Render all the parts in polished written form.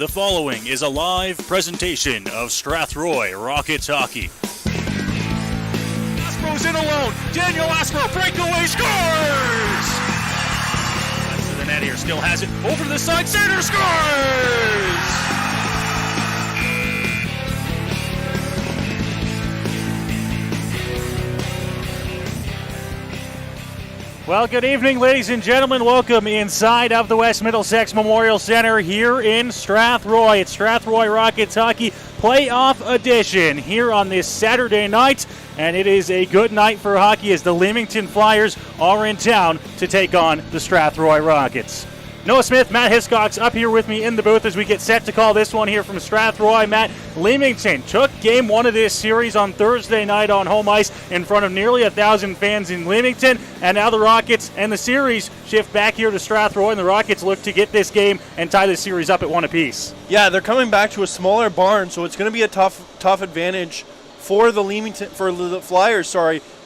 The following is a live presentation of Strathroy Rockets Hockey. Aspro's in alone. Daniel Aspro, breakaway, scores! That's to the net here, still has it. Over to the side, center, scores! Well, good evening, ladies and gentlemen. Welcome inside of the West Middlesex Memorial Center here in Strathroy. It's Strathroy Rockets Hockey Playoff Edition here on this Saturday night. And it is a good night for hockey as the Leamington Flyers are in town to take on the Strathroy Rockets. Noah Smith, Matt Hiscox up here with me in the booth as we get set to call this one here from Strathroy. Matt, Leamington took game one of this series on Thursday night on home ice in front of nearly 1,000 fans in Leamington, and now the Rockets and the series shift back here to Strathroy, and the Rockets look to get this game and tie this series up at one apiece. Yeah, they're coming back to a smaller barn, so it's going to be a tough advantage for the Flyers.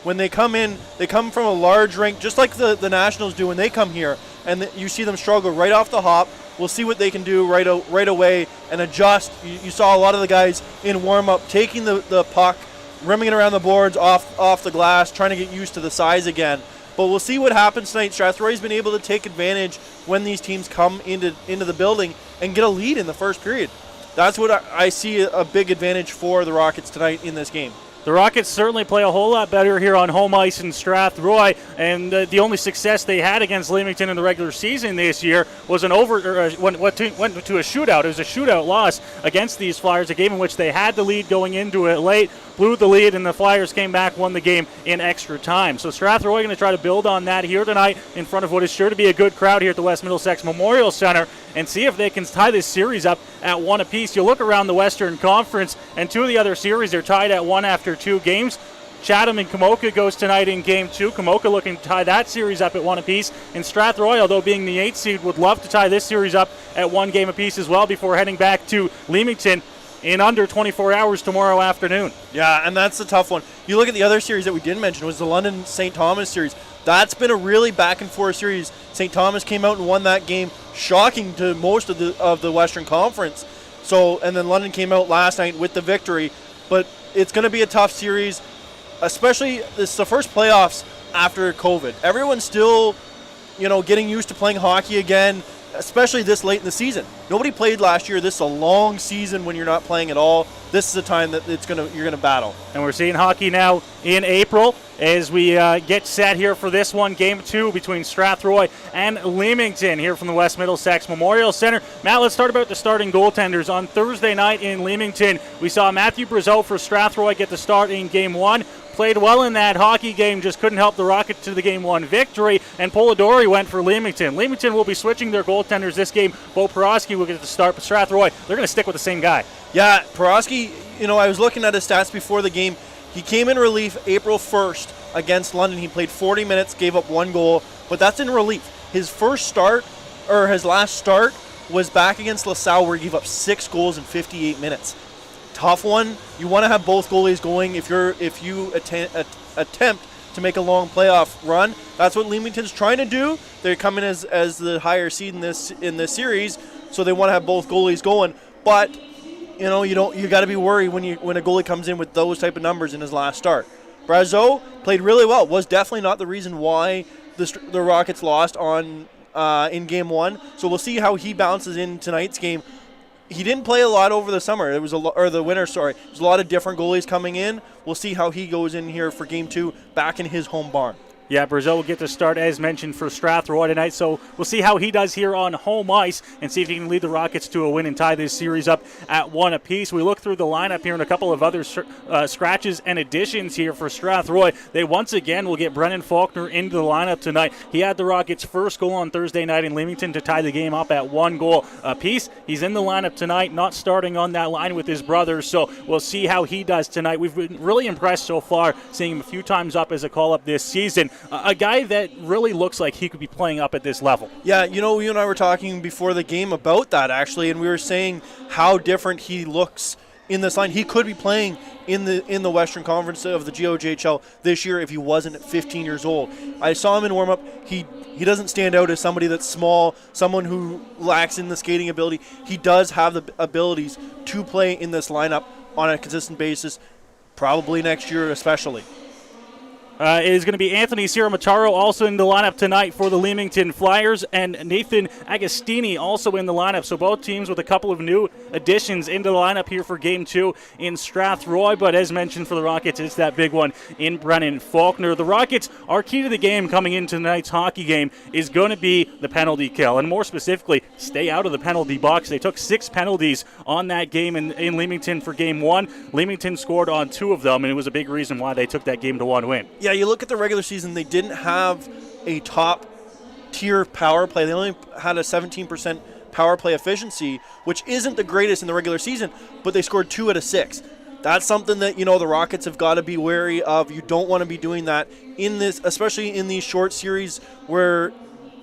When they come in, they come from a large rink, just like the Nationals do when they come here, and you see them struggle right off the hop. We'll see what they can do right away and adjust. You saw a lot of the guys in warm-up taking the puck, rimming it around the boards, off the glass, trying to get used to the size again. But we'll see what happens tonight. Strathroy's been able to take advantage when these teams come into the building and get a lead in the first period. That's what I see a big advantage for the Rockets tonight in this game. The Rockets certainly play a whole lot better here on home ice in Strathroy, and the only success they had against Leamington in the regular season this year was went to a shootout. It was a shootout loss against these Flyers, a game in which they had the lead going into it late, blew the lead, and the Flyers came back, won the game in extra time. So Strathroy going to try to build on that here tonight in front of what is sure to be a good crowd here at the West Middlesex Memorial Center and see if they can tie this series up at one apiece. You look around the Western Conference, and two of the other series are tied at one after two games. Chatham and Kamoka goes tonight in game two. Kamoka looking to tie that series up at one apiece. And Strathroy, although being the 8th seed, would love to tie this series up at one game apiece as well before heading back to Leamington in under 24 hours tomorrow afternoon. Yeah, and that's a tough one. You look at the other series that we didn't mention was the London-St. Thomas series. That's been a really back-and-forth series. St. Thomas came out and won that game, shocking to most of the Western Conference. And then London came out last night with the victory. But it's going to be a tough series, especially this is the first playoffs after COVID. Everyone's still, getting used to playing hockey again, especially this late in the season. Nobody played last year. This is a long season when you're not playing at all. This is a time that you're gonna battle. And we're seeing hockey now in April as we get set here for this one, game two between Strathroy and Leamington here from the West Middlesex Memorial Center. Matt, let's start about the starting goaltenders. On Thursday night in Leamington, we saw Matthew Brazeau for Strathroy get the start in game one. Played well in that hockey game, just couldn't help the Rockets to the game one victory, and Polidori went for Leamington. Leamington will be switching their goaltenders this game. Bo Porosky will get the start, but Strathroy, they're going to stick with the same guy. Yeah, Porosky, I was looking at his stats before the game. He came in relief April 1st against London. He played 40 minutes, gave up one goal, but that's in relief. His last start was back against LaSalle where he gave up 6 goals in 58 minutes. Tough one. You want to have both goalies going if you attempt to make a long playoff run. That's what Leamington's trying to do. They're coming as the higher seed in this series, so they want to have both goalies going. But you got to be worried when a goalie comes in with those type of numbers in his last start. Brazeau played really well. Was definitely not the reason why the Rockets lost in game one. So we'll see how he bounces in tonight's game. He didn't play a lot over the summer. The winter. There's a lot of different goalies coming in. We'll see how he goes in here for game two back in his home barn. Yeah, Brazeau will get the start, as mentioned, for Strathroy tonight, so we'll see how he does here on home ice and see if he can lead the Rockets to a win and tie this series up at one apiece. We look through the lineup here and a couple of other scratches and additions here for Strathroy. They once again will get Brennan Faulkner into the lineup tonight. He had the Rockets' first goal on Thursday night in Leamington to tie the game up at 1 goal apiece. He's in the lineup tonight, not starting on that line with his brother, so we'll see how he does tonight. We've been really impressed so far, seeing him a few times up as a call-up this season. A guy that really looks like he could be playing up at this level. Yeah, you and I were talking before the game about that, actually, and we were saying how different he looks in this line. He could be playing in the Western Conference of the GOJHL this year if he wasn't 15 years old. I saw him in warm-up. He doesn't stand out as somebody that's small, someone who lacks in the skating ability. He does have the abilities to play in this lineup on a consistent basis, probably next year especially. It is going to be Anthony Ciaramacharo also in the lineup tonight for the Leamington Flyers, and Nathan Agostini also in the lineup. So both teams with a couple of new additions into the lineup here for Game 2 in Strathroy. But as mentioned for the Rockets, it's that big one in Brennan Faulkner. The Rockets, our key to the game coming into tonight's hockey game is going to be the penalty kill, and more specifically, stay out of the penalty box. They took 6 penalties on that game in Leamington for Game 1. Leamington scored on 2 of them, and it was a big reason why they took that game to 1 win. Yeah, you look at the regular season, they didn't have a top-tier power play. They only had a 17% power play efficiency, which isn't the greatest in the regular season, but they scored 2 out of 6. That's something that, the Rockets have got to be wary of. You don't want to be doing that in this, especially in these short series where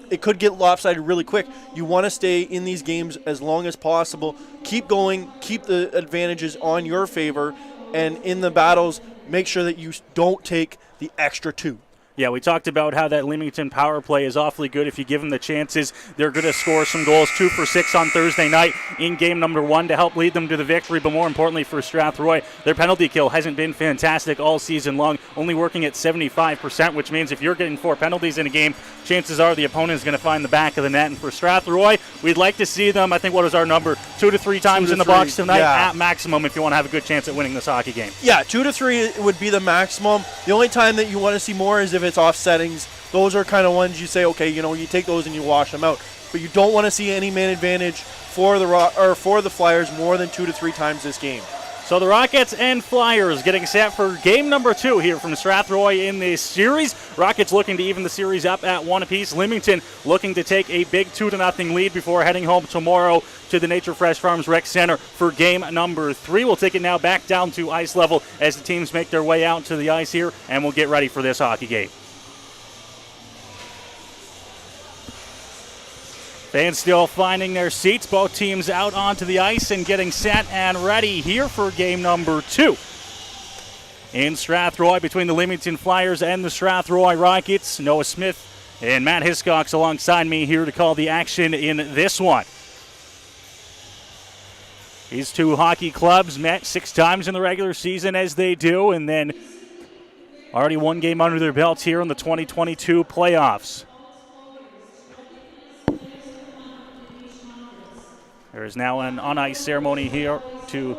it could get lopsided really quick. You want to stay in these games as long as possible. Keep going, keep the advantages on your favor, and in the battles, make sure that you don't take the extra 2. Yeah, we talked about how that Leamington power play is awfully good. If you give them the chances, they're going to score some goals. 2 for 6 on Thursday night in game number 1 to help lead them to the victory. But more importantly for Strathroy, their penalty kill hasn't been fantastic all season long, only working at 75%, which means if you're getting 4 penalties in a game, chances are the opponent is going to find the back of the net. And for Strathroy, we'd like to see them, I think, what is our number, 2 to 3 times in the box tonight at maximum if you want to have a good chance at winning this hockey game. Yeah, 2 to 3 would be the maximum. The only time that you want to see more is if it's off settings. Those are kind of ones you say, okay, you take those and you wash them out. But you don't want to see any man advantage for the Flyers more than 2 to 3 times this game. So the Rockets and Flyers getting set for game number 2 here from Strathroy in this series. Rockets looking to even the series up at 1 apiece. Leamington looking to take a big 2-0 lead before heading home tomorrow to the Nature Fresh Farms Rec Center for game number 3. We'll take it now back down to ice level as the teams make their way out to the ice here, and we'll get ready for this hockey game. Fans still finding their seats. Both teams out onto the ice and getting set and ready here for game number 2. In Strathroy, between the Leamington Flyers and the Strathroy Rockets, Noah Smith and Matt Hiscox alongside me here to call the action in this one. These 2 hockey clubs met 6 times in the regular season as they do, and then already 1 game under their belts here in the 2022 playoffs. There is now an on-ice ceremony here to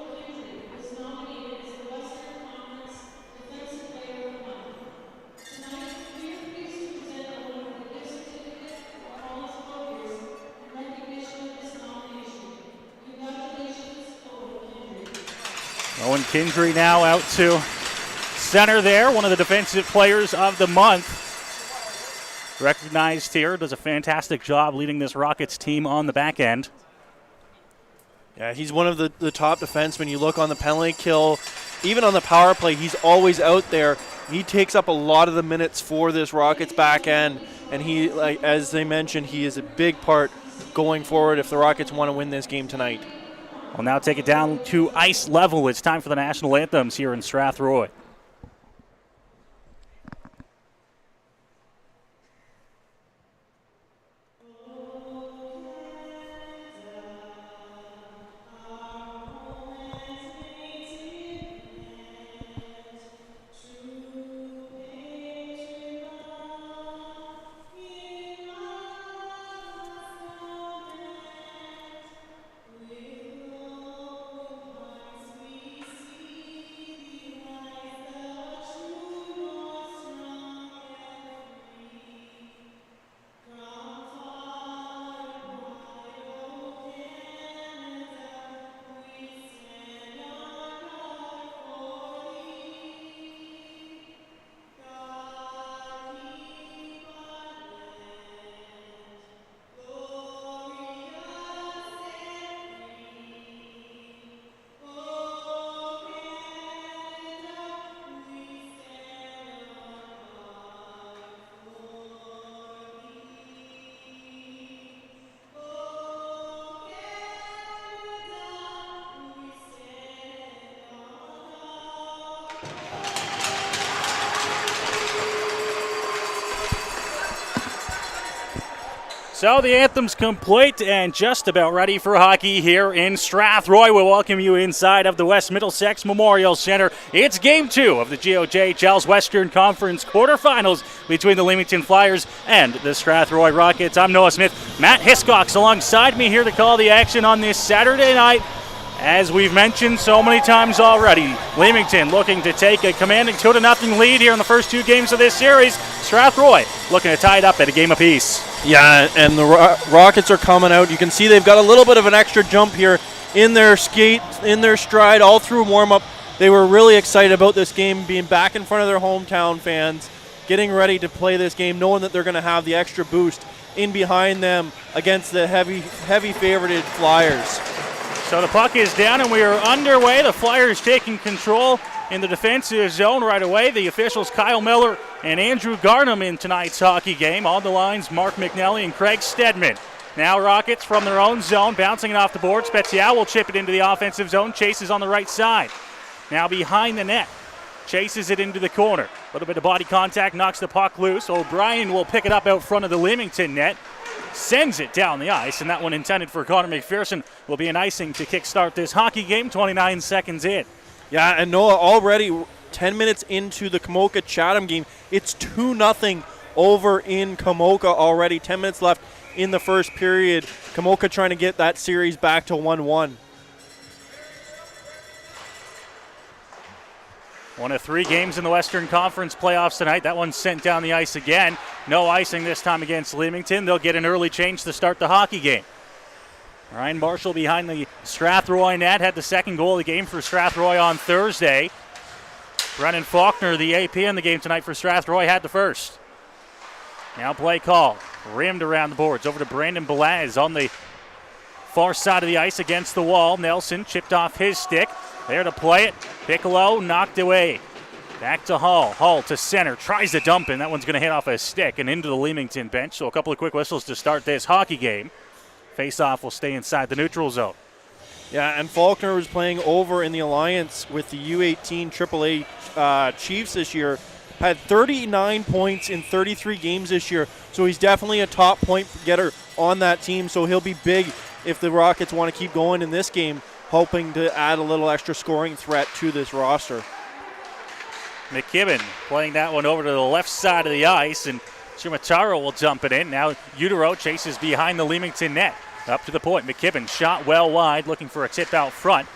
Owen Kindry now out to center there, one of the defensive players of the month. Recognized here, does a fantastic job leading this Rockets team on the back end. Yeah, he's one of the top defensemen. You look on the penalty kill, even on the power play, he's always out there. He takes up a lot of the minutes for this Rockets back end, and he, as they mentioned, he is a big part going forward if the Rockets want to win this game tonight. We'll now take it down to ice level. It's time for the national anthems here in Strathroy. So the anthem's complete and just about ready for hockey here in Strathroy. We welcome you inside of the West Middlesex Memorial Center. It's Game 2 of the GOJHL's Western Conference quarterfinals between the Leamington Flyers and the Strathroy Rockets. I'm Noah Smith. Matt Hiscox alongside me here to call the action on this Saturday night. As we've mentioned so many times already, Leamington looking to take a commanding 2-0 lead here in the first 2 games of this series. Strathroy looking to tie it up at a game apiece. Yeah, and the Rockets are coming out. You can see they've got a little bit of an extra jump here in their skate, in their stride, all through warm-up. They were really excited about this game, being back in front of their hometown fans, getting ready to play this game, knowing that they're going to have the extra boost in behind them against the heavy favorited Flyers. So the puck is down and we are underway. The Flyers taking control in the defensive zone right away. The officials Kyle Miller and Andrew Garnham in tonight's hockey game. On the lines, Mark McNally and Craig Stedman. Now Rockets from their own zone, bouncing it off the board. Spezia will chip it into the offensive zone. Chases on the right side. Now behind the net. Chases it into the corner. A little bit of body contact, knocks the puck loose. O'Brien will pick it up out front of the Leamington net. Sends it down the ice, and that one intended for Connor McPherson will be an icing to kickstart this hockey game, 29 seconds in. Yeah, and Noah, already 10 minutes into the Kamoka-Chatham game, it's 2-0 over in Kamoka already. 10 minutes left in the first period. Kamoka trying to get that series back to 1-1. One of 3 games in the Western Conference playoffs tonight. That one's sent down the ice again. No icing this time against Leamington. They'll get an early change to start the hockey game. Ryan Marshall behind the Strathroy net had the second goal of the game for Strathroy on Thursday. Brennan Faulkner, the AP in the game tonight for Strathroy, had the first. Now play call. Rimmed around the boards. Over to Brandon Belaz on the far side of the ice against the wall. Nelson chipped off his stick. There to play it. Piccolo knocked away. Back to Hall. Hall to center. Tries to dump in. That one's going to hit off a stick and into the Leamington bench. So a couple of quick whistles to start this hockey game. Face-off will stay inside the neutral zone. Yeah, and Faulkner was playing over in the Alliance with the U18 AAA Chiefs this year. Had 39 points in 33 games this year. So he's definitely a top point getter on that team. So he'll be big if the Rockets want to keep going in this game, hoping to add a little extra scoring threat to this roster. McKibben playing that one over to the left side of the ice, and Chimataro will dump it in. Now Utero chases behind the Leamington net. Up to the point. McKibben shot well wide, looking for a tip out front.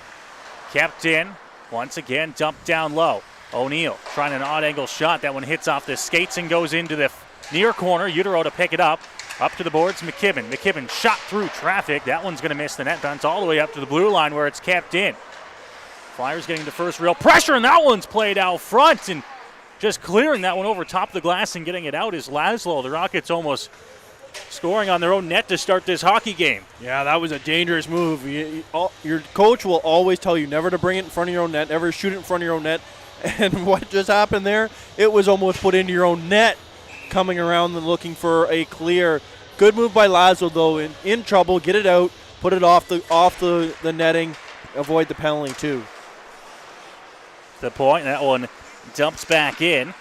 Kept in. Once again, dumped down low. O'Neill trying an odd angle shot. That one hits off the skates and goes into the near corner. Utero to pick it up. Up to the boards, McKibben. McKibben shot through traffic. That one's going to miss the net. Bounce all the way up to the blue line where it's kept in. Flyers getting the first real pressure, and that one's played out front. And just clearing that one over top of the glass and getting it out is Laszlo. The Rockets almost scoring on their own net to start this hockey game. Yeah, that was a dangerous move. Your coach will always tell you never to bring it in front of your own net, never shoot it in front of your own net. And what just happened there, it was almost put into your own net, coming around and looking for a clear. Good move by Laszlo, though. In trouble, get it out, put it off the netting, avoid the penalty, too. The point, that one dumps back in.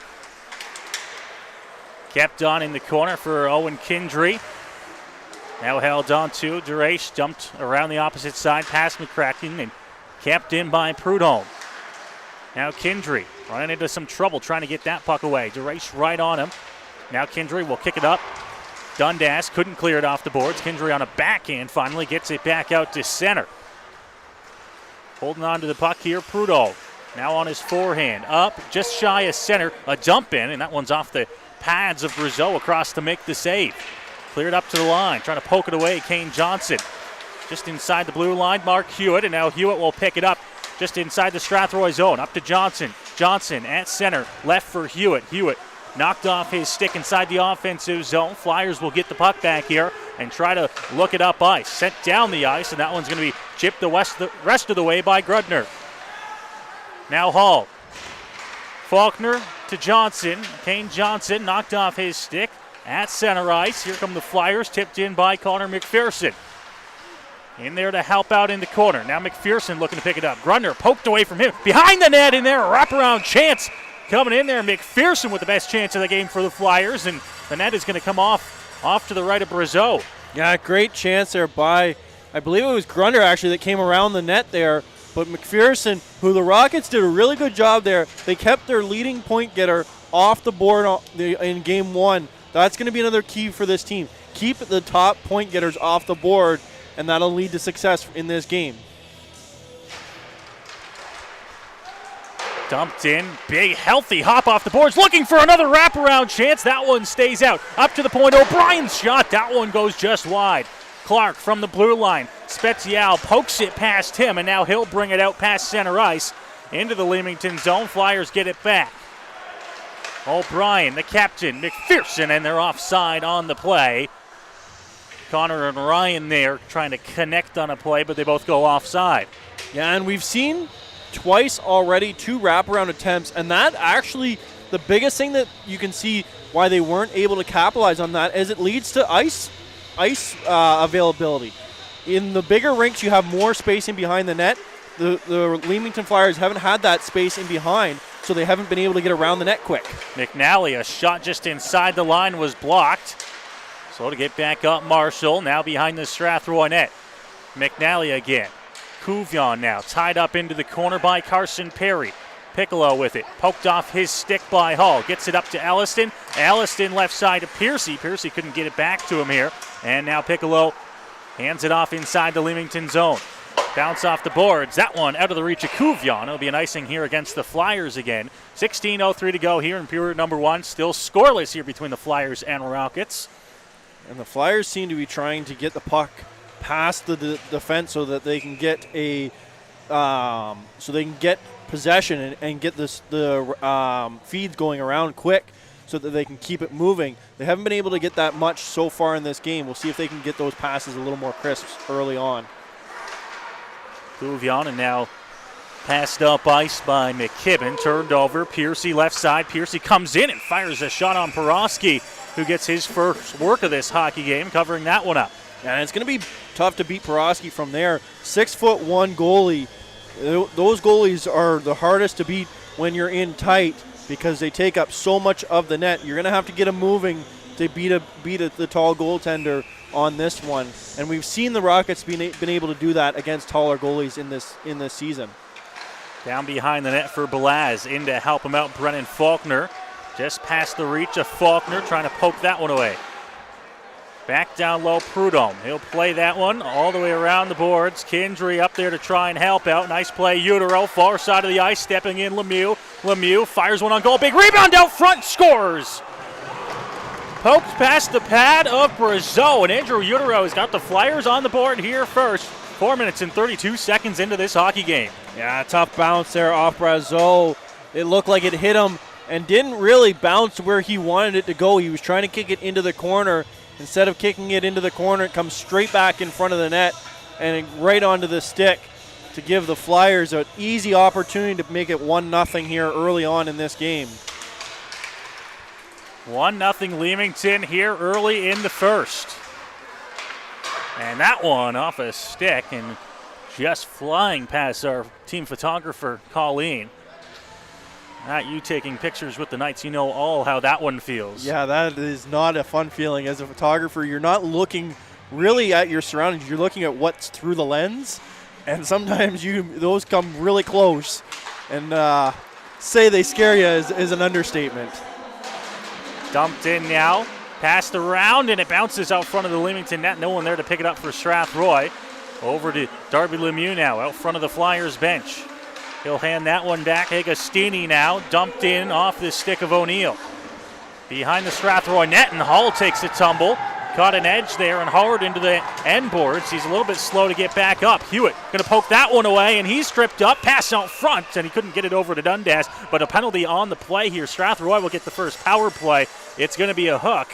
Kept on in the corner for Owen Kindry. Now held on to Durace, dumped around the opposite side past McCracken and kept in by Prudhomme. Now Kindry running into some trouble trying to get that puck away. Durace right on him. Now Kindry will kick it up. Dundas couldn't clear it off the boards. Kindry on a backhand finally gets it back out to center. Holding on to the puck here, Prudhomme. Now on his forehand. Up, just shy of center. A dump in, and that one's off the pads of Brazeau across to make the save. Cleared up to the line, trying to poke it away, Kane Johnson. Just inside the blue line, Mark Hewitt, and now Hewitt will pick it up just inside the Strathroy zone. Up to Johnson. Johnson at center, left for Hewitt. Hewitt knocked off his stick inside the offensive zone. Flyers will get the puck back here and try to look it up ice. Sent down the ice, and that one's going to be chipped the rest of the way by Grudner. Now Hall. Faulkner to Johnson. Kane Johnson knocked off his stick at center ice. Here come the Flyers, tipped in by Connor McPherson. In there to help out in the corner. Now McPherson looking to pick it up. Grudner poked away from him. Behind the net in there, a wraparound chance coming in there. McPherson with the best chance of the game for the Flyers, and the net is going to come off to the right of Brazeau. Yeah, great chance there by, I believe it was Grunder actually that came around the net there. But McPherson, who the Rockets did a really good job there, they kept their leading point getter off the board in game one. That's going to be another key for this team. Keep the top point getters off the board, and that'll lead to success in this game. Dumped in, big healthy hop off the boards, looking for another wraparound chance. That one stays out. Up to the point, O'Brien's shot. That one goes just wide. Clark from the blue line. Spezial pokes it past him, and now he'll bring it out past center ice into the Leamington zone. Flyers get it back. O'Brien, the captain, McPherson, and they're offside on the play. Connor and Ryan there trying to connect on a play, but they both go offside. Yeah, and we've seen twice already 2 wraparound attempts, and that actually, the biggest thing that you can see why they weren't able to capitalize on that is it leads to ice availability. In the bigger rinks, you have more space in behind the net. The Leamington Flyers haven't had that space in behind, so they haven't been able to get around the net quick. McNally, a shot just inside the line was blocked. So to get back up, Marshall now behind the Strathroy net. McNally again. Couvion now tied up into the corner by Carson Perry. Piccolo with it, poked off his stick by Hall. Gets it up to Alliston. Alliston left side to Piercy. Piercy couldn't get it back to him here. And now Piccolo hands it off inside the Leamington zone. Bounce off the boards. That one out of the reach of Couvion. It'll be an icing here against the Flyers again. 16:03 to go here in period number 1. Still scoreless here between the Flyers and Rockets. And the Flyers seem to be trying to get the puck past the defense so that they can get possession and get the feeds going around quick so that they can keep it moving. They haven't been able to get that much so far in this game. We'll see if they can get those passes a little more crisp early on. Couvion and now passed up ice by McKibben. Turned over. Piercy left side. Piercy comes in and fires a shot on Porosky, who gets his first work of this hockey game, covering that one up. And it's going to be tough to beat Porosky from there. 6'1" goalie. Those goalies are the hardest to beat when you're in tight because they take up so much of the net. You're going to have to get them moving to beat the tall goaltender on this one. And we've seen the Rockets been able to do that against taller goalies in this season. Down behind the net for Belaz. In to help him out, Brennan Faulkner. Just past the reach of Faulkner, trying to poke that one away. Back down low, Prudhomme. He'll play that one all the way around the boards. Kindry up there to try and help out. Nice play, Utero, far side of the ice, stepping in Lemieux. Lemieux fires one on goal. Big rebound out front, scores! Poked past the pad of Brazeau, and Andrew Utero has got the Flyers on the board here first. 4 minutes and 32 seconds into this hockey game. Yeah, tough bounce there off Brazeau. It looked like it hit him and didn't really bounce where he wanted it to go. He was trying to kick it into the corner. Instead of kicking it into the corner, it comes straight back in front of the net and right onto the stick to give the Flyers an easy opportunity to make it 1-0 here early on in this game. 1-0 Leamington here early in the first. And that one off a stick and just flying past our team photographer, Colleen. Not you taking pictures with the Knights, you know all how that one feels. Yeah, that is not a fun feeling. As a photographer, you're not looking really at your surroundings. You're looking at what's through the lens, and sometimes those come really close. And say they scare you is an understatement. Dumped in now, passed around, and it bounces out front of the Leamington net. No one there to pick it up for Strathroy. Over to Darby Lemieux now, out front of the Flyers bench. He'll hand that one back. Agostini now, dumped in off the stick of O'Neill. Behind the Strathroy net, and Hall takes a tumble. Caught an edge there and hollered into the end boards. He's a little bit slow to get back up. Hewitt going to poke that one away, and he's tripped up. Pass out front, and he couldn't get it over to Dundas. But a penalty on the play here. Strathroy will get the first power play. It's going to be a hook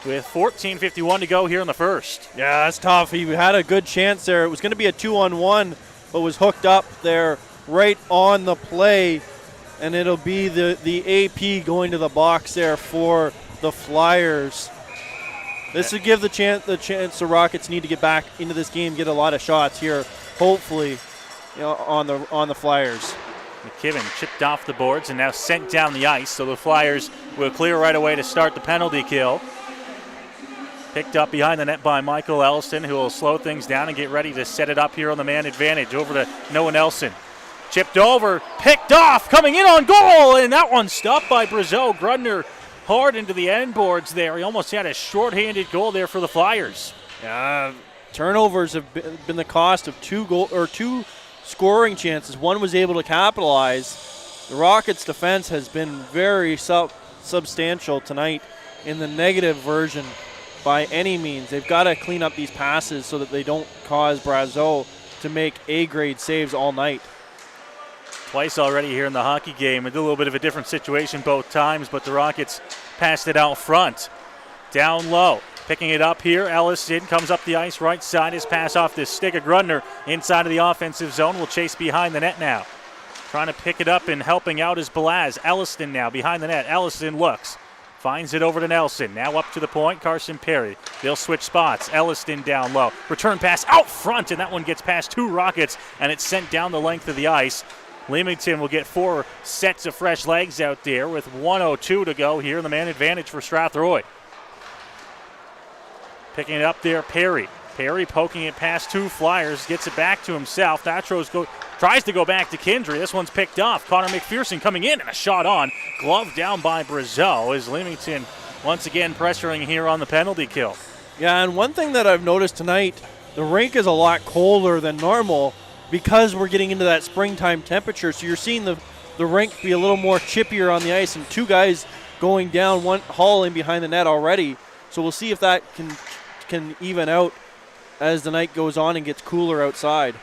with 14:51 to go here in the first. Yeah, that's tough. He had a good chance there. It was going to be a 2-on-1, but was hooked up there right on the play, and it'll be the AP going to the box there for the Flyers. This would give the chance the Rockets need to get back into this game, get a lot of shots here, hopefully, on the Flyers. McKibben chipped off the boards and now sent down the ice, so the Flyers will clear right away to start the penalty kill. Picked up behind the net by Michael Elliston, who will slow things down and get ready to set it up here on the man advantage. Over to Noah Nelson. Chipped over, picked off, coming in on goal, and that one stopped by Brazeau. Grudner hard into the end boards there. He almost had a short-handed goal there for the Flyers. Turnovers have been the cost of two scoring chances. One was able to capitalize. The Rockets' defense has been very substantial tonight in the negative version by any means. They've got to clean up these passes so that they don't cause Brazeau to make A-grade saves all night. Twice already here in the hockey game. A little bit of a different situation both times, but the Rockets passed it out front. Down low. Picking it up here, Ellison comes up the ice, right side. His pass off this stick of Grudner inside of the offensive zone. Will chase behind the net now. Trying to pick it up and helping out is Blaz. Elliston now behind the net. Ellison looks. Finds it over to Nelson. Now up to the point, Carson Perry. They'll switch spots. Elliston down low. Return pass out front, and that one gets past two Rockets, and it's sent down the length of the ice. Leamington will get 4 sets of fresh legs out there with 1:02 to go here in the man advantage for Strathroy. Picking it up there, Perry. Perry poking it past two Flyers, gets it back to himself. Thatchros tries to go back to Kendry. This one's picked off. Connor McPherson coming in and a shot on. Glove down by Brazeau as Leamington once again pressuring here on the penalty kill. Yeah, and one thing that I've noticed tonight, the rink is a lot colder than normal because we're getting into that springtime temperature. So you're seeing the rink be a little more chippier on the ice, and two guys going down, one hauling behind the net already. So we'll see if that can even out as the night goes on and gets cooler outside.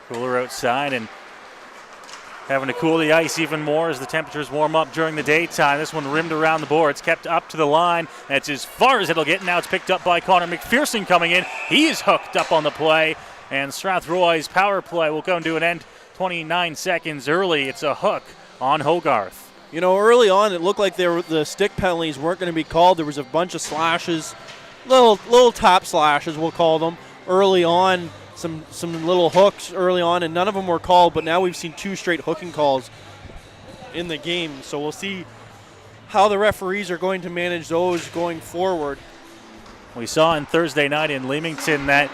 Cooler outside and having to cool the ice even more as the temperatures warm up during the daytime. This one rimmed around the boards, kept up to the line. That's as far as it'll get. Now it's picked up by Connor McPherson coming in. He's hooked up on the play, and Strathroy's power play will come to an end 29 seconds early. It's a hook on Hogarth. You know, early on it looked like the stick penalties weren't going to be called. There was a bunch of slashes, little top slashes we'll call them, early on. Some little hooks early on, and none of them were called, but now we've seen 2 straight hooking calls in the game. So we'll see how the referees are going to manage those going forward. We saw on Thursday night in Leamington that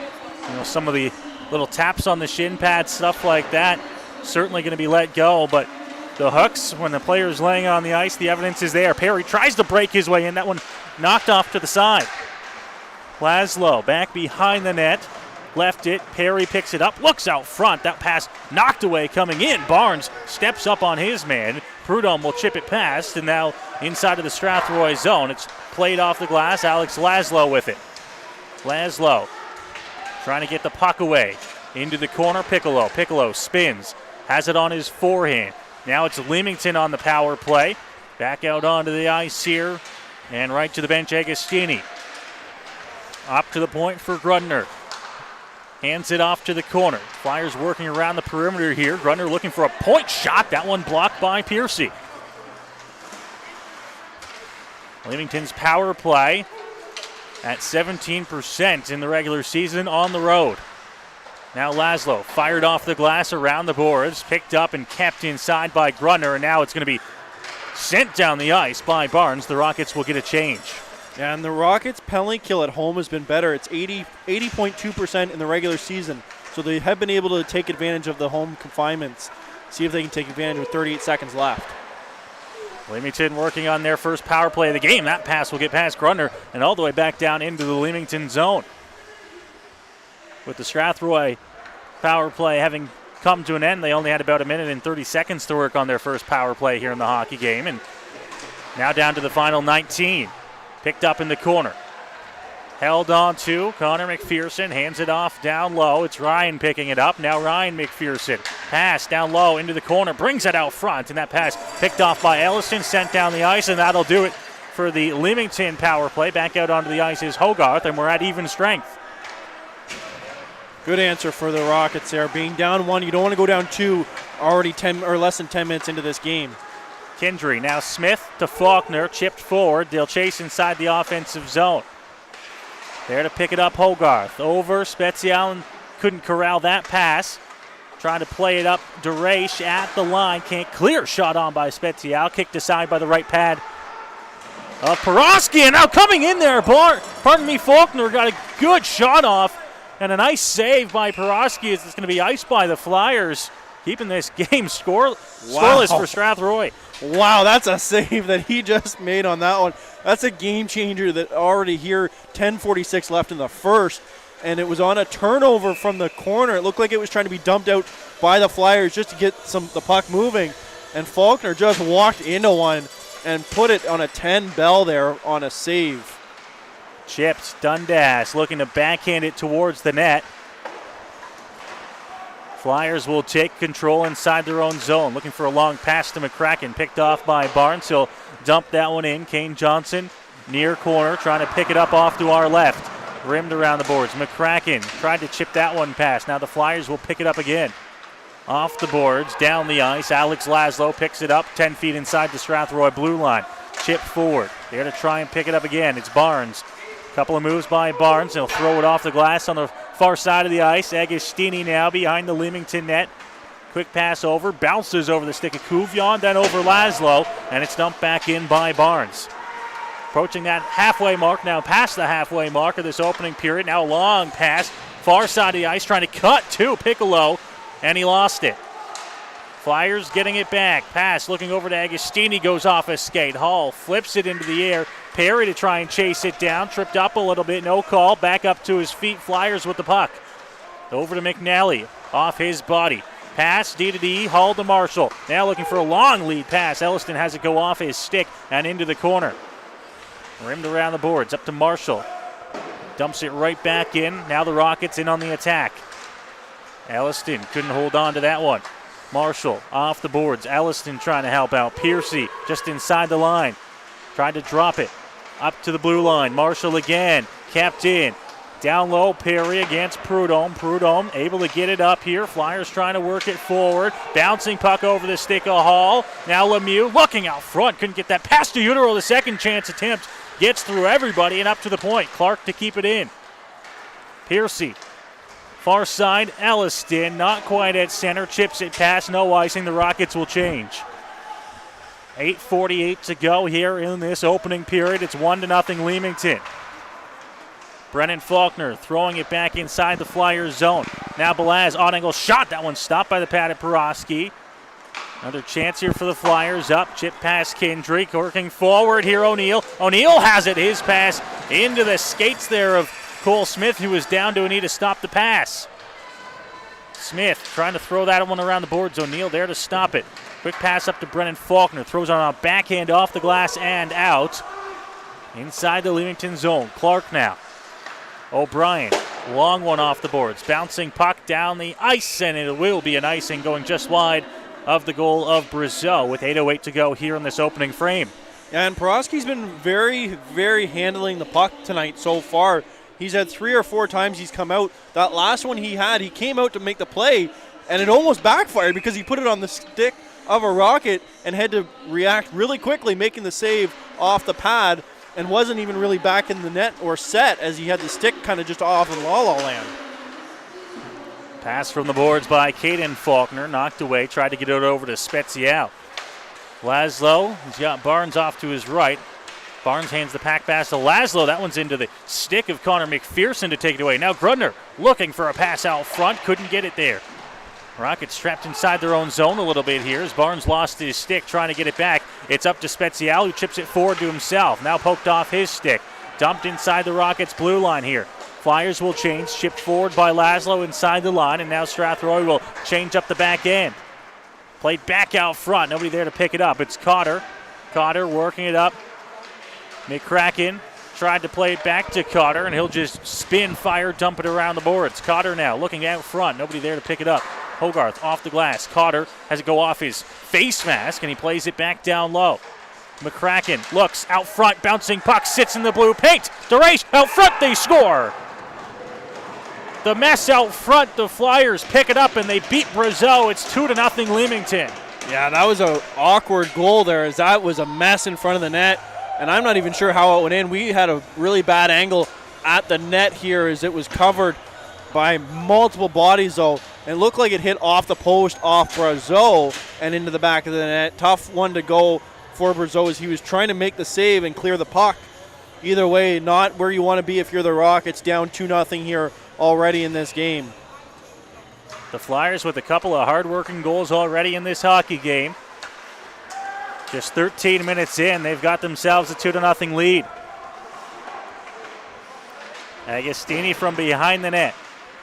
some of the little taps on the shin pad, stuff like that, certainly going to be let go, but the hooks, when the player's laying on the ice, the evidence is there. Perry tries to break his way in. That one knocked off to the side. Laszlo back behind the net. Left it. Perry picks it up. Looks out front. That pass knocked away coming in. Barnes steps up on his man. Prudhomme will chip it past. And now inside of the Strathroy zone. It's played off the glass. Alex Laszlo with it. Laszlo trying to get the puck away. Into the corner. Piccolo. Piccolo spins. Has it on his forehand. Now it's Leamington on the power play. Back out onto the ice here. And right to the bench, Agostini. Up to the point for Grudner. Hands it off to the corner. Flyers working around the perimeter here. Grudner looking for a point shot. That one blocked by Piercy. Leamington's power play at 17% in the regular season on the road. Now Laszlo fired off the glass around the boards. Picked up and kept inside by Grudner. And now it's going to be sent down the ice by Barnes. The Rockets will get a change. And the Rockets' penalty kill at home has been better. It's 80.2% in the regular season. So they have been able to take advantage of the home confinements. See if they can take advantage with 38 seconds left. Leamington working on their first power play of the game. That pass will get past Grudner and all the way back down into the Leamington zone. With the Strathroy power play having come to an end, they only had about 1 minute and 30 seconds to work on their first power play here in the hockey game. And now down to the final 19. Picked up in the corner. Held on to Connor McPherson. Hands it off down low. It's Ryan picking it up. Now Ryan McPherson. Pass down low into the corner. Brings it out front. And that pass picked off by Ellison. Sent down the ice. And that'll do it for the Leamington power play. Back out onto the ice is Hogarth. And we're at even strength. Good answer for the Rockets there. Being down 1, you don't want to go down 2 already 10 or less than 10 minutes into this game. Kendry, now Smith to Faulkner, chipped forward. They'll chase inside the offensive zone. There to pick it up, Hogarth. Over, Spezial couldn't corral that pass. Trying to play it up, Deresh at the line. Can't clear, shot on by Spezial. Kicked aside by the right pad Peroski, and now coming in there, Faulkner got a good shot off, and a nice save by Peroski as it's going to be iced by the Flyers, keeping this game scoreless for Strathroy. Wow, that's a save that he just made on that one. That's a game changer that already here, 10:46 left in the first, and it was on a turnover from the corner. It looked like it was trying to be dumped out by the Flyers just to get the puck moving, and Faulkner just walked into one and put it on a 10 bell there on a save. Chipped, Dundas looking to backhand it towards the net. Flyers will take control inside their own zone, looking for a long pass to McCracken, picked off by Barnes. He'll dump that one in. Kane Johnson, near corner, trying to pick it up off to our left. Rimmed around the boards. McCracken tried to chip that one past. Now the Flyers will pick it up again. Off the boards, down the ice. Alex Laszlo picks it up 10 feet inside the Strathroy blue line. Chip forward. There to try and pick it up again. It's Barnes. Couple of moves by Barnes. He'll throw it off the glass on the far side of the ice. Agostini now behind the Leamington net. Quick pass over. Bounces over the stick of Kuvion, then over Laszlo, and it's dumped back in by Barnes. Approaching that halfway mark, now past the halfway mark of this opening period. Now a long pass. Far side of the ice, trying to cut to Piccolo, and he lost it. Flyers getting it back. Pass looking over to Agostini, goes off a skate. Hall flips it into the air. Perry to try and chase it down. Tripped up a little bit, no call. Back up to his feet. Flyers with the puck. Over to McNally, off his body. Pass, D to D, Hall to Marshall. Now looking for a long lead pass. Elliston has it go off his stick and into the corner. Rimmed around the boards, up to Marshall. Dumps it right back in. Now the Rockets in on the attack. Elliston couldn't hold on to that one. Marshall off the boards. Elliston trying to help out. Piercy just inside the line. Tried to drop it. Up to the blue line. Marshall again. Kept in. Down low, Perry against Prudhomme. Prudhomme able to get it up here. Flyers trying to work it forward. Bouncing puck over the stick of Hall. Now Lemieux looking out front. Couldn't get that pass to Utero. The second chance attempt. Gets through everybody and up to the point. Clark to keep it in. Piercy. Far side, Elliston, not quite at center. Chips it past, no icing. The Rockets will change. 8:48 to go here in this opening period. It's 1-0 Leamington. Brennan Faulkner throwing it back inside the Flyers zone. Now Belaz, on-angle shot. That one stopped by the pad of Peroski. Another chance here for the Flyers. Up, chip past Kendrick. Working forward here, O'Neill. O'Neill has it. His pass into the skates there of Cole Smith, who was down to a knee to stop the pass. Smith trying to throw that one around the boards. O'Neill there to stop it. Quick pass up to Brennan Faulkner. Throws on a backhand off the glass and out. Inside the Leamington zone. Clark now. O'Brien. Long one off the boards. Bouncing puck down the ice, and it will be an icing going just wide of the goal of Brazeau with 8:08 to go here in this opening frame. And Peroski's been very, very handling the puck tonight so far. He's had 3 or 4 times he's come out. That last one he came out to make the play, and it almost backfired because he put it on the stick of a Rocket and had to react really quickly, making the save off the pad, and wasn't even really back in the net or set as he had the stick kind of just off in La La Land. Pass from the boards by Caden Faulkner, knocked away, tried to get it over to Spezial. Laszlo, he's got Barnes off to his right. Barnes hands the pack pass to Laszlo. That one's into the stick of Connor McPherson to take it away. Now Grudner looking for a pass out front. Couldn't get it there. Rockets trapped inside their own zone a little bit here as Barnes lost his stick trying to get it back. It's up to Spezial, who chips it forward to himself. Now poked off his stick. Dumped inside the Rockets blue line here. Flyers will change. Chipped forward by Laszlo inside the line. And now Strathroy will change up the back end. Played back out front. Nobody there to pick it up. It's Cotter. Cotter working it up. McCracken tried to play it back to Cotter, and he'll just spin, fire, dump it around the boards. Cotter now looking out front. Nobody there to pick it up. Hogarth off the glass. Cotter has it go off his face mask, and he plays it back down low. McCracken looks out front. Bouncing puck sits in the blue paint. DeRace out front. They score. The mess out front. The Flyers pick it up, and they beat Brazeau. It's 2-0 Leamington. Yeah, that was an awkward goal there as that was a mess in front of the net. And I'm not even sure how it went in. We had a really bad angle at the net here as it was covered by multiple bodies, though. It looked like it hit off the post, off Brazeau, and into the back of the net. Tough one to go for Brazeau as he was trying to make the save and clear the puck. Either way, not where you want to be if you're the Rockets, down 2-0 here already in this game. The Flyers with a couple of hard-working goals already in this hockey game. Just 13 minutes in, they've got themselves a 2-0 lead. Agostini from behind the net,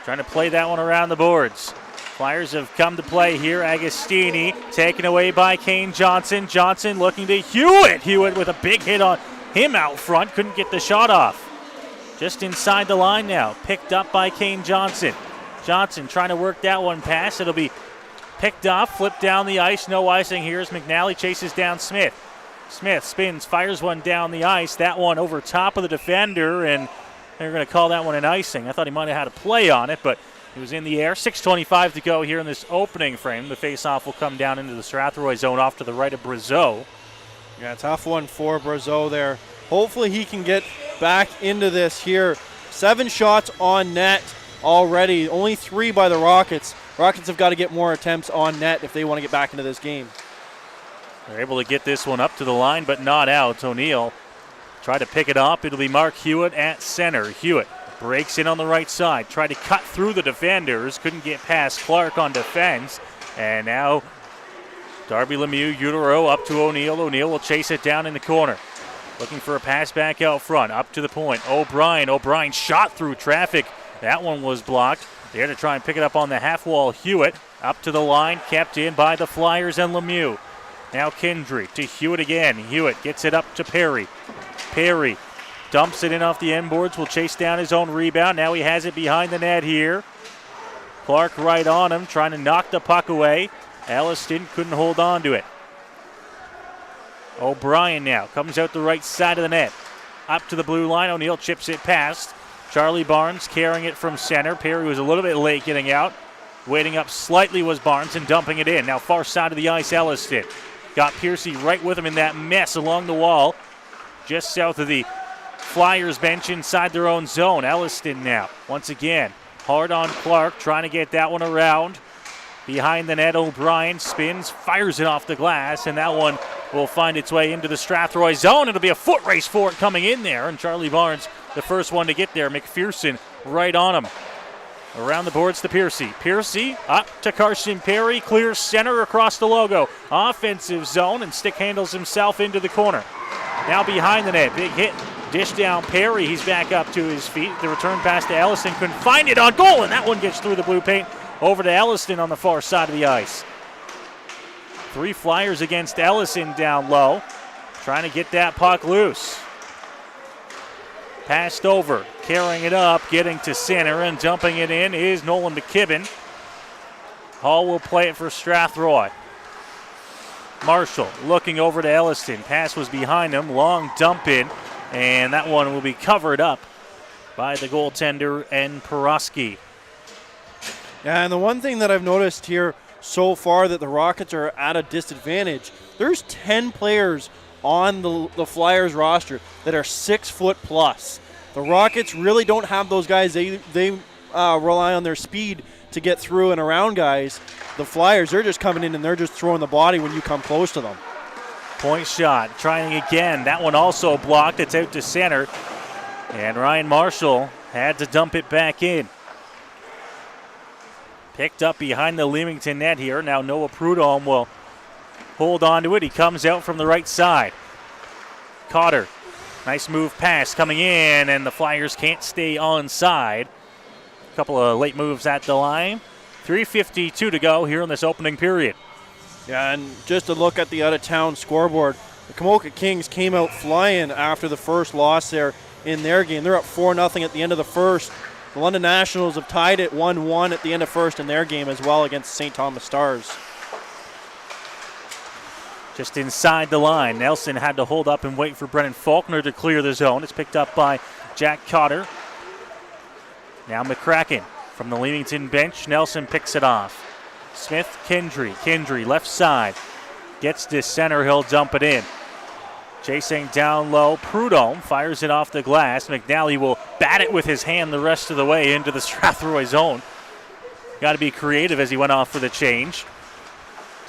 trying to play that one around the boards. Flyers have come to play here. Agostini taken away by Kane Johnson. Johnson looking to Hewitt. Hewitt with a big hit on him out front. Couldn't get the shot off. Just inside the line now. Picked up by Kane Johnson. Johnson trying to work that one pass. It'll be picked off, flipped down the ice. No icing here as McNally chases down Smith. Smith spins, fires one down the ice. That one over top of the defender, and they're going to call that one an icing. I thought he might have had a play on it, but it was in the air. 6:25 to go here in this opening frame. The faceoff will come down into the Strathroy zone off to the right of Brazeau. Yeah, tough one for Brazeau there. Hopefully he can get back into this here. 7 shots on net already, only 3 by the Rockets. Rockets have got to get more attempts on net if they want to get back into this game. They're able to get this one up to the line, but not out. O'Neill tried to pick it up. It'll be Mark Hewitt at center. Hewitt breaks in on the right side. Tried to cut through the defenders. Couldn't get past Clark on defense. And now Darby Lemieux, Utero up to O'Neill. O'Neill will chase it down in the corner. Looking for a pass back out front. Up to the point. O'Brien. O'Brien shot through traffic. That one was blocked. There to try and pick it up on the half wall. Hewitt up to the line. Kept in by the Flyers and Lemieux. Now Kendry to Hewitt again. Hewitt gets it up to Perry. Perry dumps it in off the end boards. Will chase down his own rebound. Now he has it behind the net here. Clark right on him, trying to knock the puck away. Elliston couldn't hold on to it. O'Brien now comes out the right side of the net. Up to the blue line. O'Neill chips it past. Charlie Barnes carrying it from center. Perry was a little bit late getting out. Waiting up slightly was Barnes and dumping it in. Now far side of the ice, Elliston. Got Piercy right with him in that mess along the wall. Just south of the Flyers bench inside their own zone. Elliston now, once again, hard on Clark, trying to get that one around. Behind the net, O'Brien spins, fires it off the glass, and that one will find its way into the Strathroy zone. It'll be a foot race for it coming in there, and Charlie Barnes, the first one to get there. McPherson right on him. Around the boards to Piercy. Piercy up to Carson Perry, clears center across the logo. Offensive zone, and stick handles himself into the corner. Now behind the net, big hit. Dish down Perry, he's back up to his feet. The return pass to Elliston, couldn't find it on goal, and that one gets through the blue paint over to Elliston on the far side of the ice. 3 Flyers against Ellison down low, trying to get that puck loose. Passed over, carrying it up, getting to center, and dumping it in is Nolan McKibben. Hall will play it for Strathroy. Marshall looking over to Elliston. Pass was behind him, long dump in. And that one will be covered up by the goaltender and Porosky. Yeah, and the one thing that I've noticed here so far that the Rockets are at a disadvantage, there's 10 players on the Flyers roster that are 6 foot plus. The Rockets really don't have those guys. They rely on their speed to get through and around guys. The Flyers, they're just coming in and they're just throwing the body when you come close to them. Point shot, trying again. That one also blocked. It's out to center. And Ryan Marshall had to dump it back in. Picked up behind the Leamington net here. Now Noah Prudhomme will hold on to it. He comes out from the right side. Cotter, nice move pass coming in, and the Flyers can't stay onside. A couple of late moves at the line. 3:52 to go here in this opening period. Yeah, and just to look at the out-of-town scoreboard, the Camoka Kings came out flying after the first loss there in their game. They're up 4-0 at the end of the first. The London Nationals have tied it 1-1 at the end of first in their game as well against St. Thomas Stars. Just inside the line, Nelson had to hold up and wait for Brennan Faulkner to clear the zone. It's picked up by Jack Cotter. Now McCracken from the Leamington bench. Nelson picks it off. Smith, Kendry. Kendry, left side. Gets to center, he'll dump it in. Chasing down low, Prudhomme fires it off the glass. McNally will bat it with his hand the rest of the way into the Strathroy zone. Got to be creative as he went off for the change.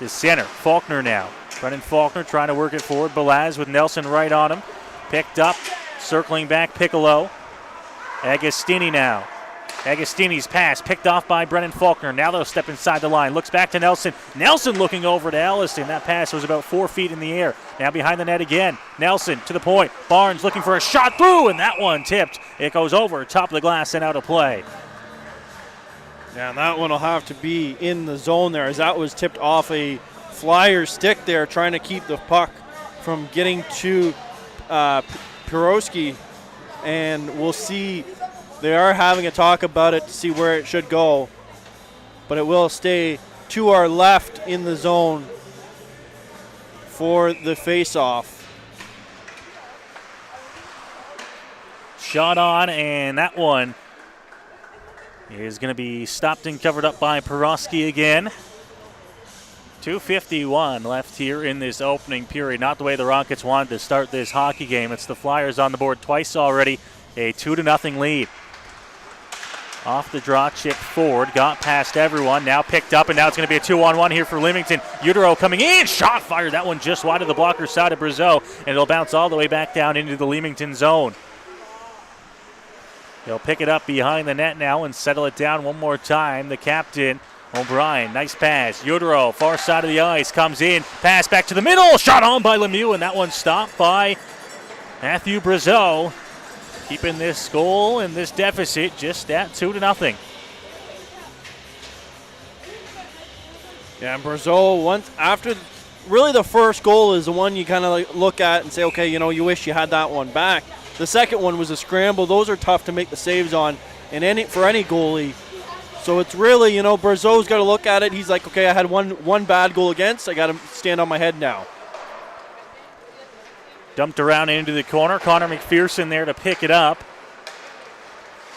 to center. Faulkner now. Brennan Faulkner trying to work it forward. Balaz with Nelson right on him. Picked up, circling back Piccolo. Agostini now. Agostini's pass picked off by Brennan Faulkner. Now they'll step inside the line. Looks back to Nelson. Nelson looking over to Allison. That pass was about 4 feet in the air. Now behind the net again. Nelson to the point. Barnes looking for a shot through, and that one tipped. It goes over top of the glass and out of play. Yeah, and that one will have to be in the zone there, as that was tipped off a Flyer stick there, trying to keep the puck from getting to Pirowski. And we'll see. They are having a talk about it to see where it should go, but it will stay to our left in the zone for the face-off. Shot on, and that one is going to be stopped and covered up by Pirowski again. 2:51 left here in this opening period. Not the way the Rockets wanted to start this hockey game. It's the Flyers on the board twice already. A 2-0 lead. Off the draw, chip forward, got past everyone, now picked up, and now it's going to be a 2-on-1 here for Leamington. Utero coming in, shot fired, that one just wide of the blocker side of Brazeau, and it'll bounce all the way back down into the Leamington zone. They'll pick it up behind the net now and settle it down one more time. The captain, O'Brien, nice pass. Utero, far side of the ice, comes in, pass back to the middle, shot on by Lemieux, and that one stopped by Matthew Brazeau. Keeping this goal and this deficit just at 2-0. Yeah, and Brazeau, once after, really the first goal is the one you kind of look at and say, okay, you know, you wish you had that one back. The second one was a scramble. Those are tough to make the saves on, and for any goalie. So it's really, you know, Brazeau's got to look at it. He's like, okay, I had one bad goal against. I got to stand on my head now. Dumped around into the corner. Connor McPherson there to pick it up.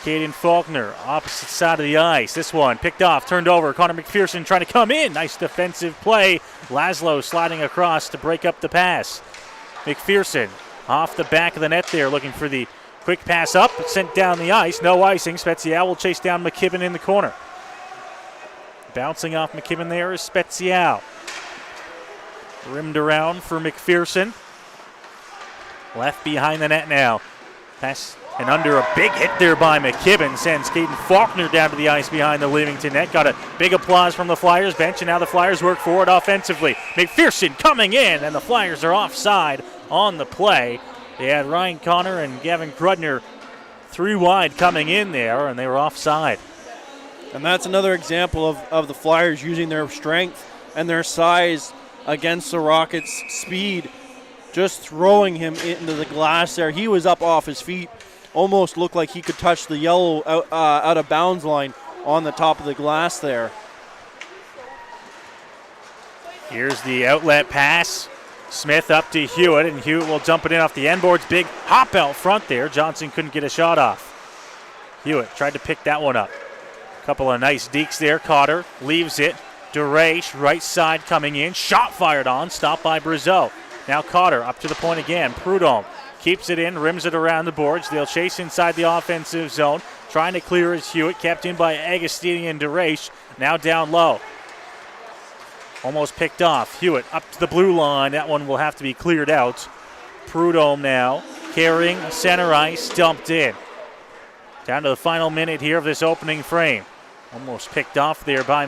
Caden Faulkner, opposite side of the ice. This one picked off, turned over. Connor McPherson trying to come in. Nice defensive play. Laszlo sliding across to break up the pass. McPherson off the back of the net there, looking for the quick pass up. Sent down the ice. No icing. Spezial will chase down McKibben in the corner. Bouncing off McKibben there is Spezial. Rimmed around for McPherson. Left behind the net now. Pass and under a big hit there by McKibben. Sends Caden Faulkner down to the ice behind the Leamington net. Got a big applause from the Flyers bench, and now the Flyers work forward offensively. McPherson coming in, and the Flyers are offside on the play. They had Ryan Connor and Gavin Krudner 3 wide coming in there, and they were offside. And that's another example of the Flyers using their strength and their size against the Rockets' speed. Just throwing him into the glass there. He was up off his feet. Almost looked like he could touch the yellow out of bounds line on the top of the glass there. Here's the outlet pass. Smith up to Hewitt, and Hewitt will dump it in off the end boards. Big hop out front there. Johnson couldn't get a shot off. Hewitt tried to pick that one up. Couple of nice dekes there. Cotter leaves it. DeRaiche, right side coming in. Shot fired on. Stopped by Brazeau. Now Cotter up to the point again. Prudhomme keeps it in, rims it around the boards. They'll chase inside the offensive zone. Trying to clear is Hewitt, kept in by Agostini and DeRaiche. Now down low. Almost picked off. Hewitt up to the blue line. That one will have to be cleared out. Prudhomme now carrying center ice, dumped in. Down to the final minute here of this opening frame. Almost picked off there by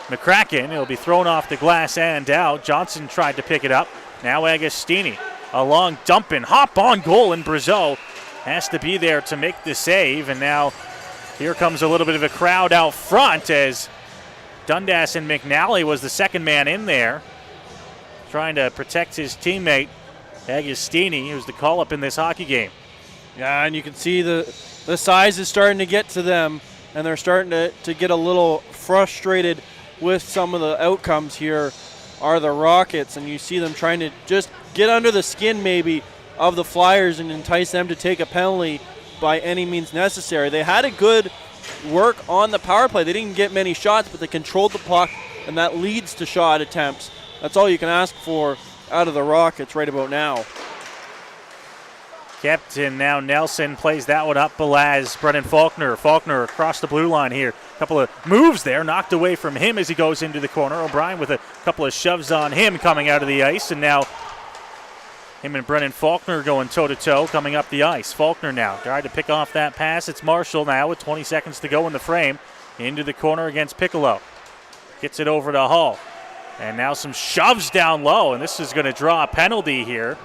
McCracken. It'll be thrown off the glass and out. Johnson tried to pick it up. Now Agostini, a long dump and hop on goal, and Brazeau has to be there to make the save. And now here comes a little bit of a crowd out front as Dundas and McNally was the second man in there, trying to protect his teammate Agostini, who's the call-up in this hockey game. Yeah, and you can see the size is starting to get to them, and they're starting to get a little frustrated with some of the outcomes here are the Rockets, and you see them trying to just get under the skin maybe of the Flyers and entice them to take a penalty by any means necessary. They had a good work on the power play. They didn't get many shots, but they controlled the puck, and that leads to shot attempts. That's all you can ask for out of the Rockets right about now. Kept, and now Nelson plays that one up. Belaz, Brennan Faulkner. Faulkner across the blue line here. A couple of moves there, knocked away from him as he goes into the corner. O'Brien with a couple of shoves on him coming out of the ice, and now him and Brennan Faulkner going toe-to-toe coming up the ice. Faulkner now tried to pick off that pass. It's Marshall now with 20 seconds to go in the frame. Into the corner against Piccolo. Gets it over to Hall. And now some shoves down low, and this is going to draw a penalty here.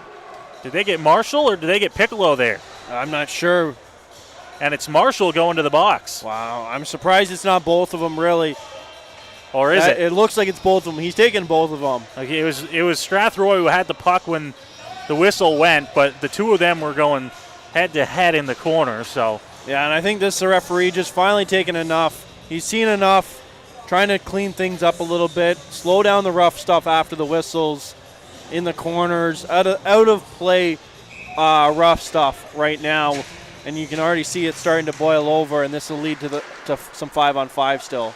Did they get Marshall or did they get Piccolo there? I'm not sure. And it's Marshall going to the box. Wow, I'm surprised it's not both of them, really. Or is it? It looks like it's both of them. He's taking both of them. Okay, it was Strathroy who had the puck when the whistle went, but the two of them were going head-to-head in the corner. So yeah, and I think this referee just finally taken enough. He's seen enough, trying to clean things up a little bit, slow down the rough stuff after the whistles. In the corners, out of play, rough stuff right now, and you can already see it starting to boil over, and this will lead to some 5-on-5 still.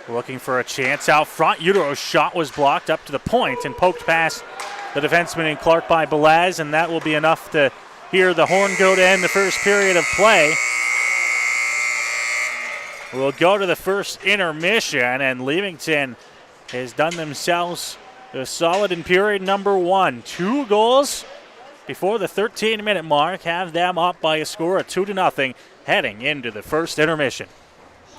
Looking for a chance out front. Utero's shot was blocked up to the point and poked past the defenseman in Clark by Belaz, and that will be enough to hear the horn go to end the first period of play. We'll go to the first intermission, and Leamington has done themselves solid in period number 1. 2 goals before the 13-minute mark have them up by a score of 2-0 heading into the first intermission.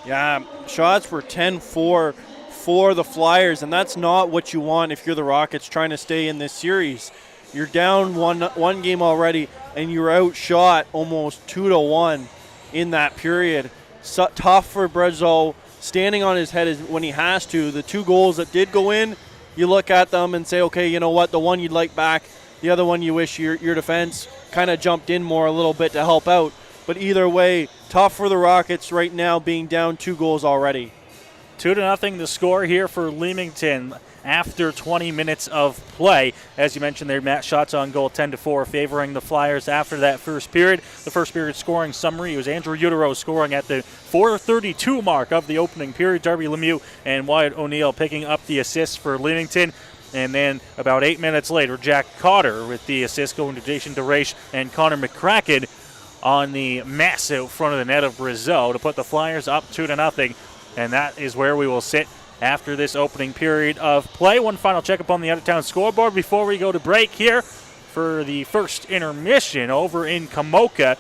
Yeah, shots were 10-4 for the Flyers, and that's not what you want if you're the Rockets trying to stay in this series. You're down one game already, and you're outshot almost 2-1 in that period. So, tough for Brazeau, standing on his head when he has to. The 2 goals that did go in, you look at them and say, okay, you know what, the one you'd like back, the other one you wish your defense kind of jumped in more a little bit to help out. But either way, tough for the Rockets right now being down 2 goals already. 2-0 the score here for Leamington after 20 minutes of play. As you mentioned there, Matt, shots on goal 10-4 favoring the Flyers after that first period. The first period scoring summary, it was Andrew Utero scoring at the 4:32 mark of the opening period. Darby Lemieux and Wyatt O'Neill picking up the assists for Leamington. And then about 8 minutes later, Jack Cotter with the assist going to Jason DeRaiche and Connor McCracken on the mess out front of the net of Brazeau to put the Flyers up 2-0. And that is where we will sit after this opening period of play. One final checkup on the out-of-town scoreboard before we go to break here for the first intermission over in Kamoka.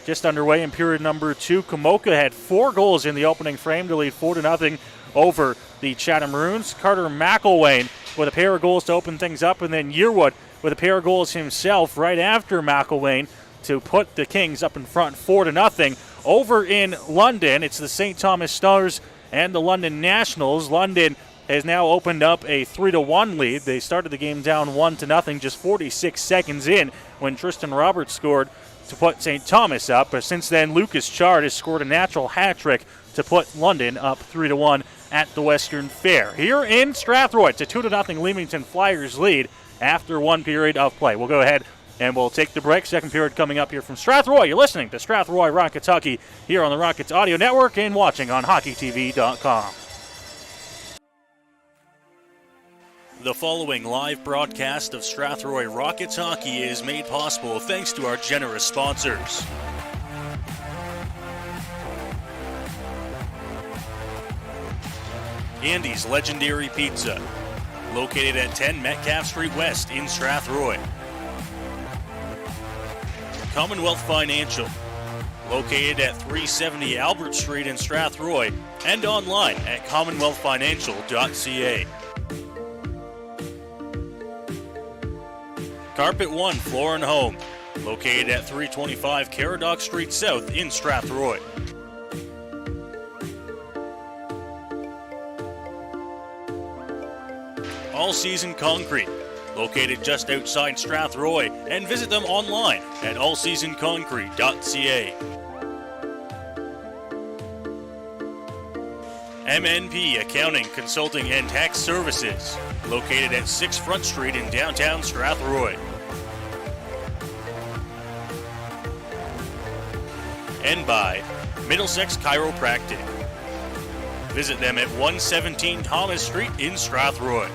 Just underway in period number 2. Kamoka had 4 goals in the opening frame to lead 4-0 over the Chatham Maroons. Carter McElwain with a pair of goals to open things up, and then Yearwood with a pair of goals himself right after McElwain to put the Kings up in front 4-0. Over in London, it's the St. Thomas Stars and the London Nationals. London has now opened up a 3-1 lead. They started the game down 1-0 just 46 seconds in when Tristan Roberts scored to put St. Thomas up. But since then, Lucas Chard has scored a natural hat trick to put London up 3-1 at the Western Fair. Here in Strathroy, it's a 2-0 Leamington Flyers lead after 1 period of play. We'll go ahead and we'll take the break. Second period coming up here from Strathroy. You're listening to Strathroy Rockets Hockey here on the Rockets Audio Network and watching on HockeyTV.com. The following live broadcast of Strathroy Rockets Hockey is made possible thanks to our generous sponsors. Andy's Legendary Pizza, located at 10 Metcalf Street West in Strathroy. Commonwealth Financial, located at 370 Albert Street in Strathroy and online at commonwealthfinancial.ca. Carpet One Floor and Home, located at 325 Caradoc Street South in Strathroy. All Season Concrete, located just outside Strathroy, and visit them online at allseasonconcrete.ca. MNP Accounting, Consulting, and Tax Services, located at 6 Front Street in downtown Strathroy. And by Middlesex Chiropractic. Visit them at 117 Thomas Street in Strathroy.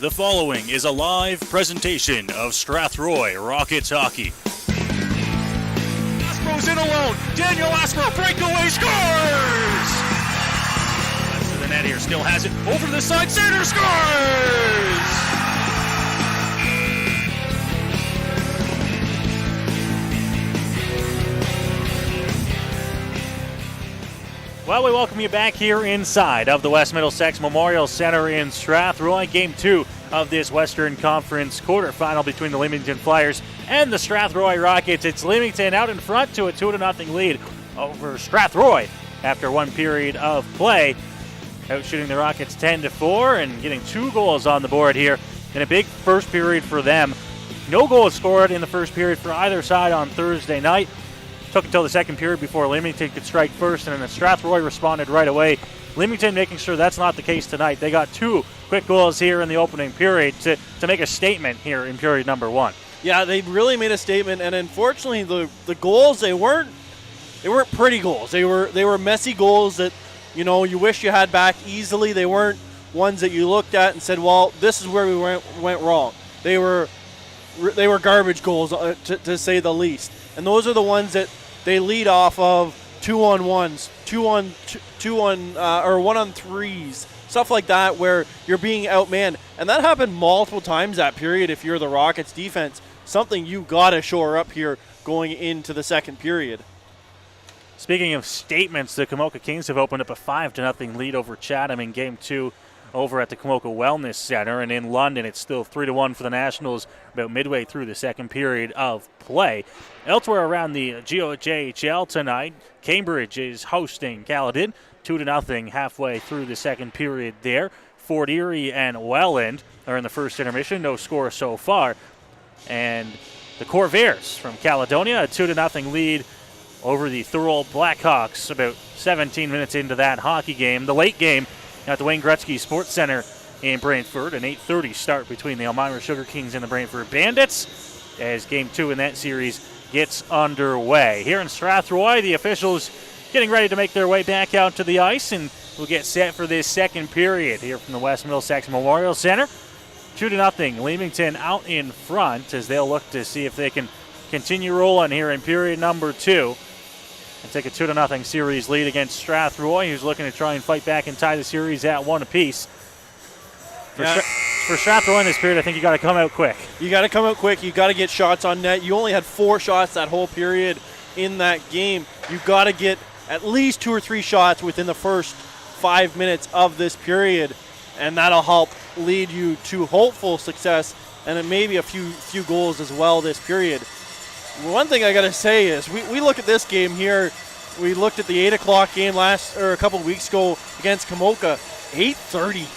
The following is a live presentation of Strathroy Rockets Hockey. Aspro's in alone. Daniel Aspro, breakaway, scores! That's to the net here, still has it. Over to the side, center, scores! Well, we welcome you back here inside of the West Middlesex Memorial Center in Strathroy. Game 2 of this Western Conference quarterfinal between the Leamington Flyers and the Strathroy Rockets. It's Leamington out in front to a 2-0 lead over Strathroy after one period of play. Outshooting the Rockets 10-4 and getting 2 goals on the board here in a big first period for them. No goals scored in the first period for either side on Thursday night. Took until the second period before Leamington could strike first, and then Strathroy responded right away. Leamington making sure that's not the case tonight. They got 2 quick goals here in the opening period to make a statement here in period number 1. Yeah, they really made a statement, and unfortunately, the goals they weren't pretty goals. They were messy goals that you wish you had back easily. They weren't ones that you looked at and said, "Well, this is where we went wrong." They were garbage goals to say the least, and those are the ones that they lead off of 2-on-1s, 1-on-3s, stuff like that, where you're being outmanned. And that happened multiple times that period. If you're the Rockets defense, something you gotta shore up here going into the second period. Speaking of statements, the Komoka Kings have opened up a 5-0 lead over Chatham in Game 2 over at the Komoka Wellness Center, and in London it's still 3-1 for the Nationals about midway through the second period of play. Elsewhere around the GOHL tonight, Cambridge is hosting Caledon 2-0 halfway through the second period there. Fort Erie and Welland are in the first intermission, no score so far. And the Corvairs from Caledonia, a 2-0 lead over the Thurl Blackhawks about 17 minutes into that hockey game. The late game at the Wayne Gretzky Sports Center in Brantford, an 8:30 start between the Elmira Sugar Kings and the Brantford Bandits as Game 2 in that series gets underway. Here in Strathroy, the officials getting ready to make their way back out to the ice, and we'll get set for this second period here from the West Middlesex Memorial Center. 2-0, Leamington out in front as they'll look to see if they can continue rolling here in period number 2. And take a 2-0 series lead against Strathroy, who's looking to try and fight back and tie the series at 1 apiece. For Strathroy in this period, I think you got to come out quick. You got to come out quick. You got to get shots on net. You only had 4 shots that whole period in that game. You got to get at least 2 or 3 shots within the first 5 minutes of this period, and that'll help lead you to hopeful success and then maybe a few goals as well this period. One thing I got to say is we look at this game here. We looked at the 8 o'clock game a couple of weeks ago against Komoka. 8:30.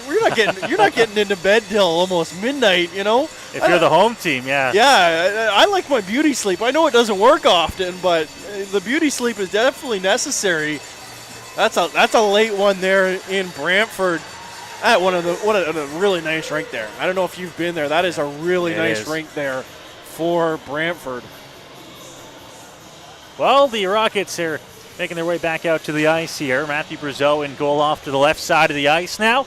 You're not getting into bed till almost midnight. If you're the home team, yeah. Yeah, I like my beauty sleep. I know it doesn't work often, but the beauty sleep is definitely necessary. That's a late one there in Brantford. What a really nice rink there. I don't know if you've been there. That is a really nice rink there for Brantford. Well, the Rockets are making their way back out to the ice here. Matthew Brazeau in goal off to the left side of the ice now.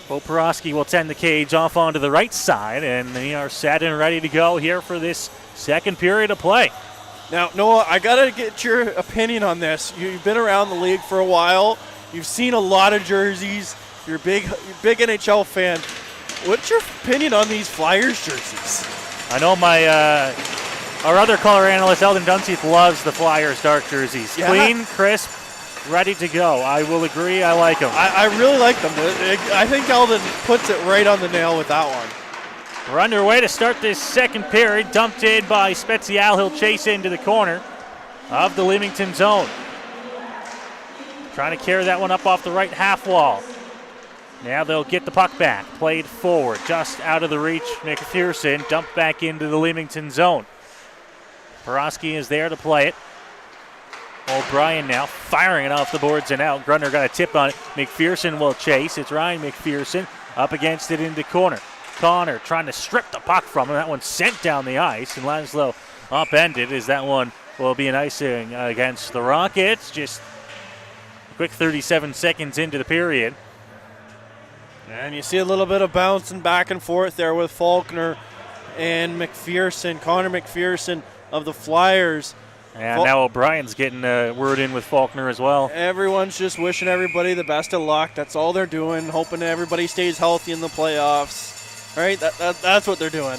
Bo Porosky will tend the cage off onto the right side, and they are set and ready to go here for this second period of play. Now, Noah, I got to get your opinion on this. You've been around the league for a while. You've seen a lot of jerseys. You're a big NHL fan. What's your opinion on these Flyers jerseys? I know our other color analyst, Eldon Dunseith, loves the Flyers dark jerseys. Yeah. Clean, crisp, ready to go. I will agree. I like them. I really like them. I think Eldon puts it right on the nail with that one. We're underway to start this second period. Dumped in by Spezial. He'll chase into the corner of the Leamington zone. Trying to carry that one up off the right half wall. Now they'll get the puck back. Played forward, just out of the reach. McPherson dumped back into the Leamington zone. Porosky is there to play it. O'Brien now firing it off the boards and out. Grunner got a tip on it. McPherson will chase. It's Ryan McPherson up against it in the corner. Connor trying to strip the puck from him. That one sent down the ice, and Laszlo upended as that one will be an icing against the Rockets. Just a quick 37 seconds into the period. And you see a little bit of bouncing back and forth there with Faulkner and McPherson, Connor McPherson of the Flyers. And now O'Brien's getting a word in with Faulkner as well. Everyone's just wishing everybody the best of luck. That's all they're doing, hoping everybody stays healthy in the playoffs. Right? That's what they're doing.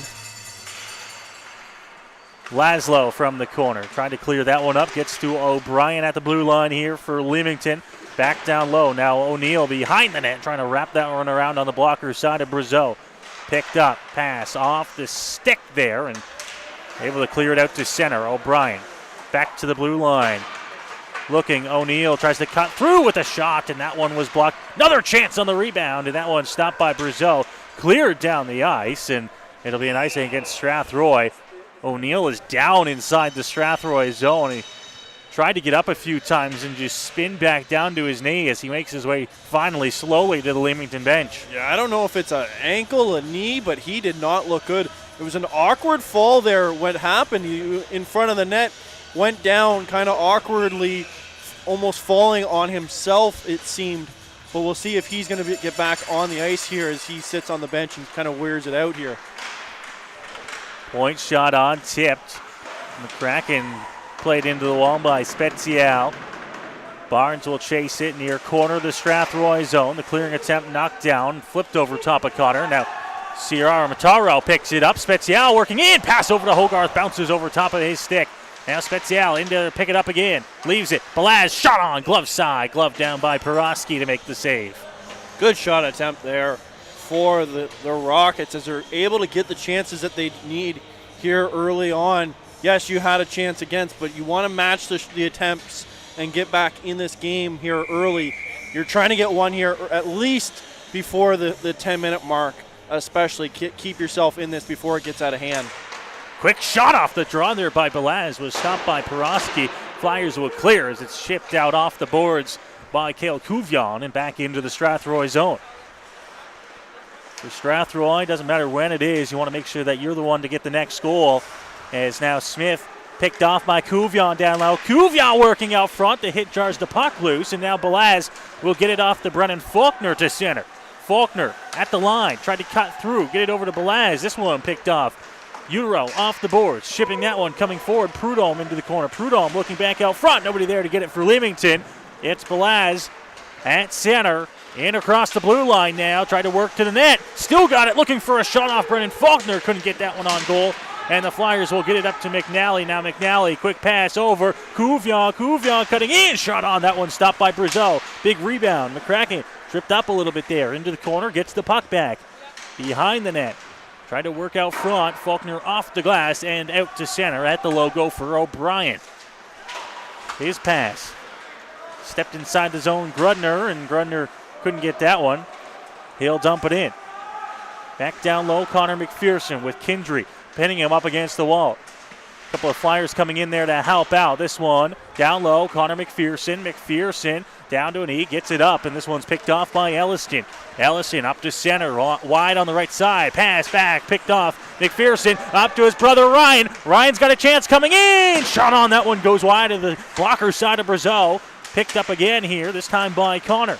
Laszlo from the corner, trying to clear that one up. Gets to O'Brien at the blue line here for Leamington. Back down low. Now O'Neill behind the net, trying to wrap that one around on the blocker side of Brazeau. Picked up, pass off the stick there, and able to clear it out to center. O'Brien back to the blue line. Looking, O'Neill tries to cut through with a shot, and that one was blocked. Another chance on the rebound, and that one stopped by Brazeau. Cleared down the ice, and it'll be an icing against Strathroy. O'Neill is down inside the Strathroy zone. He tried to get up a few times and just spin back down to his knee as he makes his way finally slowly to the Leamington bench. Yeah, I don't know if it's an ankle, a knee, but he did not look good. It was an awkward fall there. What happened, he, in front of the net, went down kind of awkwardly, almost falling on himself, it seemed. But we'll see if he's going to get back on the ice here as he sits on the bench and kind of wears it out here. Point shot on, tipped. McCracken played into the wall by Spezial. Barnes will chase it near corner of the Strathroy zone. The clearing attempt knocked down, flipped over top of Connor. Now Sierra Mataro picks it up. Spezial working in, pass over to Hogarth, bounces over top of his stick. Now Spezial in to pick it up again, leaves it. Balaz shot on, glove side, glove down by Peroski to make the save. Good shot attempt there for the Rockets as they're able to get the chances that they need here early on. Yes, you had a chance against, but you want to match the attempts and get back in this game here early. You're trying to get one here at least before the 10-minute mark, especially. Keep yourself in this before it gets out of hand. Quick shot off the draw there by Balaz was stopped by Peroski. Flyers will clear as it's shipped out off the boards by Cale Couvion and back into the Strathroy zone. For Strathroy, doesn't matter when it is, you want to make sure that you're the one to get the next goal. As now Smith picked off by Couvion down low. Couvion working out front. The hit jars the puck loose, and now Balaz will get it off to Brennan Faulkner to center. Faulkner at the line, tried to cut through, get it over to Balaz. This one picked off. Utero off the boards, shipping that one, coming forward. Prudhomme into the corner. Prudhomme looking back out front. Nobody there to get it for Leamington. It's Balaz at center. In across the blue line now. Tried to work to the net. Still got it. Looking for a shot off Brennan Faulkner. Couldn't get that one on goal. And the Flyers will get it up to McNally. Now McNally, quick pass over. Couvion cutting in. Shot on. That one stopped by Brazeau. Big rebound. McCracken tripped up a little bit there. Into the corner. Gets the puck back. Behind the net. Tried to work out front. Faulkner off the glass and out to center at the logo for O'Brien. His pass. Stepped inside the zone. Grudner, and Grudner couldn't get that one. He'll dump it in. Back down low, Connor McPherson with Kindry pinning him up against the wall. A couple of Flyers coming in there to help out. This one down low, Connor McPherson. McPherson down to an E, gets it up, and this one's picked off by Elliston. Elliston up to center, wide on the right side. Pass back, picked off. McPherson up to his brother Ryan. Ryan's got a chance coming in. Shot on, that one goes wide of the blocker side of Brazeau. Picked up again here, this time by Connor.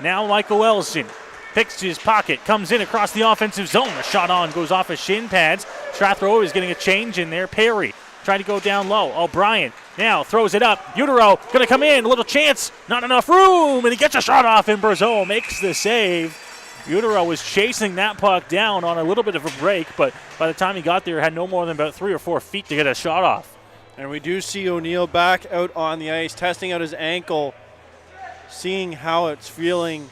Now Michael Ellison picks his pocket, comes in across the offensive zone. A shot on, goes off his shin pads. Strathroy is getting a change in there. Perry trying to go down low. O'Brien now throws it up. Utero going to come in, a little chance, not enough room, and he gets a shot off, and Brazeau makes the save. Utero was chasing that puck down on a little bit of a break, but by the time he got there, had no more than about 3 or 4 feet to get a shot off. And we do see O'Neill back out on the ice, testing out his ankle, seeing how it's feeling.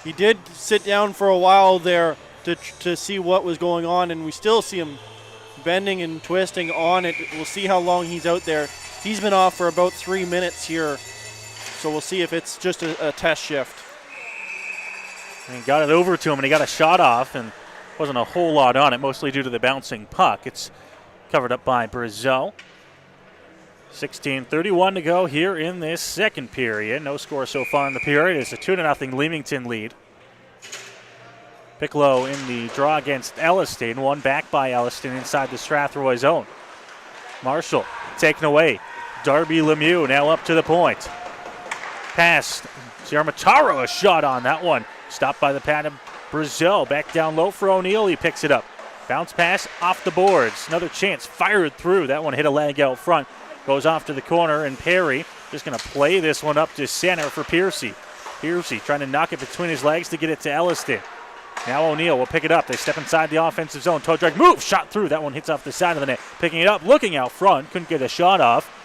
He did sit down for a while there to see what was going on, and we still see him bending and twisting on it. We'll see how long he's out there. He's been off for about 3 minutes here, so we'll see if it's just a test shift. And he got it over to him, and he got a shot off, and wasn't a whole lot on it, mostly due to the bouncing puck. It's covered up by Brazeau. 16:31 to go here in this second period. No score so far in the period. It's a 2-0 Leamington lead. Piccolo in the draw against Elliston. One back by Elliston inside the Strathroy zone. Marshall taken away. Darby Lemieux now up to the point. Pass. Sierra Mataro, a shot on that one. Stopped by the pad of Brazeau back down low for O'Neill. He picks it up. Bounce pass off the boards. Another chance fired through. That one hit a leg out front. Goes off to the corner, and Perry just going to play this one up to center for Piercy. Piercy trying to knock it between his legs to get it to Elliston. Now O'Neill will pick it up. They step inside the offensive zone. Toe drag move. Shot through. That one hits off the side of the net. Picking it up, looking out front. Couldn't get a shot off.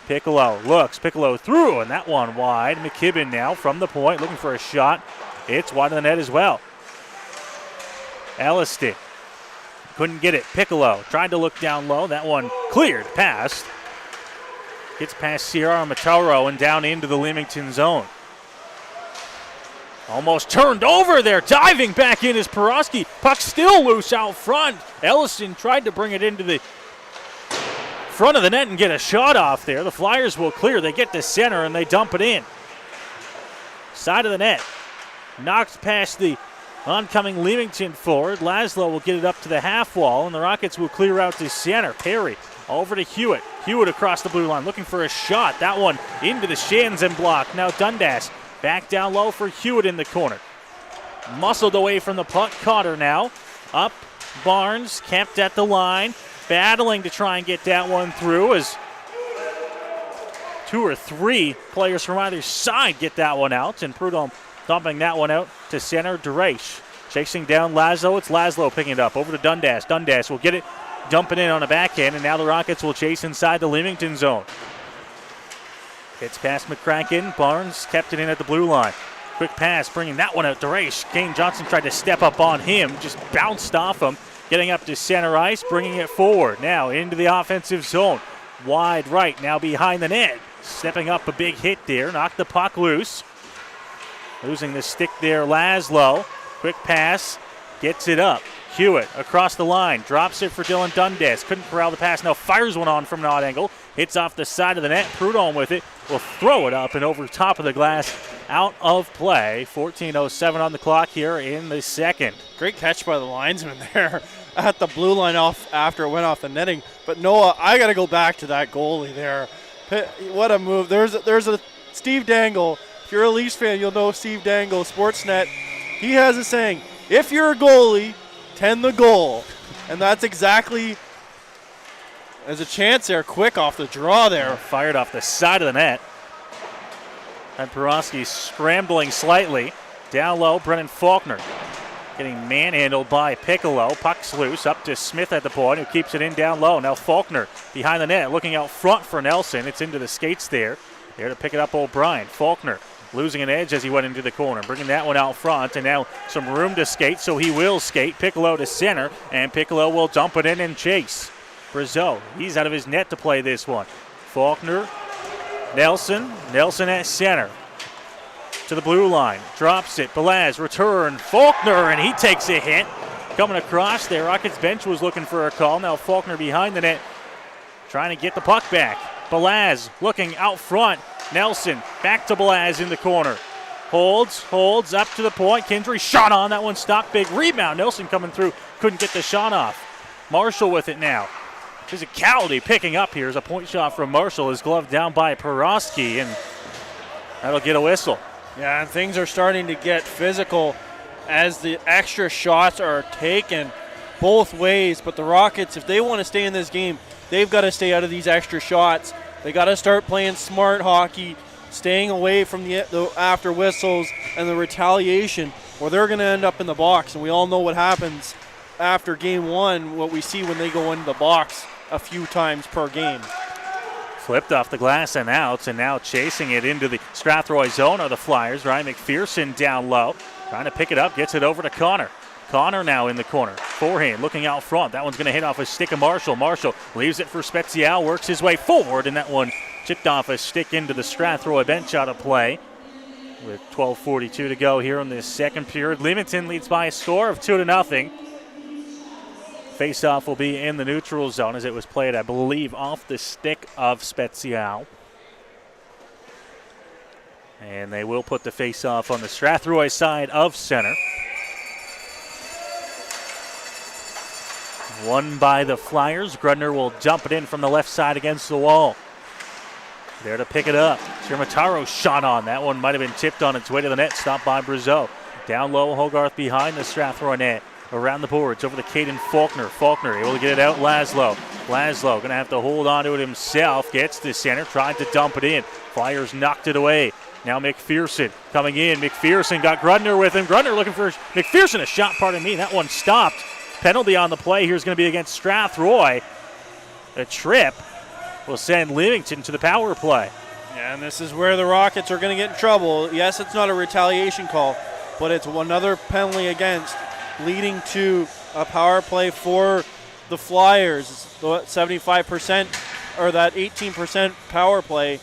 Piccolo looks. Piccolo through, and that one wide. McKibben now from the point looking for a shot. It's wide of the net as well. Elliston couldn't get it. Piccolo tried to look down low. That one cleared past. Gets past Sierra Mataro and down into the Leamington zone. Almost turned over there. Diving back in is Peroski. Puck still loose out front. Ellison tried to bring it into the front of the net and get a shot off there. The Flyers will clear. They get to center and they dump it in. Side of the net. Knocked past the oncoming Leamington forward. Laszlo will get it up to the half wall, and the Rockets will clear out to center. Perry over to Hewitt. Hewitt across the blue line looking for a shot. That one into the shins and blocked. Now Dundas back down low for Hewitt in the corner. Muscled away from the puck. Cotter now. Up. Barnes kept at the line. Battling to try and get that one through as 2 or 3 players from either side get that one out. And Prudhomme dumping that one out to center. Dereich chasing down Laszlo. It's Laszlo picking it up over to Dundas. Dundas will get it. Dump it in on the backhand. And now the Rockets will chase inside the Leamington zone. It's past McCracken. Barnes kept it in at the blue line. Quick pass, bringing that one out. Dereich. Kane Johnson tried to step up on him. Just bounced off him. Getting up to center ice, bringing it forward. Now into the offensive zone. Wide right, now behind the net. Stepping up a big hit there. Knocked the puck loose. Losing the stick there, Laszlo. Quick pass. Gets it up. Hewitt across the line. Drops it for Dylan Dundas. Couldn't corral the pass. Now fires one on from an odd angle. Hits off the side of the net. Prudhomme with it. Will throw it up and over top of the glass. Out of play. 14:07 on the clock here in the second. Great catch by the linesman there at the blue line off after it went off the netting. But Noah, I got to go back to that goalie there. What a move. There's a Steve Dangle. If you're a Leafs fan, you'll know Steve Dangle, Sportsnet. He has a saying, if you're a goalie, tend the goal. And that's exactly, there's a chance there, quick off the draw there. Fired off the side of the net. And Peroski scrambling slightly. Down low, Brennan Faulkner getting manhandled by Piccolo. Puck's loose, up to Smith at the point, who keeps it in down low. Now Faulkner behind the net, looking out front for Nelson. It's into the skates there. There to pick it up, O'Brien. Faulkner losing an edge as he went into the corner, bringing that one out front, and now some room to skate, so he will skate. Piccolo to center, and Piccolo will dump it in and chase. Brazeau, he's out of his net to play this one. Faulkner, Nelson at center. To the blue line, drops it, Belaz, return, Faulkner, and he takes a hit. Coming across there, Rockets bench was looking for a call. Now Faulkner behind the net, trying to get the puck back. Belaz looking out front. Nelson back to Belaz in the corner. Holds up to the point. Kindry shot on. That one stopped. Big rebound. Nelson coming through. Couldn't get the shot off. Marshall with it now. Physicality picking up here as a point shot from Marshall is gloved down by Peroski, and that'll get a whistle. Yeah, and things are starting to get physical as the extra shots are taken both ways. But the Rockets, if they want to stay in this game, they've got to stay out of these extra shots. They got to start playing smart hockey, staying away from the after whistles and the retaliation, or they're going to end up in the box. And we all know what happens after game one, what we see when they go into the box a few times per game. Flipped off the glass and out, and now chasing it into the Strathroy zone are the Flyers. Ryan McPherson down low, trying to pick it up, gets it over to Connor. Connor now in the corner. Forehand looking out front. That one's going to hit off a stick of Marshall. Marshall leaves it for Spezial, works his way forward, and that one chipped off a stick into the Strathroy bench out of play. With 12:42 to go here in this second period. Leamington leads by a score of 2-0. Face-off will be in the neutral zone as it was played, I believe, off the stick of Spezial. And they will put the face-off on the Strathroy side of center. Won by the Flyers. Grudner will dump it in from the left side against the wall. There to pick it up. Sierra Mataro shot on. That one might have been tipped on its way to the net. Stopped by Brazeau. Down low, Hogarth behind the Strathroy net. Around the boards, over to Caden Faulkner. Faulkner able to get it out, Laszlo. Laszlo going to have to hold on to it himself. Gets to center, tried to dump it in. Flyers knocked it away. Now McPherson coming in. McPherson got Grudner with him. Grudner looking for McPherson, a shot, pardon me. That one stopped. Penalty on the play here is going to be against Strathroy. A trip will send Leamington to the power play. Yeah, and this is where the Rockets are going to get in trouble. Yes, it's not a retaliation call, but it's another penalty against, leading to a power play for the Flyers. 75% or that 18% power play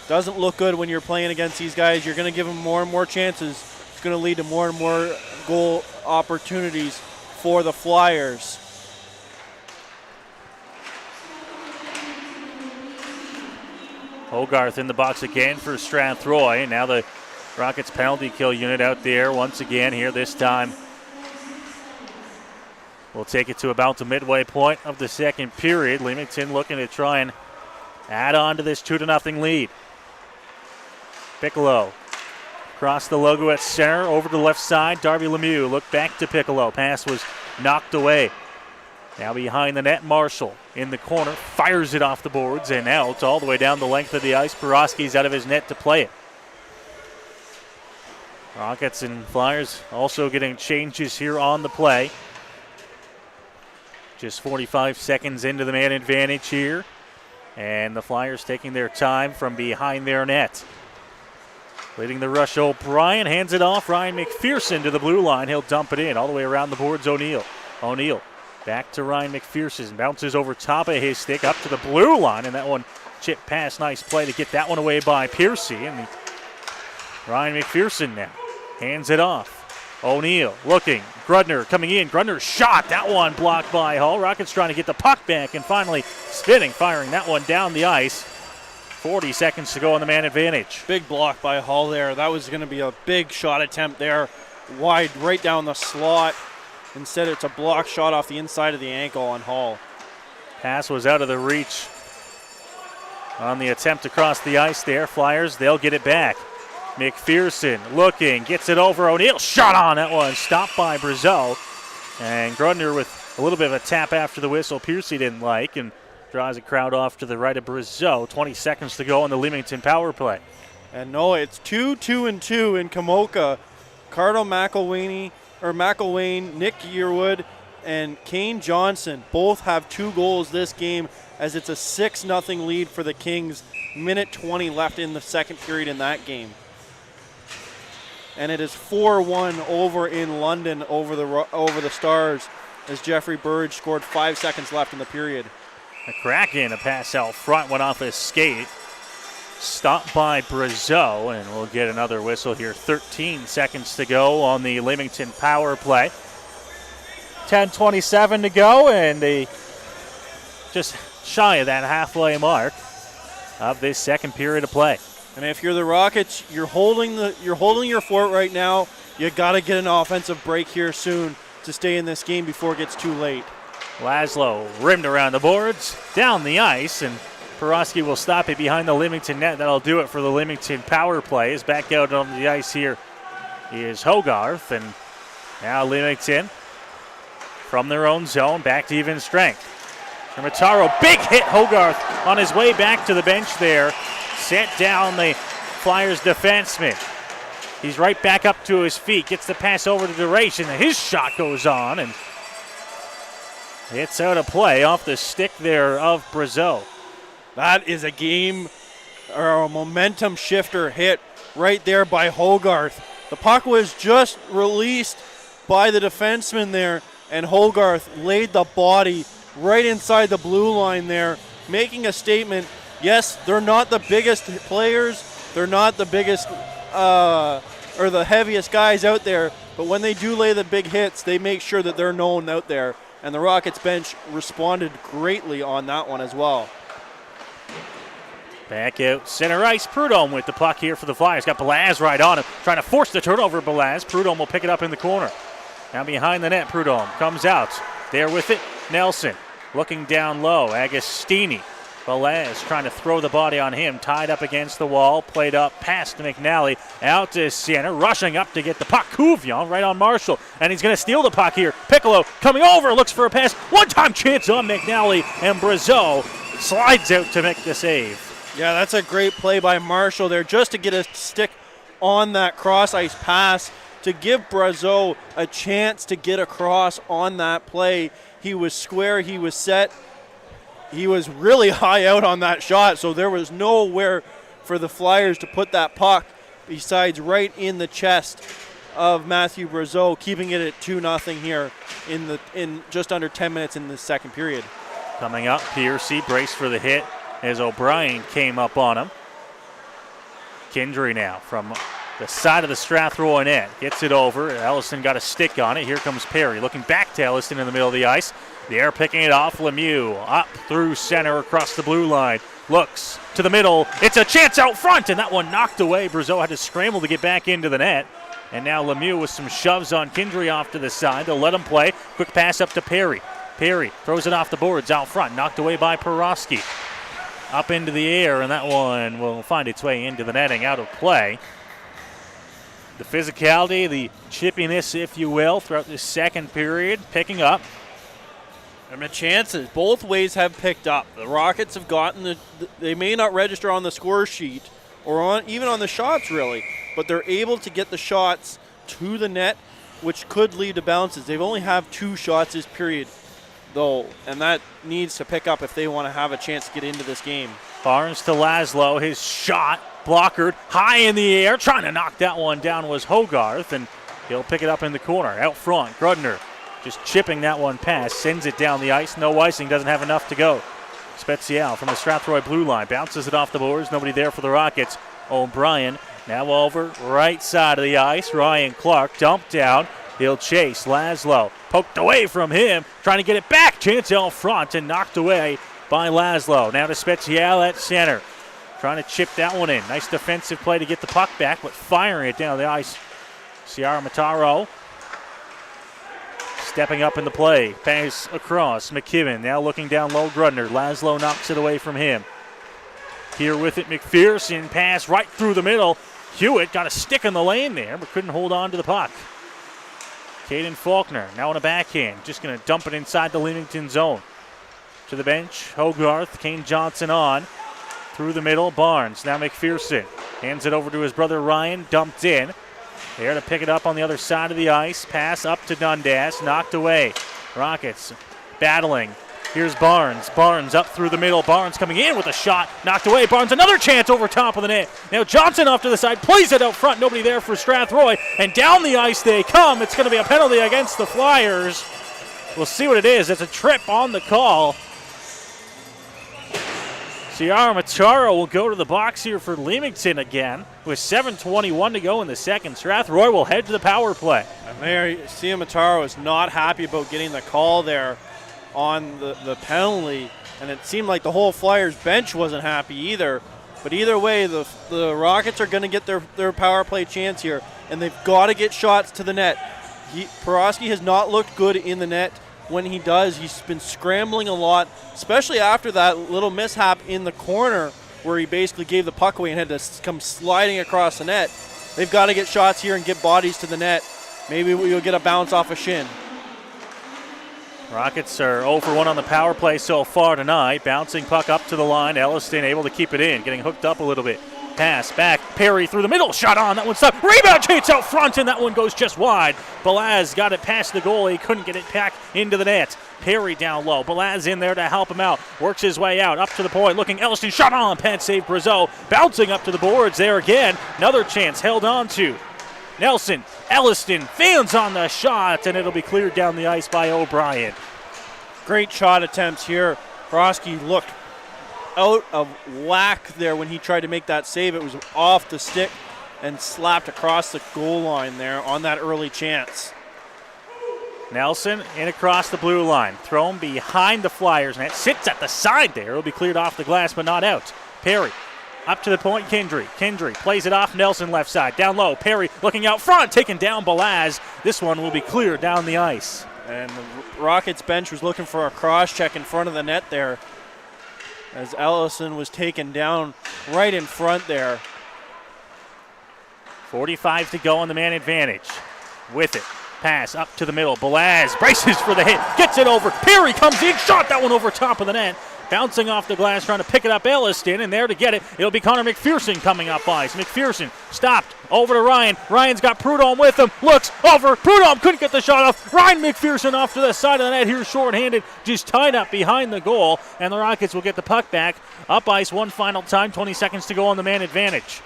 doesn't look good when you're playing against these guys. You're going to give them more and more chances. It's going to lead to more and more goal opportunities for the Flyers. Hogarth in the box again for Strathroy. Now the Rockets penalty kill unit out there once again here this time. We'll take it to about the midway point of the second period. Leamington looking to try and add on to this 2-0 lead. Piccolo across the logo at center, over to the left side. Darby Lemieux looked back to Piccolo. Pass was knocked away. Now behind the net, Marshall in the corner, fires it off the boards and out all the way down the length of the ice. Peroski's out of his net to play it. Rockets and Flyers also getting changes here on the play. Just 45 seconds into the man advantage here. And the Flyers taking their time from behind their net. Leading the rush, O'Brien hands it off. Ryan McPherson to the blue line. He'll dump it in all the way around the boards. O'Neill back to Ryan McPherson. Bounces over top of his stick up to the blue line. And that one chip pass. Nice play to get that one away by Piercy. And Ryan McPherson now hands it off. O'Neill looking. Grudner coming in. Grudner's shot. That one blocked by Hull. Rockets trying to get the puck back and finally spinning, firing that one down the ice. 40 seconds to go on the man advantage. Big block by Hull there. That was going to be a big shot attempt there. Wide right down the slot. Instead, it's a block shot off the inside of the ankle on Hull. Pass was out of the reach on the attempt across the ice there. Flyers, they'll get it back. McPherson looking, gets it over. O'Neill shot on that one. Stopped by Brazeau. And Grudner with a little bit of a tap after the whistle. Piercy didn't like and draws a crowd off to the right of Brazeau. 20 seconds to go on the Leamington power play. And no, it's 2-2-2 in Kamoka. Cardo McElwain, Nick Yearwood, and Kane Johnson both have 2 goals this game as it's a 6-0 lead for the Kings. Minute 20 left in the second period in that game. And it is 4-1 over in London over the Stars as Jeffrey Burge scored 5 seconds left in the period. A crack in, a pass out front, went off his skate. Stopped by Brazeau, and we'll get another whistle here. 13 seconds to go on the Leamington power play. 10:27 to go, and they just shy of that halfway mark of this second period of play. And if you're the Rockets, you're holding your fort right now. You got to get an offensive break here soon to stay in this game before it gets too late. Laszlo rimmed around the boards, down the ice, and Peroski will stop it behind the Leamington net. That'll do it for the Leamington power play. Is back out on the ice here is Hogarth, and now Leamington from their own zone back to even strength. Mataro, big hit. Hogarth on his way back to the bench there. Set down the Flyers defenseman. He's right back up to his feet. Gets the pass over to Duration. And his shot goes on and it's out of play off the stick there of Brazeau. That is a game or a momentum shifter hit right there by Hogarth. The puck was just released by the defenseman there, and Hogarth laid the body right inside the blue line there, making a statement. Yes, they're not the biggest players. They're not the biggest or the heaviest guys out there, but when they do lay the big hits, they make sure that they're known out there. And the Rockets bench responded greatly on that one as well. Back out center ice. Prudhomme with the puck here for the Flyers. Got Belaz right on him, trying to force the turnover. Belaz. Prudhomme will pick it up in the corner. Now behind the net, Prudhomme comes out. There with it, Nelson looking down low. Agostini Velez trying to throw the body on him, tied up against the wall, played up, pass to McNally, out to center, rushing up to get the puck. Couvion right on Marshall, and he's going to steal the puck here. Piccolo coming over, looks for a pass, one-time chance on McNally, and Brazeau slides out to make the save. Yeah, that's a great play by Marshall there, just to get a stick on that cross-ice pass to give Brazeau a chance to get across on that play. He was square, he was set. He was really high out on that shot, so there was nowhere for the Flyers to put that puck besides right in the chest of Matthew Brazeau, keeping it at 2-0 here in just under 10 minutes in the second period. Coming up, Piercy braced for the hit as O'Brien came up on him. Kindry now from the side of the Strathroy net. Gets it over. Ellison got a stick on it. Here comes Perry looking back to Ellison in the middle of the ice. The air picking it off. Lemieux up through center across the blue line. Looks to the middle. It's a chance out front, and that one knocked away. Brazeau had to scramble to get back into the net. And now Lemieux with some shoves on Kindry off to the side. They'll let him play. Quick pass up to Perry. Perry throws it off the boards out front. Knocked away by Peroski. Up into the air, and that one will find its way into the netting, out of play. The physicality, the chippiness, if you will, throughout this second period, picking up. And the chances, both ways have picked up. The Rockets have gotten they may not register on the score sheet or even on the shots really, but they're able to get the shots to the net, which could lead to bounces. They've only have 2 shots this period, though, and that needs to pick up if they want to have a chance to get into this game. Barnes to Laszlo, his shot blockered high in the air. Trying to knock that one down was Hogarth, and he'll pick it up in the corner. Out front, Grudner just chipping that one past, sends it down the ice. No icing, doesn't have enough to go. Spezial from the Strathroy blue line, bounces it off the boards. Nobody there for the Rockets. O'Brien now over right side of the ice. Ryan Clark dumped down. He'll chase Laszlo. Poked away from him, trying to get it back. Chance out front and knocked away by Laszlo. Now to Spezial at center. Trying to chip that one in. Nice defensive play to get the puck back, but firing it down the ice. Ciara Mataro stepping up in the play. Pass across. McKibben now looking down low. Grudner. Laszlo knocks it away from him. Here with it, McPherson. Pass right through the middle. Hewitt got a stick in the lane there, but couldn't hold on to the puck. Caden Faulkner now on a backhand. Just going to dump it inside the Leamington zone. To the bench. Hogarth. Kane Johnson on. Through the middle. Barnes. Now McPherson. Hands it over to his brother Ryan. Dumped in. There to pick it up on the other side of the ice. Pass up to Dundas. Knocked away. Rockets battling. Here's Barnes. Barnes up through the middle. Barnes coming in with a shot. Knocked away. Barnes another chance over top of the net. Now Johnson off to the side. Plays it out front. Nobody there for Strathroy. And down the ice they come. It's going to be a penalty against the Flyers. We'll see what it is. It's a trip on the call. Ciara Mataro will go to the box here for Leamington again with 7:21 to go in the second. Strathroy will head to the power play. And there, Ciara Mataro is not happy about getting the call there on the penalty, and it seemed like the whole Flyers bench wasn't happy either. But either way, the Rockets are going to get their power play chance here, and they've got to get shots to the net. Peroski has not looked good in the net. When he does, he's been scrambling a lot, especially after that little mishap in the corner where he basically gave the puck away and had to come sliding across the net. They've got to get shots here and get bodies to the net. Maybe we'll get a bounce off a shin. Rockets are 0 for 1 on the power play so far tonight. Bouncing puck up to the line. Elliston able to keep it in, getting hooked up a little bit. Pass back. Perry through the middle. Shot on. That one stopped. Rebound chance out front, and that one goes just wide. Balaz got it past the goalie. Couldn't get it back into the net. Perry down low. Balaz in there to help him out. Works his way out. Up to the point. Looking. Elliston shot on. Pad save Brazeau. Bouncing up to the boards there again. Another chance held on to. Nelson. Elliston. Fans on the shot, and it'll be cleared down the ice by O'Brien. Great shot attempts here. Broski looked out of whack there when he tried to make that save. It was off the stick and slapped across the goal line there on that early chance. Nelson in across the blue line. Thrown behind the Flyers net. Sits at the side there. It'll be cleared off the glass, but not out. Perry up to the point. Kindry plays it off. Nelson left side. Down low. Perry looking out front. Taking down Balaz. This one will be cleared down the ice. And the Rockets bench was looking for a cross check in front of the net there. as Ellison was taken down right in front there. 45 to go on the man advantage. With it. Pass up to the middle. Balaz braces for the hit. Gets it over. Perry comes in. Shot that one over top of the net. Bouncing off the glass, trying to pick it up. Elliston, and there to get it. It'll be Connor McPherson coming up ice. McPherson stopped. Over to Ryan. Ryan's got Prudhomme with him. Looks over. Prudhomme couldn't get the shot off. Ryan McPherson off to the side of the net here, shorthanded. Just tied up behind the goal. And the Rockets will get the puck back. Up ice one final time. 20 seconds to go on the man advantage.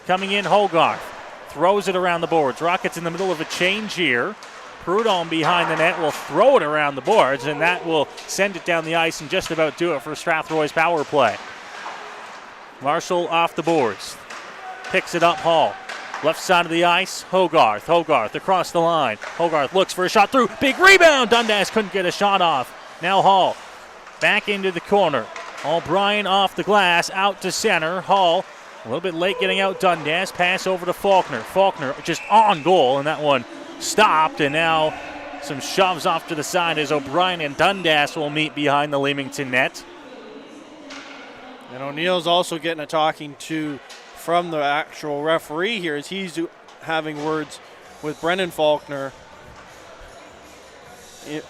Coming in, Hogarth. Throws it around the boards. Rockets in the middle of a change here. Prudhomme behind the net will throw it around the boards, and that will send it down the ice and just about do it for Strathroy's power play. Marshall off the boards. Picks it up, Hall. Left side of the ice, Hogarth. Hogarth across the line. Hogarth looks for a shot through. Big rebound. Dundas couldn't get a shot off. Now Hall back into the corner. O'Brien off the glass, out to center. Hall a little bit late getting out Dundas. Pass over to Faulkner. Faulkner just on goal, and that one stopped. And now some shoves off to the side as O'Brien and Dundas will meet behind the Leamington net. And O'Neill's also getting a talking to from the actual referee here as he's having words with Brendan Faulkner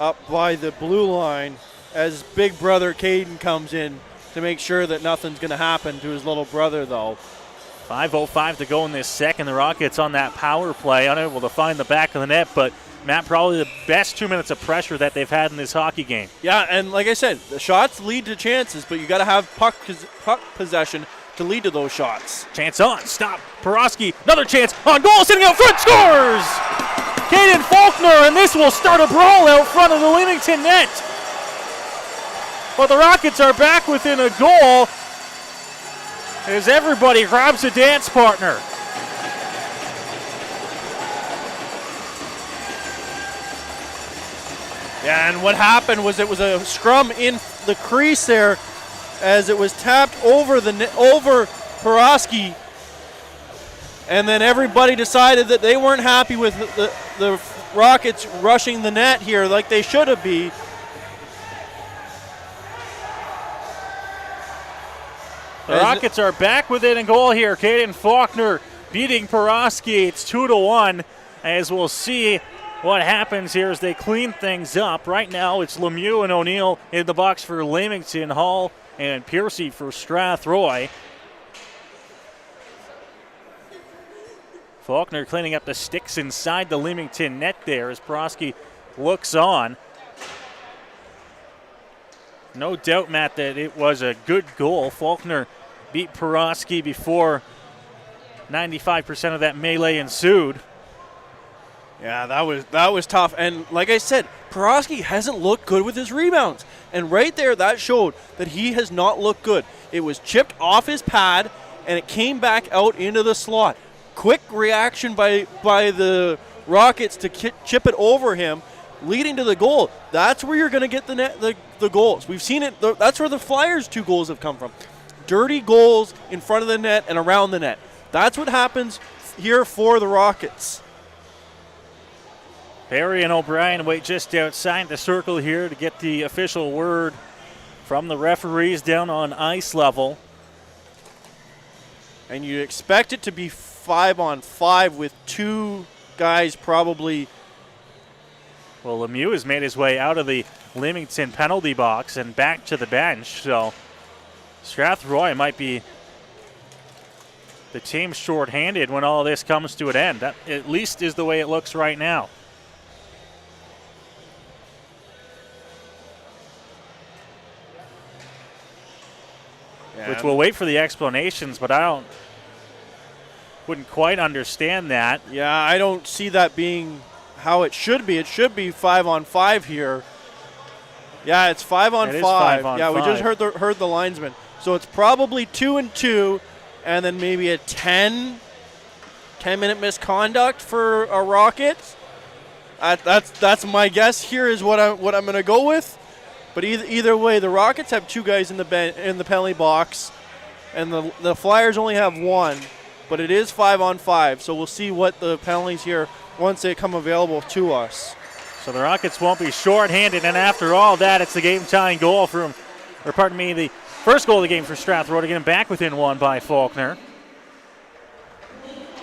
up by the blue line as big brother Caden comes in to make sure that nothing's going to happen to his little brother, though. 5:05 to go in this second. The Rockets on that power play, unable to find the back of the net, but Matt, probably the best 2 minutes of pressure that they've had in this hockey game. Yeah, and like I said, the shots lead to chances, but you got to have puck possession to lead to those shots. Chance on, stop. Porosky, another chance on goal, sitting out front, scores! Caden Faulkner, and this will start a brawl out front of the Leamington net. But the Rockets are back within a goal as everybody grabs a dance partner. Yeah, and what happened was it was a scrum in the crease there as it was tapped over over Porosky, and then everybody decided that they weren't happy with the Rockets rushing the net here like they should have been. The Rockets are back within a goal here. Caden Faulkner beating Porosky. It's 2-1, as we'll see what happens here as they clean things up. Right now, it's Lemieux and O'Neill in the box for Leamington, Hall and Piercy for Strathroy. Faulkner cleaning up the sticks inside the Leamington net there as Porosky looks on. No doubt, Matt, that it was a good goal. Faulkner beat Porosky before 95% of that melee ensued. Yeah, that was tough. And like I said, Porosky hasn't looked good with his rebounds. And right there, that showed that he has not looked good. It was chipped off his pad, and it came back out into the slot. Quick reaction by the Rockets to chip it over him, leading to the goal. That's where you're going to get the goals. We've seen it. That's where the Flyers' 2 goals have come from. Dirty goals in front of the net and around the net. That's what happens here for the Rockets. Perry and O'Brien wait just outside the circle here to get the official word from the referees down on ice level. And you expect it to be 5-on-5 with 2 guys probably. Well, Lemieux has made his way out of the Leamington penalty box and back to the bench, so Strathroy might be the team shorthanded when all this comes to an end. That at least is the way it looks right now. Yeah. Which we'll wait for the explanations, but wouldn't quite understand that. Yeah, I don't see that being how it should be. It should be 5-on-5 here. Yeah, it's 5-on-5. It is 5-on-5. Yeah, we just heard the linesman. So it's probably 2-2, and then maybe a 10-minute misconduct for a Rocket. That's my guess here is what I'm going to go with. But either way, the Rockets have 2 guys in the penalty box, and the Flyers only have 1. But it is 5-on-5, so we'll see what the penalties here once they come available to us. So the Rockets won't be shorthanded, and after all that, it's the game-tying goal the First goal of the game for Strathroy to get him back within one by Faulkner.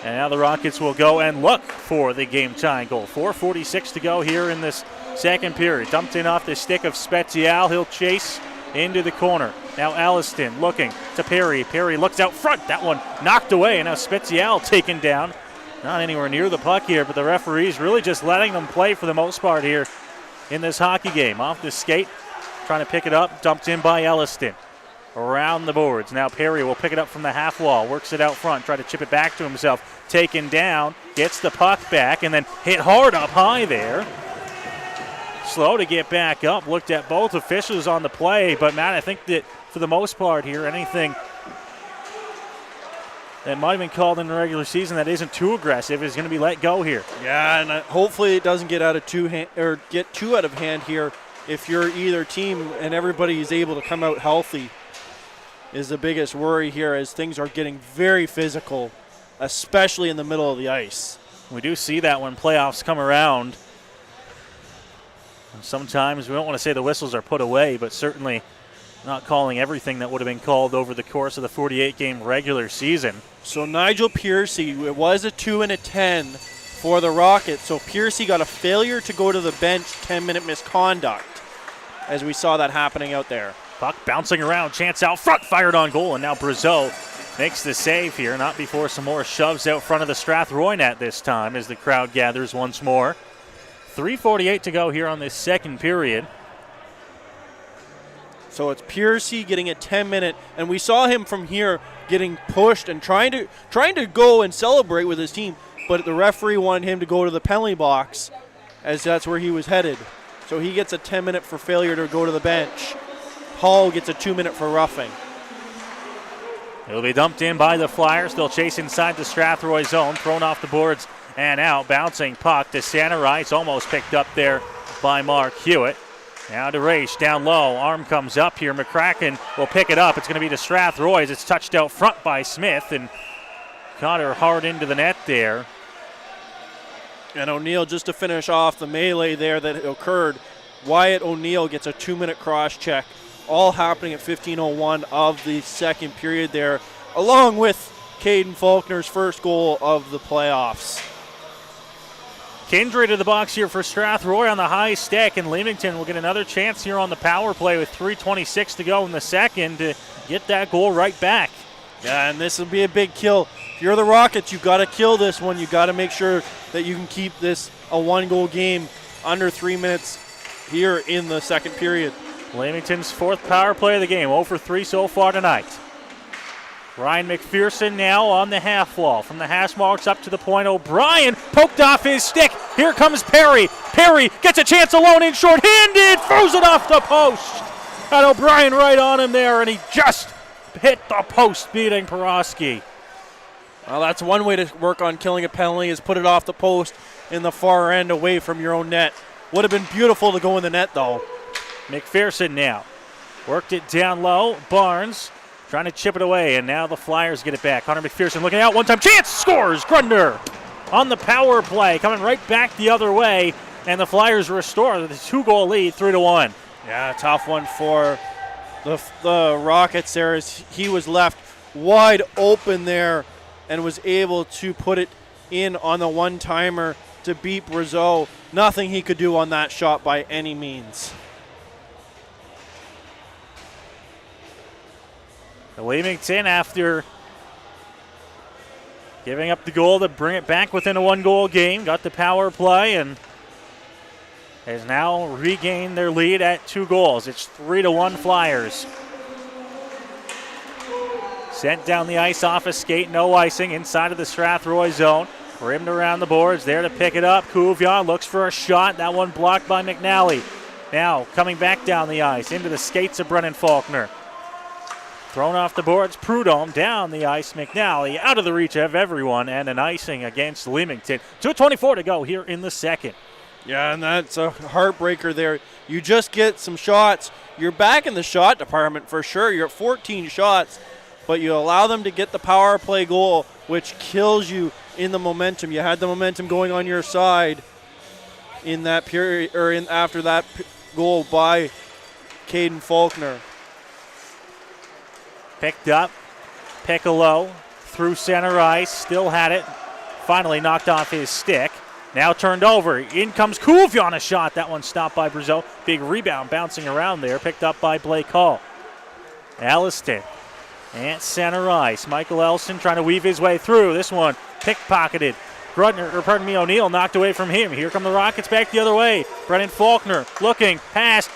And now the Rockets will go and look for the game-tying goal. 4:46 to go here in this second period. Dumped in off the stick of Spezial. He'll chase into the corner. Now Alliston looking to Perry. Perry looks out front. That one knocked away. And now Spezial taken down. Not anywhere near the puck here, but the referee's really just letting them play for the most part here in this hockey game. Off the skate, trying to pick it up. Dumped in by Alliston. Around the boards. Now Perry will pick it up from the half wall. Works it out front. Try to chip it back to himself. Taken down. Gets the puck back and then hit hard up high there. Slow to get back up. Looked at both officials on the play. But, Matt, I think that for the most part here, anything that might have been called in the regular season that isn't too aggressive is going to be let go here. Yeah, and hopefully it doesn't get get too out of hand here. If you're either team and everybody is able to come out healthy, is the biggest worry here as things are getting very physical, especially in the middle of the ice. We do see that when playoffs come around. And sometimes we don't want to say the whistles are put away, but certainly not calling everything that would have been called over the course of the 48-game regular season. So Nigel Piercy, it was a 2 and a 10 for the Rockets. So Piercy got a failure to go to the bench, 10-minute misconduct, as we saw that happening out there. Puck bouncing around, chance out front, fired on goal, and now Brazeau makes the save here, not before some more shoves out front of the Strathroy net this time as the crowd gathers once more. 3:48 to go here on this second period. So it's Piercy getting a 10-minute, and we saw him from here getting pushed and trying to go and celebrate with his team, but the referee wanted him to go to the penalty box as that's where he was headed. So he gets a 10-minute for failure to go to the bench. Hall gets a 2-minute for roughing. It'll be dumped in by the Flyers. They'll chase inside the Strathroy zone, thrown off the boards and out. Bouncing puck to Santa Rice, almost picked up there by Mark Hewitt. Now to Raish, down low. Arm comes up here. McCracken will pick it up. It's going to be to Strathroy as it's touched out front by Smith and caught her hard into the net there. And O'Neill, just to finish off the melee there that occurred, Wyatt O'Neill gets a 2-minute cross check. All happening at 15:01 of the second period there, along with Caden Faulkner's first goal of the playoffs. Kindred to the box here for Strathroy on the high stick, and Leamington will get another chance here on the power play with 3:26 to go in the second to get that goal right back. Yeah, and this will be a big kill. If you're the Rockets, you've got to kill this one. You've got to make sure that you can keep this a one-goal game under 3 minutes here in the second period. Leamington's fourth power play of the game, 0 for 3 so far tonight. Ryan McPherson now on the half wall. From the hash marks up to the point. O'Brien poked off his stick. Here comes Perry. Perry gets a chance alone in short-handed. Throws it off the post. And O'Brien right on him there, and he just hit the post, beating Porosky. Well, that's one way to work on killing a penalty is put it off the post in the far end away from your own net. Would have been beautiful to go in the net, though. McPherson now worked it down low. Barnes trying to chip it away, and now the Flyers get it back. Connor McPherson looking out, one-time chance, scores! Grunder on the power play, coming right back the other way, and the Flyers restore the 2-goal lead, 3-1. Yeah, tough one for the Rockets there as he was left wide open there and was able to put it in on the one-timer to beat Brazeau. Nothing he could do on that shot by any means. Leamington, after giving up the goal to bring it back within a 1-goal game, got the power play and has now regained their lead at 2 goals. It's 3-1 Flyers. Sent down the ice off a skate, no icing, inside of the Strathroy zone. Rimmed around the boards, there to pick it up. Kuvia looks for a shot, that one blocked by McNally. Now coming back down the ice, into the skates of Brennan Faulkner. Thrown off the boards, Prudhomme down the ice, McNally out of the reach of everyone, and an icing against Leamington. 2:24 to go here in the second. Yeah, and that's a heartbreaker there. You just get some shots. You're back in the shot department for sure. You're at 14 shots, but you allow them to get the power play goal, which kills you in the momentum. You had the momentum going on your side in that period, or after that goal by Caden Faulkner. Picked up. Piccolo through center ice. Still had it. Finally knocked off his stick. Now turned over. In comes Kuvia on a shot. That one stopped by Brazeau. Big rebound bouncing around there. Picked up by Blake Hall. Alliston at center ice. Michael Elson trying to weave his way through. This one pickpocketed. O'Neill knocked away from him. Here come the Rockets back the other way. Brennan Faulkner looking, pass,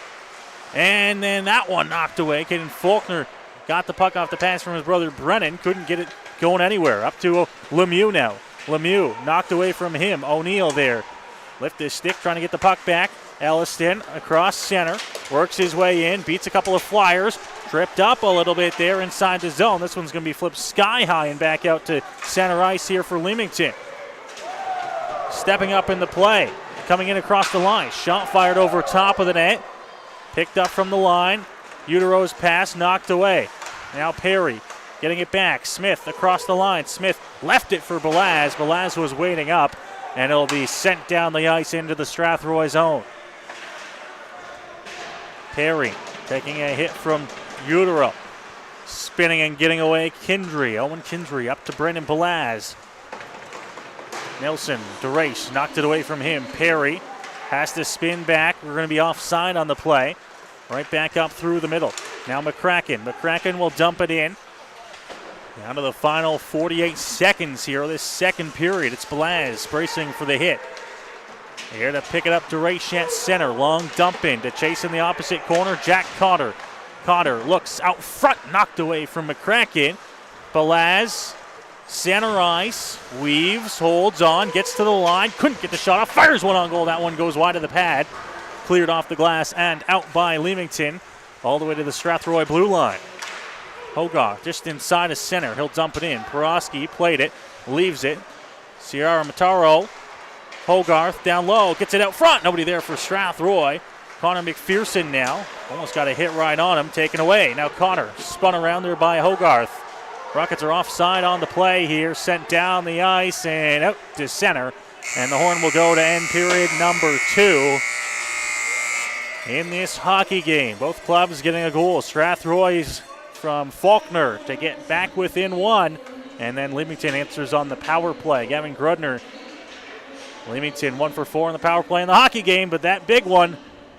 and then that one knocked away. Caden Faulkner got the puck off the pass from his brother Brennan. Couldn't get it going anywhere. Up to Lemieux now. Lemieux knocked away from him. O'Neill there. Lift his stick, trying to get the puck back. Elliston across center. Works his way in. Beats a couple of Flyers. Tripped up a little bit there inside the zone. This one's going to be flipped sky high and back out to center ice here for Leamington. Stepping up in the play. Coming in across the line. Shot fired over top of the net. Picked up from the line. Utero's pass knocked away. Now Perry getting it back. Smith across the line. Smith left it for Balaz. Balaz was waiting up, and it'll be sent down the ice into the Strathroy zone. Perry taking a hit from Utero. Spinning and getting away Kindry. Owen Kindry up to Brendan Balaz. Nelson, DeRace knocked it away from him. Perry has to spin back. We're going to be offside on the play. Right back up through the middle. Now McCracken. McCracken will dump it in. Down to the final 48 seconds here of this second period. It's Balaz bracing for the hit. Here to pick it up, DeRace at center. Long dump in to chase in the opposite corner. Jack Cotter. Cotter looks out front, knocked away from McCracken. Balaz, center ice, weaves, holds on, gets to the line, couldn't get the shot off, fires one on goal. That one goes wide of the pad. Cleared off the glass and out by Leamington, all the way to the Strathroy blue line. Hogarth just inside of center. He'll dump it in. Porosky played it, leaves it. Sierra Mataro. Hogarth down low, gets it out front. Nobody there for Strathroy. Connor McPherson now. Almost got a hit right on him, taken away. Now Connor spun around there by Hogarth. Rockets are offside on the play here. Sent down the ice and out to center. And the horn will go to end period number 2 in this hockey game. Both clubs getting a goal. Strathroy's from Faulkner to get back within 1. And then Leamington answers on the power play. Gavin Grudner. Leamington 1 for 4 in the power play in the hockey game, but that big one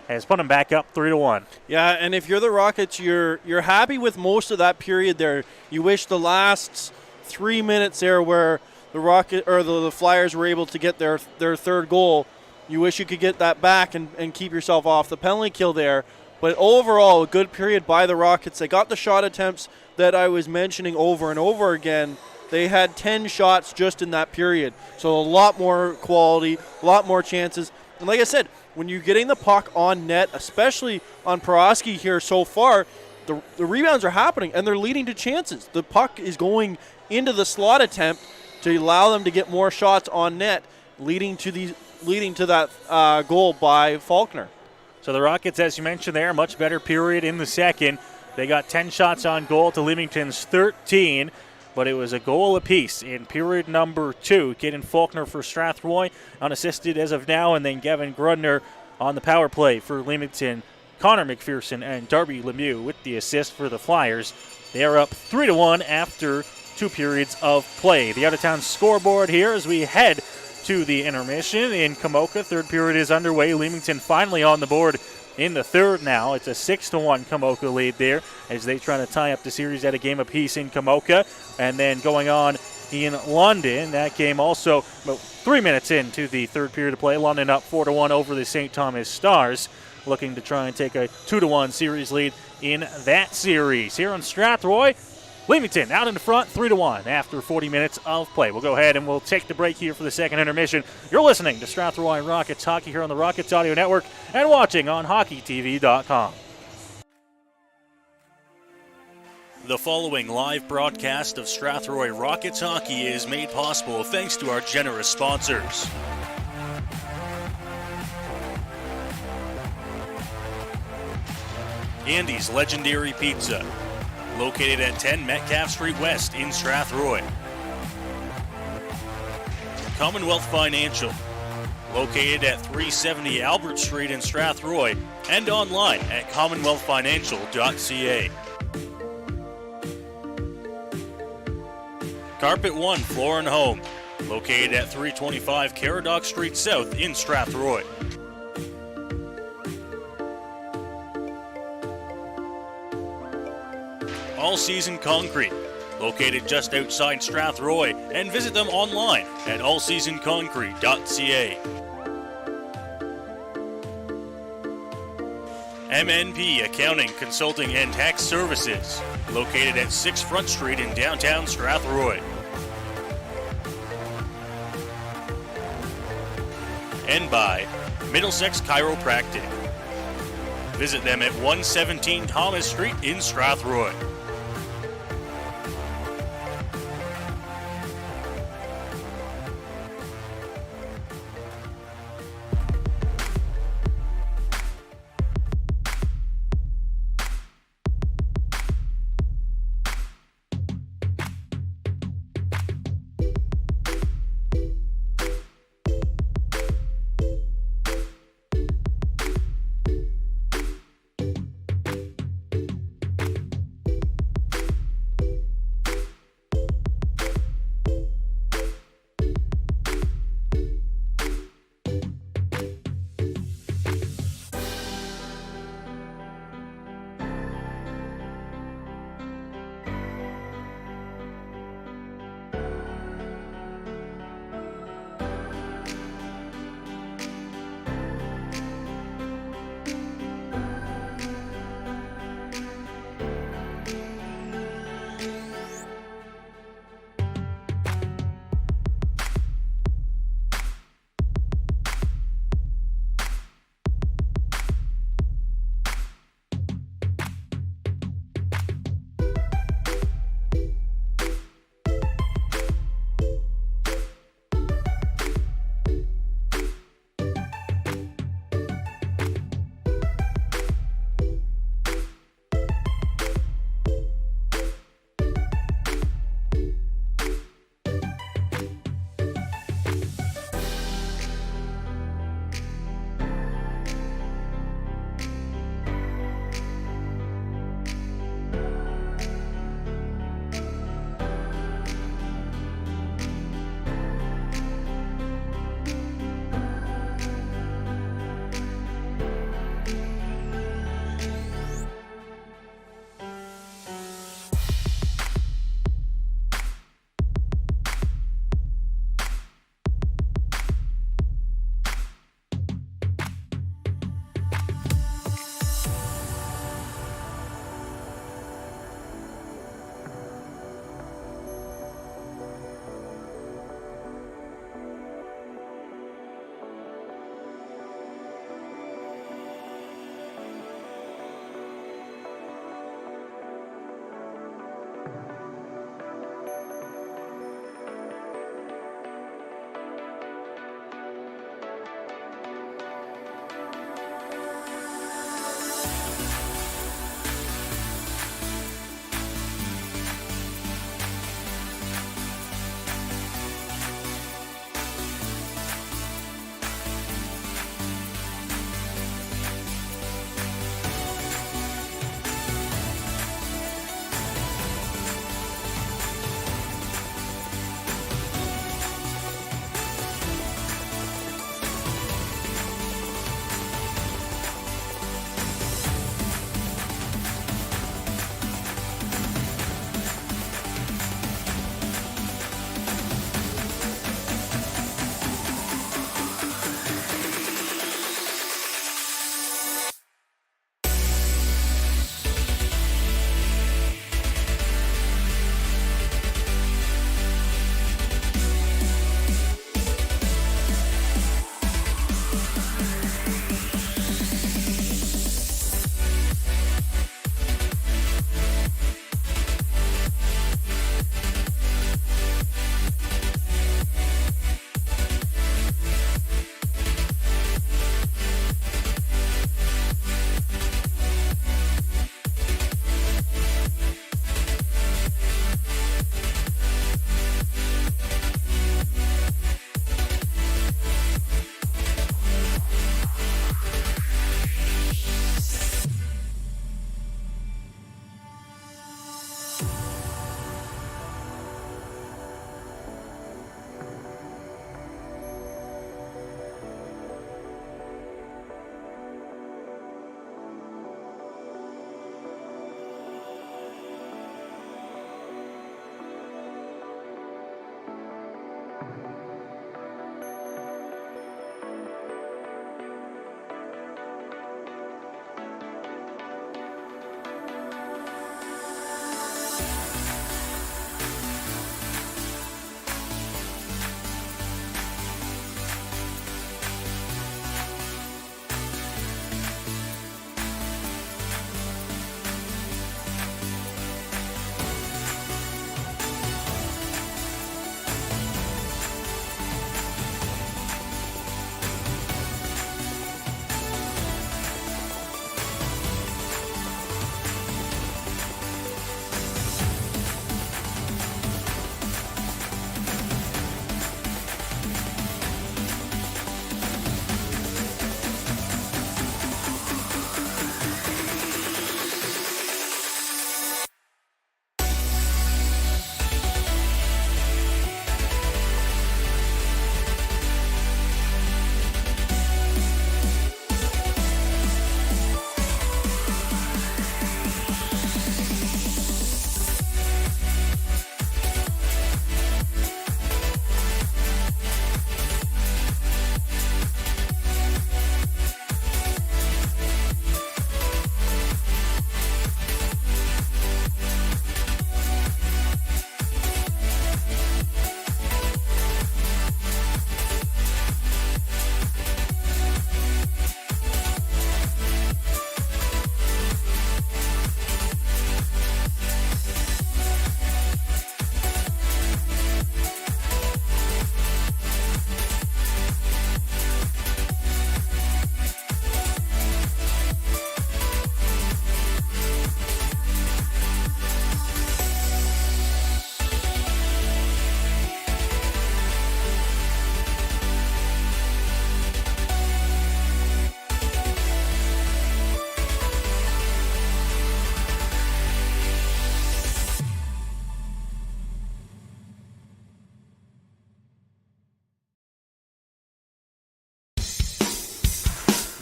has put them back up 3-1. Yeah, and if you're the Rockets, you're happy with most of that period there. You wish the last 3 minutes there where the Rocket or the Flyers were able to get their third goal. You wish you could get that back and keep yourself off the penalty kill there. But overall, a good period by the Rockets. They got the shot attempts that I was mentioning over and over again. They had 10 shots just in that period. So a lot more quality, a lot more chances. And like I said, when you're getting the puck on net, especially on Porosky here so far, the rebounds are happening and they're leading to chances. The puck is going into the slot attempt to allow them to get more shots on net, leading to that goal by Faulkner. So the Rockets, as you mentioned there, much better period in the second. They got 10 shots on goal to Leamington's 13, but it was a goal apiece in period number 2. Caden Faulkner for Strathroy, unassisted as of now, and then Gavin Grudner on the power play for Leamington. Connor McPherson and Darby Lemieux with the assist for the Flyers. They are up 3-1 after 2 periods of play. The out-of-town scoreboard here as we head to the intermission in Kamoka. Third period is underway. Leamington finally on the board in the third now. It's a 6-1 Kamoka lead there as they try to tie up the series at a game apiece in Kamoka. And then going on in London, that game also about 3 minutes into the third period of play. London up 4-1 over the St. Thomas Stars, looking to try and take a 2-1 series lead in that series. Here on Strathroy, Leamington out in the front, 3-1 after 40 minutes of play. We'll go ahead and we'll take the break here for the second intermission. You're listening to Strathroy Rockets Hockey here on the Rockets Audio Network and watching on HockeyTV.com. The following live broadcast of Strathroy Rockets Hockey is made possible thanks to our generous sponsors. Andy's Legendary Pizza, located at 10 Metcalf Street West in Strathroy. Commonwealth Financial, located at 370 Albert Street in Strathroy and online at commonwealthfinancial.ca. Carpet One Floor and Home, located at 325 Caradoc Street South in Strathroy. All Season Concrete, located just outside Strathroy, and visit them online at allseasonconcrete.ca. MNP Accounting, Consulting and Tax Services, located at 6 Front Street in downtown Strathroy. And by Middlesex Chiropractic. Visit them at 117 Thomas Street in Strathroy.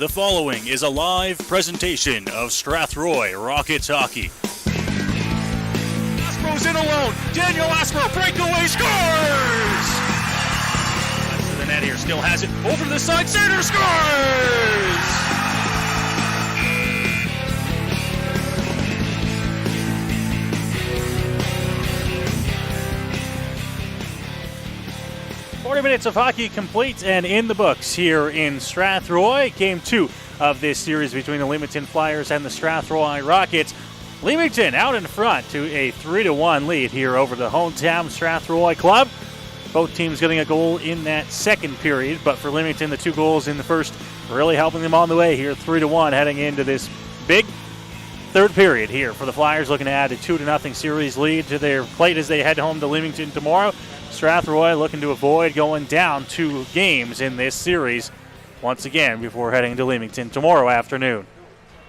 The following is a live presentation of Strathroy Rockets Hockey. Aspro's in alone. Daniel Aspro, breakaway, scores! That's to the net here, still has it. Over to the side, center, scores! 40 minutes of hockey complete and in the books here in Strathroy. Game 2 of this series between the Leamington Flyers and the Strathroy Rockets. Leamington out in front to a 3-1 lead here over the hometown Strathroy club. Both teams getting a goal in that second period, but for Leamington, the 2 goals in the first really helping them on the way here, 3-1 heading into this big third period here for the Flyers, looking to add a 2-0 series lead to their plate as they head home to Leamington tomorrow. Strathroy looking to avoid going down 2 games in this series once again before heading to Leamington tomorrow afternoon.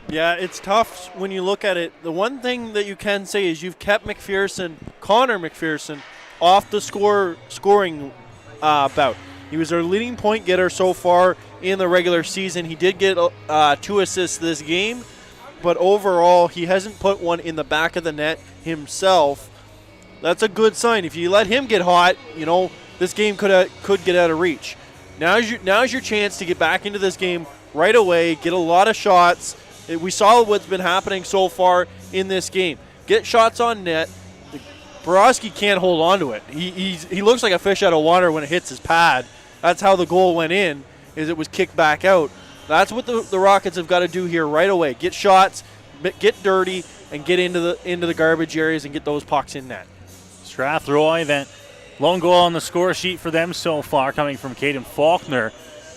Yeah, it's tough when you look at it. The one thing that you can say is you've kept Connor McPherson, off the scoring bout. He was their leading point getter so far in the regular season. He did get 2 assists this game, but overall he hasn't put one in the back of the net himself. That's a good sign. If you let him get hot, this game could get out of reach. Now's your chance to get back into this game right away, get a lot of shots. We saw what's been happening so far in this game. Get shots on net. Borowski can't hold on to it. He looks like a fish out of water when it hits his pad. That's how the goal went in, is it was kicked back out. That's what the Rockets have got to do here right away. Get shots, get dirty, and get into the garbage areas and get those pucks in net. Strathroy, that lone goal on the score sheet for them so far coming from Caden Faulkner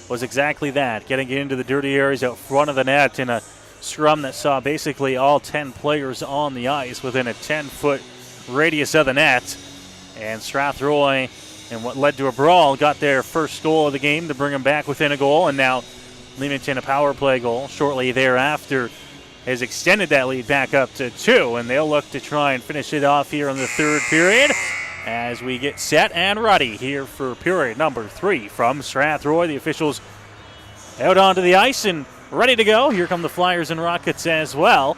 was exactly that, getting into the dirty areas out front of the net in a scrum that saw basically all 10 players on the ice within a 10-foot radius of the net. And Strathroy, in what led to a brawl, got their first goal of the game to bring them back within a goal, and now Leamington a power play goal shortly thereafter has extended that lead back up to 2, and they'll look to try and finish it off here in the third period as we get set and ready here for period number 3 from Strathroy. The officials out onto the ice and ready to go. Here come the Flyers and Rockets as well.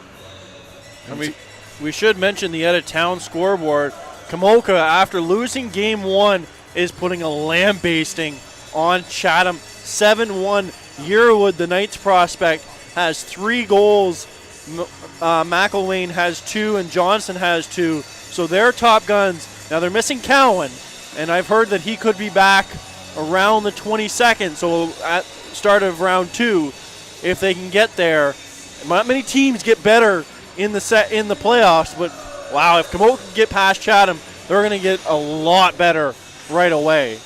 And we should mention the out-of-town scoreboard. Kamoka, after losing Game 1, is putting a lambasting on Chatham. 7-1. Yearwood, the Knights prospect, has 3 goals. McElwain has 2 and Johnson has 2. So they're top guns. Now they're missing Cowan, and I've heard that he could be back around the 22nd, so at start of round 2, if they can get there. Not many teams get better in the playoffs, but wow, if Kamoka can get past Chatham, they're going to get a lot better right away.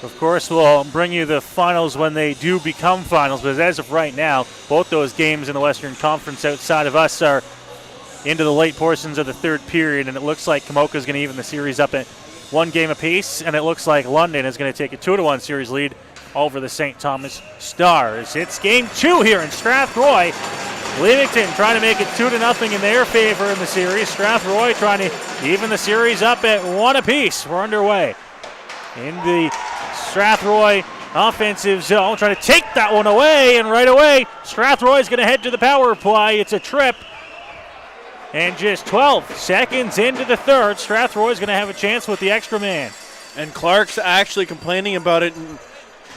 Of course, we'll bring you the finals when they do become finals, but as of right now, both those games in the Western Conference outside of us are into the late portions of the third period, and it looks like Kamoka is going to even the series up at 1 game apiece, and it looks like London is going to take a 2-1 series lead over the St. Thomas Stars. It's game 2 here in Strathroy. Leamington trying to make it 2-0 in their favor in the series. Strathroy trying to even the series up at 1 apiece. We're underway in the Strathroy offensive zone, trying to take that one away, and right away Strathroy is going to head to the power play. It's a trip, and just 12 seconds into the third, Strathroy is going to have a chance with the extra man. And Clark's actually complaining about it, and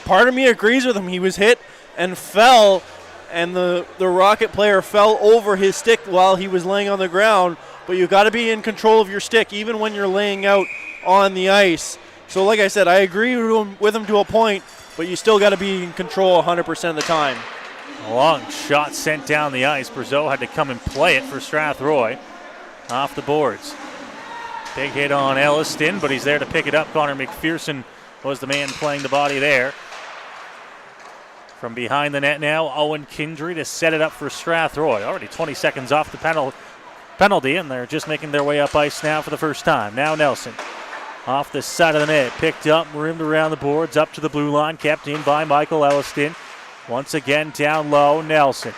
part of me agrees with him. He was hit and fell, and the Rocket player fell over his stick while he was laying on the ground, but you've got to be in control of your stick even when you're laying out on the ice. So like I said, I agree with him to a point, but you still got to be in control 100% of the time. A long shot sent down the ice. Brazeau had to come and play it for Strathroy off the boards. Big hit on Elliston, but he's there to pick it up. Connor McPherson was the man playing the body there. From behind the net now, Owen Kindry to set it up for Strathroy. Already 20 seconds off the penalty, and they're just making their way up ice now for the first time. Now Nelson. Off the side of the net, picked up, rimmed around the boards, up to the blue line, kept in by Michael Elliston. Once again, down low, Nelson.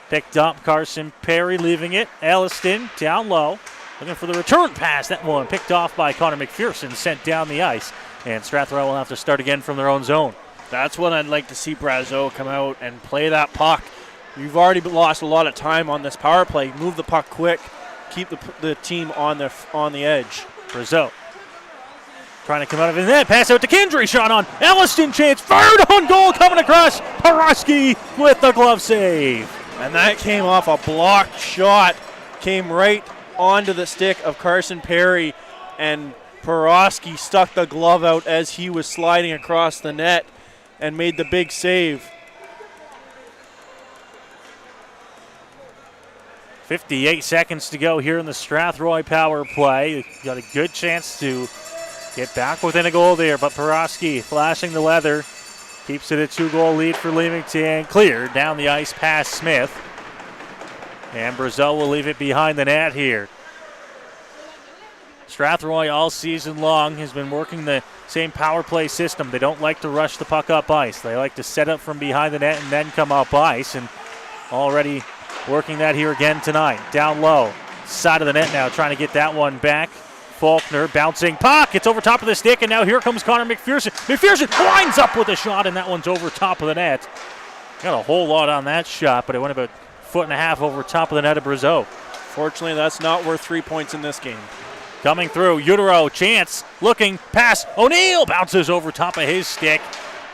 Picked up, Carson Perry leaving it. Elliston down low, looking for the return pass. That one picked off by Connor McPherson, sent down the ice. And Strathroy will have to start again from their own zone. That's when I'd like to see Brazeau come out and play that puck. You've already lost a lot of time on this power play. Move the puck quick. Keep the team on the edge. Brazeau trying to come out of his net. Pass out to Kendry. Shot on. Elliston chance. Fired on goal coming across. Paraski with the glove save. And that came off a blocked shot. Came right onto the stick of Carson Perry. And Paraski stuck the glove out as he was sliding across the net and made the big save. 58 seconds to go here in the Strathroy power play. Got a good chance to get back within a goal there, but Paraski flashing the leather. Keeps it a 2-goal lead for Leamington. Cleared down the ice past Smith. And Brazeau will leave it behind the net here. Strathroy all season long has been working the same power play system. They don't like to rush the puck up ice. They like to set up from behind the net and then come up ice. And already working that here again tonight. Down low, side of the net now, trying to get that one back. Faulkner bouncing puck. It's over top of the stick, and now here comes Connor McPherson. McPherson winds up with a shot, and that one's over top of the net. Got a whole lot on that shot, but it went about 1.5 feet over top of the net of Brazeau. Fortunately, that's not worth 3 points in this game. Coming through, Utero, chance, looking, pass. O'Neill bounces over top of his stick.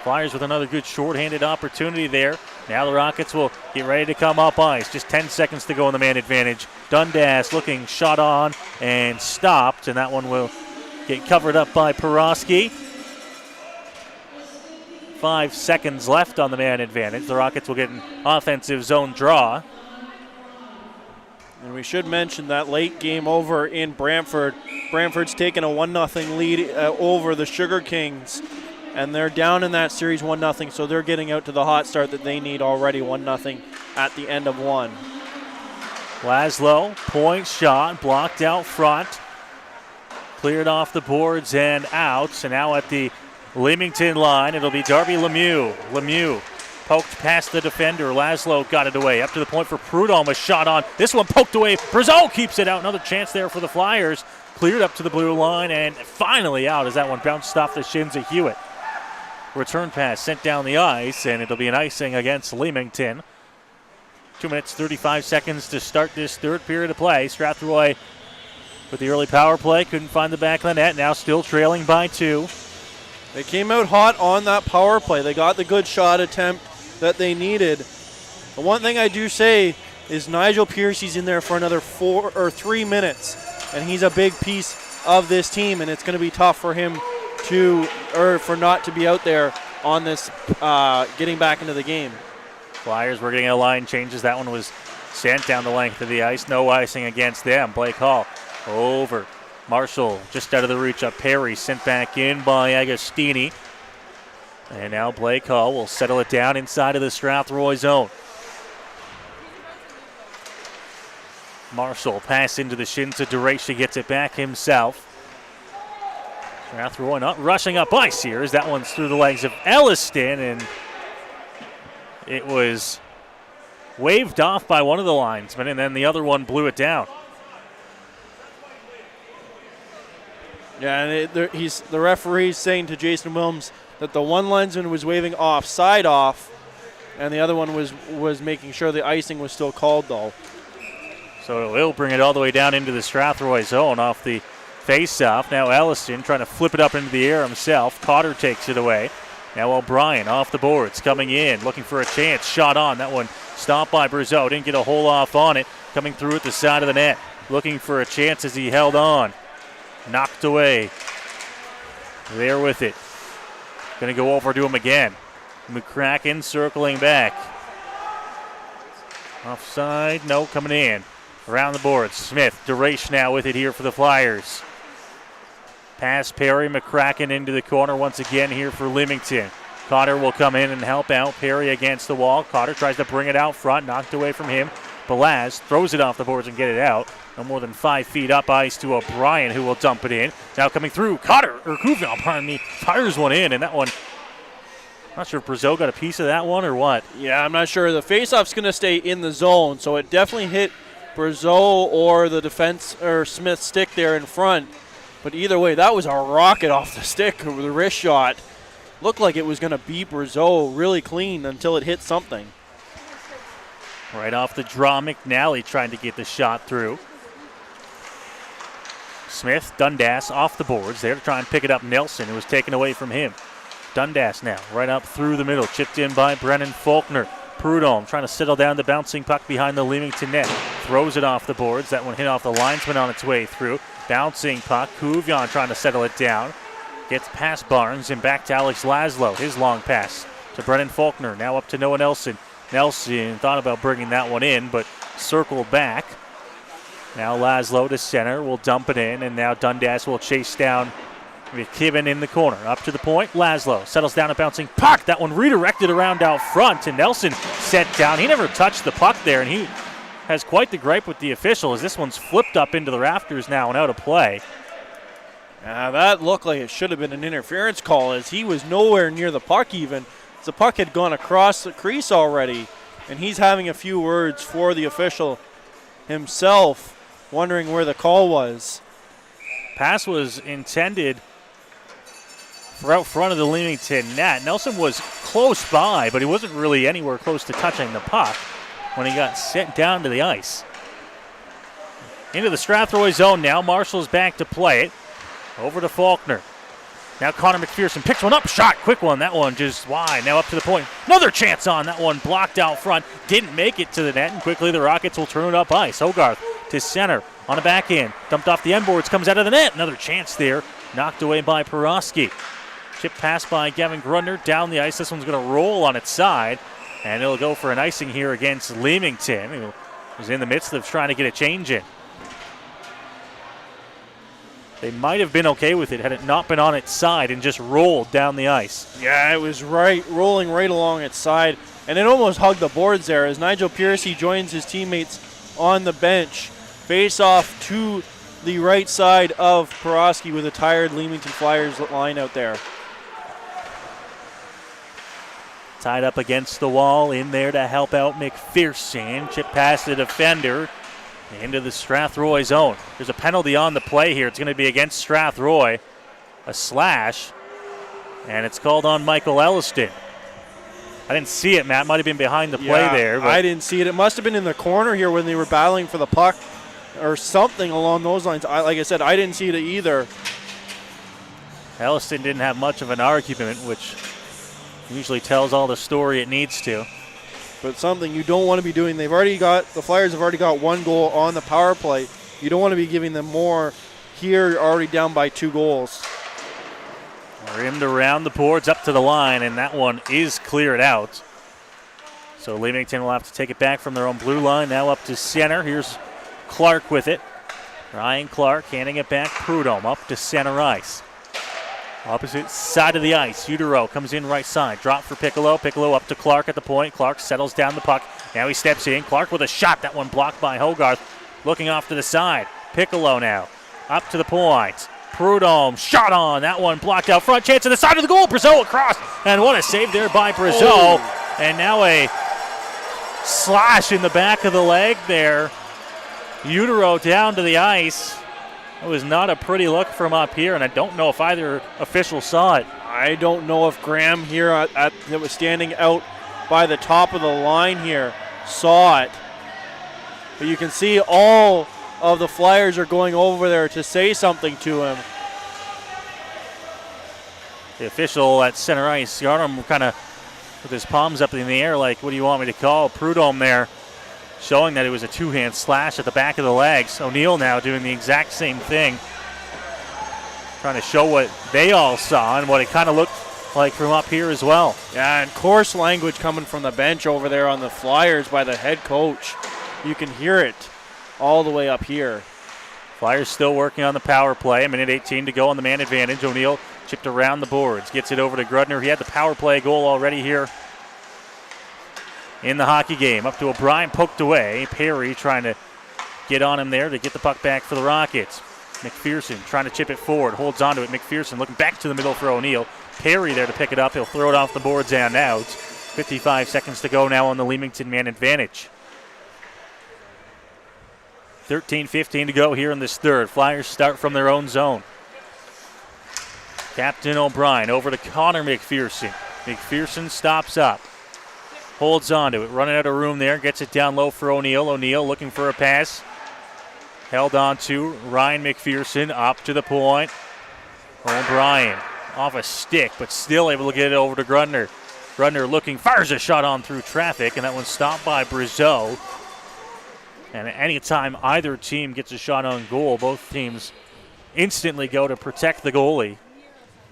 Flyers with another good shorthanded opportunity there. Now the Rockets will get ready to come up ice. Just 10 seconds to go in the man advantage. Dundas looking, shot on and stopped, and that one will get covered up by Paraski. 5 seconds left on the man advantage. The Rockets will get an offensive zone draw. And we should mention that late game over in Brantford. Brantford's taken a 1-0 lead over the Sugar Kings. And they're down in that series 1-0, so they're getting out to the hot start that they need already, 1-0 at the end of one. Laszlo, point shot, blocked out front. Cleared off the boards and out. So now at the Leamington line, it'll be Darby Lemieux. Lemieux poked past the defender. Laszlo got it away. Up to the point for Prudhomme, a shot on. This one poked away. Brazeau keeps it out. Another chance there for the Flyers. Cleared up to the blue line and finally out as that one bounced off the shins of Hewitt. Return pass sent down the ice, and it'll be an icing against Leamington. 2 minutes, 35 seconds to start this third period of play. Strathroy with the early power play, couldn't find the back of the net, now still trailing by 2. They came out hot on that power play. They got the good shot attempt that they needed. The one thing I do say is Nigel Piercy's in there for another 4 or 3 minutes, and he's a big piece of this team, and it's going to be tough for him for not to be out there on this, getting back into the game. Flyers were getting a line changes. That one was sent down the length of the ice. No icing against them. Blake Hall over. Marshall just out of the reach of Perry. Sent back in by Agostini. And now Blake Hall will settle it down inside of the Strathroy zone. Marshall pass into the shins of Duration, gets it back himself. Strathroy not rushing up ice here as that one's through the legs of Elliston, and it was waved off by one of the linesmen, and then the other one blew it down. Yeah, and the referee's saying to Jason Wilms that the one linesman was waving side off, and the other one was making sure the icing was still called, though. So it'll bring it all the way down into the Strathroy zone off the face-off. Now Elliston trying to flip it up into the air himself. Cotter takes it away. Now O'Brien off the boards, coming in, looking for a chance. Shot on. That one stopped by Brazeau. Didn't get a hole off on it. Coming through at the side of the net. Looking for a chance as he held on. Knocked away. There with it. Going to go over to him again. McCracken circling back. Offside. No, coming in. Around the board. Smith. Duration now with it here for the Flyers. Pass Perry. McCracken into the corner once again here for Leamington. Cotter will come in and help out. Perry against the wall. Cotter tries to bring it out front. Knocked away from him. Balaz throws it off the boards and get it out. No more than 5 feet up ice to O'Brien, who will dump it in. Now coming through. Kuvnal, pardon me, fires one in, and that one, not sure if Brazeau got a piece of that one or what. Yeah, I'm not sure. The faceoff's going to stay in the zone, so it definitely hit Brazeau or the defense or Smith's stick there in front. But either way, that was a rocket off the stick, the wrist shot. looked like it was going to beat Brazeau really clean until it hit something. Right off the draw, McNally trying to get the shot through. Smith, Dundas off the boards there to try and pick it up. Nelson, it was taken away from him. Dundas now, right up through the middle, chipped in by Brennan Faulkner. Prudhomme trying to settle down the bouncing puck behind the Leamington net. Throws it off the boards. That one hit off the linesman on its way through. Bouncing puck. Kuvion trying to settle it down. Gets past Barnes and back to Alex Laszlo. His long pass to Brennan Faulkner. Now up to Noah Nelson. Nelson thought about bringing that one in, but circled back. Now Laszlo to center. Will dump it in, and now Dundas will chase down McKibben in the corner. Up to the point. Laszlo settles down a bouncing puck. That one redirected around out front, and Nelson set down. He never touched the puck there, and he has quite the gripe with the official as this one's flipped up into the rafters now and out of play. That looked like it should have been an interference call as he was nowhere near the puck even. The puck had gone across the crease already, and he's having a few words for the official himself, wondering where the call was. Pass was intended for out front of the Leamington net. Nelson was close by, but he wasn't really anywhere close to touching the puck when he got sent down to the ice. Into the Strathroy zone now. Marshall's back to play it. Over to Faulkner. Now Connor McPherson picks one up. Shot, quick one. That one just wide. Now up to the point. Another chance on that one. Blocked out front. Didn't make it to the net, and quickly the Rockets will turn it up ice. Hogarth to center on a backhand. Dumped off the end boards. Comes out of the net. Another chance there. Knocked away by Peroski. Chip pass by Gavin Grundner down the ice. This one's going to roll on its side, and it'll go for an icing here against Leamington, who was in the midst of trying to get a change in. They might have been okay with it had it not been on its side and just rolled down the ice. Yeah, it was rolling right along its side, and it almost hugged the boards there as Nigel Piercy joins his teammates on the bench. Face off to the right side of Peroski with a tired Leamington Flyers line out there. Tied up against the wall, in there to help out McPherson. Chip past the defender into the Strathroy zone. There's a penalty on the play here. It's going to be against Strathroy. A slash, and it's called on Michael Elliston. I didn't see it, Matt. Might have been behind the play there. But I didn't see it. It must have been in the corner here when they were battling for the puck or something along those lines. Like I said, I didn't see it either. Elliston didn't have much of an argument, which usually tells all the story it needs to. But something you don't want to be doing. The Flyers have already got one goal on the power play. You don't want to be giving them more here. You're already down by 2 goals. Rimmed around the boards up to the line, and that one is cleared out. So Leamington will have to take it back from their own blue line. Now up to center. Here's Clark with it. Ryan Clark handing it back. Prudhomme up to center ice. Opposite side of the ice. Udero comes in right side. Drop for Piccolo. Piccolo up to Clark at the point. Clark settles down the puck. Now he steps in. Clark with a shot. That one blocked by Hogarth. Looking off to the side. Piccolo now. Up to the point. Prudhomme. Shot on. That one blocked out front. Chance to the side of the goal. Brazeau across. And what a save there by Brazeau. Oh. And now a slash in the back of the leg there. Udero down to the ice. It was not a pretty look from up here, and I don't know if either official saw it. I don't know if Graham here that was standing out by the top of the line here saw it. But you can see all of the Flyers are going over there to say something to him. The official at center ice got him kind of with his palms up in the air like, what do you want me to call? Prudhomme there, showing that it was a 2-hand slash at the back of the legs. O'Neill now doing the exact same thing, trying to show what they all saw and what it kind of looked like from up here as well. Yeah, and coarse language coming from the bench over there on the Flyers by the head coach. You can hear it all the way up here. Flyers still working on the power play. A minute 18 to go on the man advantage. O'Neill chipped around the boards, gets it over to Grudner. He had the power play goal already here in the hockey game. Up to O'Brien, poked away. Perry trying to get on him there to get the puck back for the Rockets. McPherson trying to chip it forward, holds onto it. McPherson looking back to the middle for O'Neill. Perry there to pick it up. He'll throw it off the boards and out. 55 seconds to go now on the Leamington man advantage. 13-15 to go here in this third. Flyers start from their own zone. Captain O'Brien over to Connor McPherson. McPherson stops up. Holds on to it. Running out of room there. Gets it down low for O'Neill. O'Neill looking for a pass. Held on to Ryan McPherson. Up to the point. O'Brien off a stick, but still able to get it over to Grudner. Grudner looking, fires a shot on through traffic, and that one's stopped by Brazeau. And anytime either team gets a shot on goal, both teams instantly go to protect the goalie.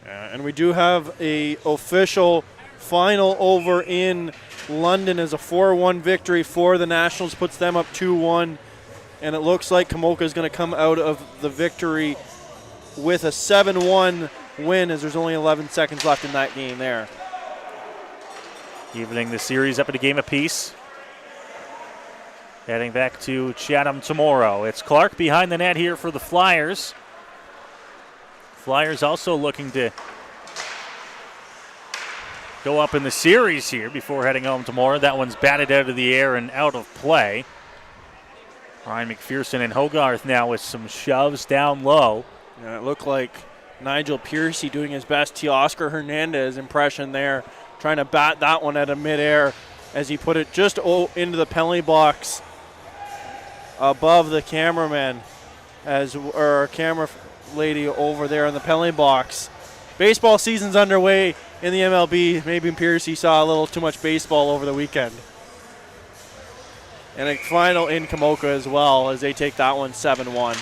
And we do have a official final over in London as a 4-1 victory for the Nationals, puts them up 2-1. And it looks like Kamoka is going to come out of the victory with a 7-1 win, as there's only 11 seconds left in that game there. Evening the series up at a game apiece. Heading back to Chatham tomorrow. It's Clark behind the net here for the Flyers. Flyers also looking to go up in the series here before heading home tomorrow. That one's batted out of the air and out of play. Ryan McPherson and Hogarth now with some shoves down low. Yeah, it looked like Nigel Piercy doing his best Teoscar Hernandez impression there, trying to bat that one out of midair as he put it just into the penalty box above the cameraman, or camera lady over there in the penalty box. Baseball season's underway in the MLB. Maybe Piercy saw a little too much baseball over the weekend. And a final in Kamoka as well as they take that one 7-1.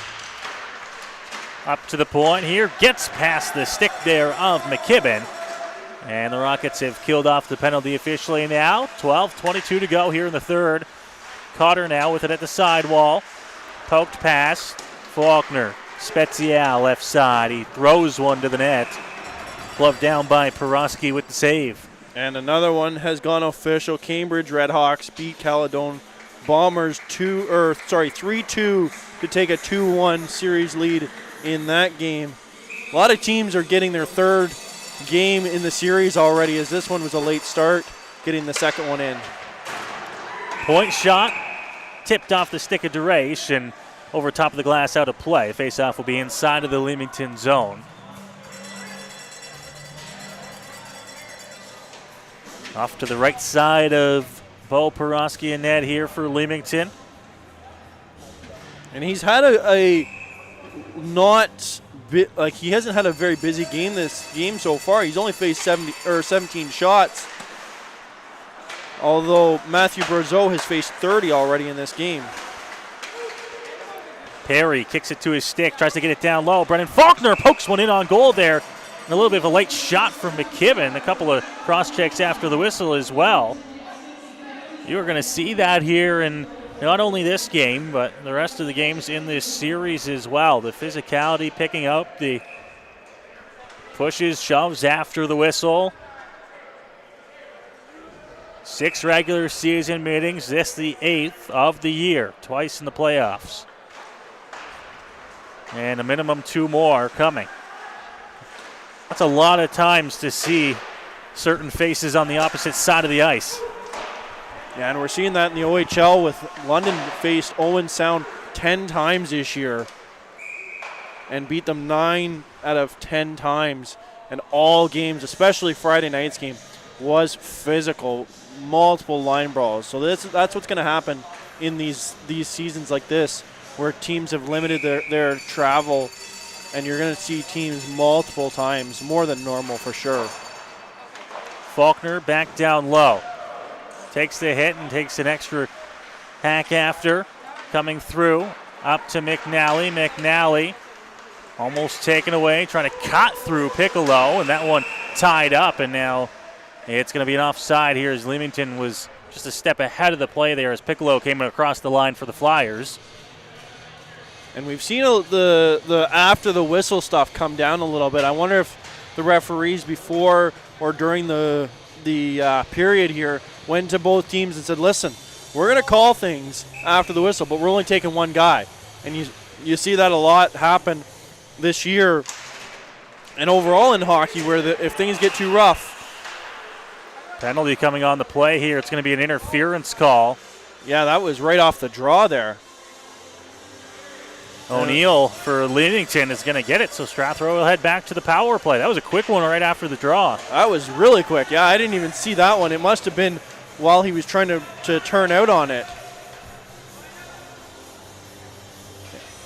Up to the point here, gets past the stick there of McKibben. And the Rockets have killed off the penalty officially now. 12:22 to go here in the third. Cotter now with it at the sidewall. Poked pass. Faulkner. Spezial left side. He throws one to the net. Gloved down by Peroski with the save. And another one has gone official. Cambridge Redhawks beat Caledon Bombers 3-2 to take a 2-1 series lead in that game. A lot of teams are getting their third game in the series already, as this one was a late start, getting the second one in. Point shot, tipped off the stick of Derace and over top of the glass out of play. Face-off will be inside of the Leamington zone. Off to the right side of Bo Peroski and net here for Leamington. And he's had he hasn't had a very busy game this game so far. He's only faced 17 shots. Although Matthew Brazeau has faced 30 already in this game. Perry kicks it to his stick, tries to get it down low. Brennan Faulkner pokes one in on goal there. And a little bit of a late shot from McKibben. A couple of cross checks after the whistle as well. You're going to see that here in not only this game, but the rest of the games in this series as well. The physicality picking up, the pushes, shoves after the whistle. 6 regular season meetings, this the 8th of the year, twice in the playoffs. And a minimum 2 more coming. That's a lot of times to see certain faces on the opposite side of the ice. Yeah, and we're seeing that in the OHL with London faced Owen Sound 10 times this year and beat them 9 out of 10 times. And all games, especially Friday night's game, was physical, multiple line brawls. So that's what's going to happen in these seasons like this, where teams have limited their travel, and you're going to see teams multiple times, more than normal for sure. Faulkner back down low. Takes the hit and takes an extra hack after. Coming through, up to McNally. McNally almost taken away, trying to cut through Piccolo, and that one tied up, and now it's going to be an offside here as Leamington was just a step ahead of the play there as Piccolo came across the line for the Flyers. And we've seen the after the whistle stuff come down a little bit. I wonder if the referees before or during the period here went to both teams and said, listen, we're going to call things after the whistle, but we're only taking one guy. And you see that a lot happen this year and overall in hockey, where if things get too rough. Penalty coming on the play here. It's going to be an interference call. Yeah, that was right off the draw there. O'Neill for Leamington is going to get it, so Strathroy will head back to the power play. That was a quick one right after the draw. That was really quick. Yeah, I didn't even see that one. It must have been while he was trying to turn out on it.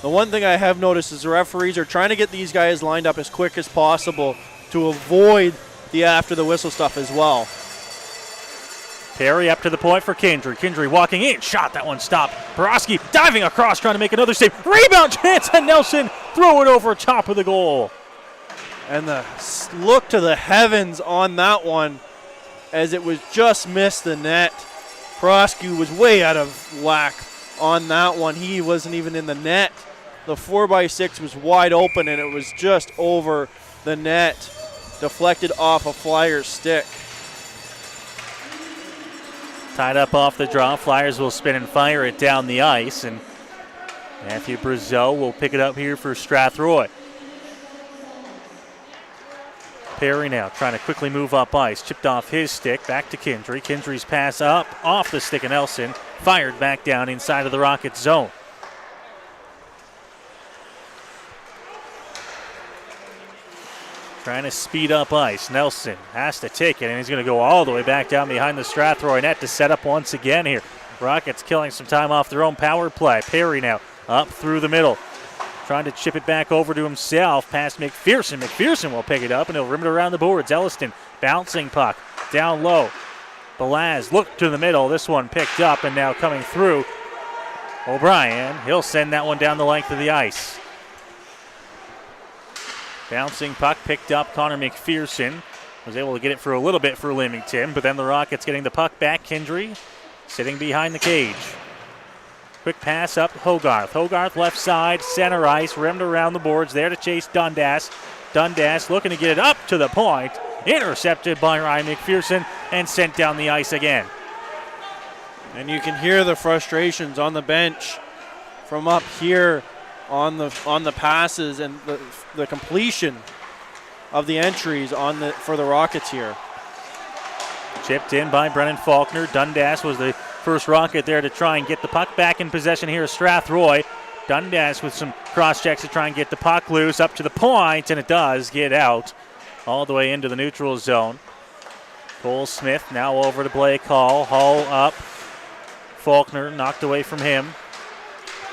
The one thing I have noticed is the referees are trying to get these guys lined up as quick as possible to avoid the after the whistle stuff as well. Perry up to the point for Kindry. Kindry walking in. Shot. That one stopped. Borowski diving across, trying to make another save. Rebound chance, and Nelson throw it over top of the goal. And the look to the heavens on that one as it was just missed the net. Borowski was way out of whack on that one. He wasn't even in the net. The 4x6 was wide open, and it was just over the net. Deflected off a Flyers stick. Tied up off the draw. Flyers will spin and fire it down the ice, and Matthew Brazeau will pick it up here for Strathroy. Perry now trying to quickly move up ice. Chipped off his stick. Back to Kindry. Kindry's pass up off the stick of Nelson. Fired back down inside of the Rocket zone. Trying to speed up ice. Nelson has to take it, and he's going to go all the way back down behind the Strathroy net to set up once again here. Rockets killing some time off their own power play. Perry now up through the middle. Trying to chip it back over to himself. Past McPherson. McPherson will pick it up, and he'll rim it around the boards. Elliston bouncing puck down low. Balaz looked to the middle. This one picked up, and now coming through. O'Brien, he'll send that one down the length of the ice. Bouncing puck picked up. Connor McPherson was able to get it for a little bit for Leamington, but then the Rockets getting the puck back. Kindry sitting behind the cage. Quick pass up Hogarth. Hogarth left side, center ice, rimmed around the boards, there to chase Dundas. Dundas looking to get it up to the point. Intercepted by Ryan McPherson and sent down the ice again. And you can hear the frustrations on the bench from up here on the passes and the completion of the entries for the Rockets here. Chipped in by Brennan Faulkner. Dundas was the first Rocket there to try and get the puck back in possession here. Strathroy. Dundas with some cross checks to try and get the puck loose up to the point, and it does get out all the way into the neutral zone. Cole Smith now over to Blake Hall. Hall up. Faulkner knocked away from him.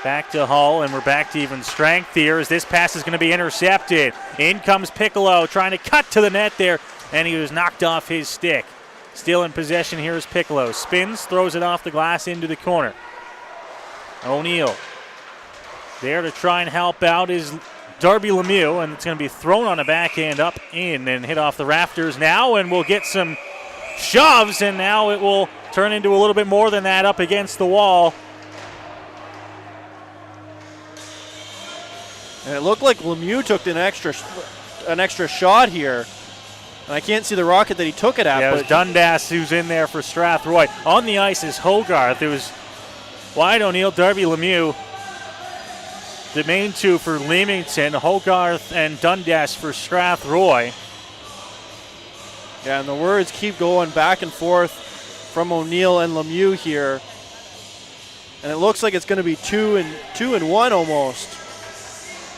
Back to Hull, and we're back to even strength here as this pass is going to be intercepted. In comes Piccolo trying to cut to the net there, and he was knocked off his stick. Still in possession here is Piccolo. Spins, throws it off the glass into the corner. O'Neill there to try and help out is Darby Lemieux, and it's going to be thrown on a backhand up in and hit off the rafters now, and we'll get some shoves, and now it will turn into a little bit more than that up against the wall. And it looked like Lemieux took an extra shot here. And I can't see the rocket that he took it at. Yeah, it was Dundas who's in there for Strathroy. On the ice is Hogarth. It was Wyatt O'Neill, Darby Lemieux. The main two for Leamington, Hogarth and Dundas for Strathroy. Yeah, and the words keep going back and forth from O'Neill and Lemieux here. And it looks like it's going to be 2-1 almost.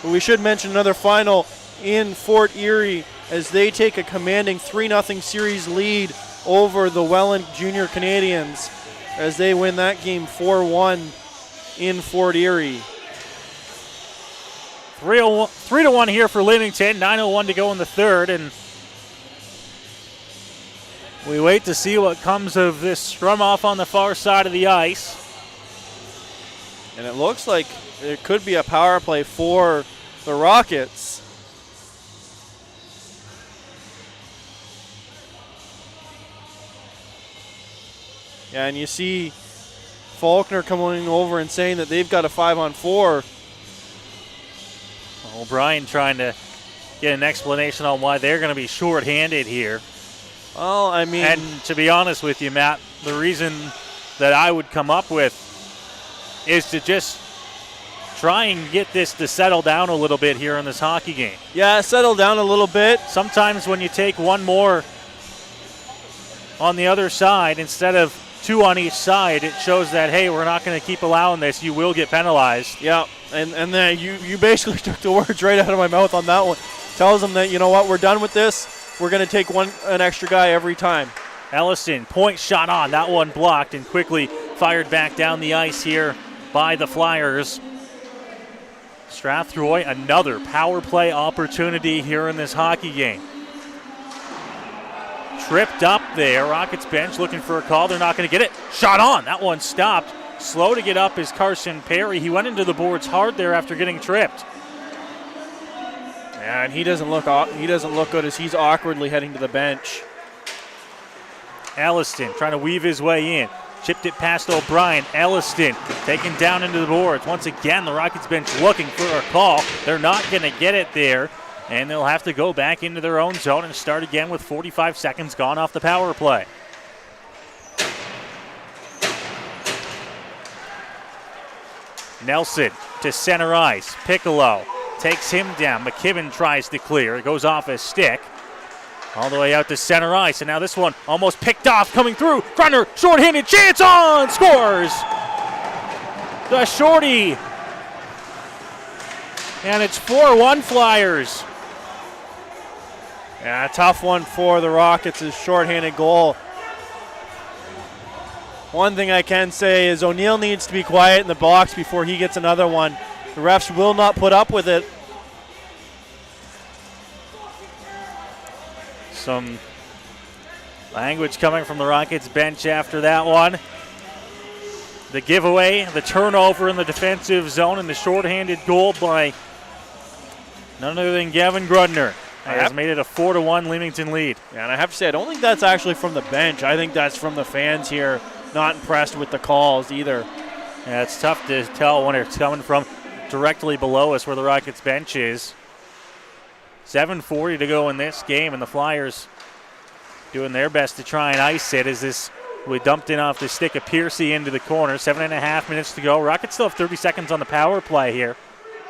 But we should mention another final in Fort Erie as they take a commanding 3-0 series lead over the Welland Junior Canadians as they win that game 4-1 in Fort Erie. 3-1 here for Leamington, 9:01 to go in the third, and we wait to see what comes of this scrum off on the far side of the ice. And it looks like it could be a power play for the Rockets. Yeah, and you see Faulkner coming over and saying that they've got a 5-on-4. O'Brien trying to get an explanation on why they're going to be short-handed here. Well, I mean... And to be honest with you, Matt, the reason that I would come up with is to just try and get this to settle down a little bit here in this hockey game. Yeah, settle down a little bit. Sometimes when you take one more on the other side, instead of 2 on each side, it shows that, hey, we're not going to keep allowing this. You will get penalized. Yeah, and then you basically took the words right out of my mouth on that one. Tells them that, you know what, we're done with this. We're going to take an extra guy every time. Ellison, point shot on. That one blocked and quickly fired back down the ice here by the Flyers. Strathroy, another power play opportunity here in this hockey game. Tripped up there. Rockets bench looking for a call. They're not going to get it. Shot on. That one stopped. Slow to get up is Carson Perry. He went into the boards hard there after getting tripped. Yeah, and he doesn't look good as he's awkwardly heading to the bench. Elliston trying to weave his way in. Chipped it past O'Brien. Elliston taken down into the boards. Once again, the Rockets bench looking for a call. They're not going to get it there, and they'll have to go back into their own zone and start again with 45 seconds gone off the power play. Nelson to center ice. Piccolo takes him down. McKibben tries to clear. It goes off his stick. All the way out to center ice, and now this one almost picked off, coming through. Grunner, shorthanded, chance on, scores! The shorty. And it's 4-1 Flyers. Yeah, a tough one for the Rockets, his shorthanded goal. One thing I can say is O'Neill needs to be quiet in the box before he gets another one. The refs will not put up with it. Some language coming from the Rockets bench after that one. The giveaway, the turnover in the defensive zone, and the shorthanded goal by none other than Gavin Grudner has made it a 4-1 Leamington lead. Yeah, and I have to say, I don't think that's actually from the bench. I think that's from the fans here, not impressed with the calls either. Yeah, it's tough to tell when it's coming from directly below us where the Rockets bench is. 7:40 to go in this game, and the Flyers doing their best to try and ice it as this we dumped in off the stick of Piercy into the corner. 7.5 minutes to go. Rockets still have 30 seconds on the power play here.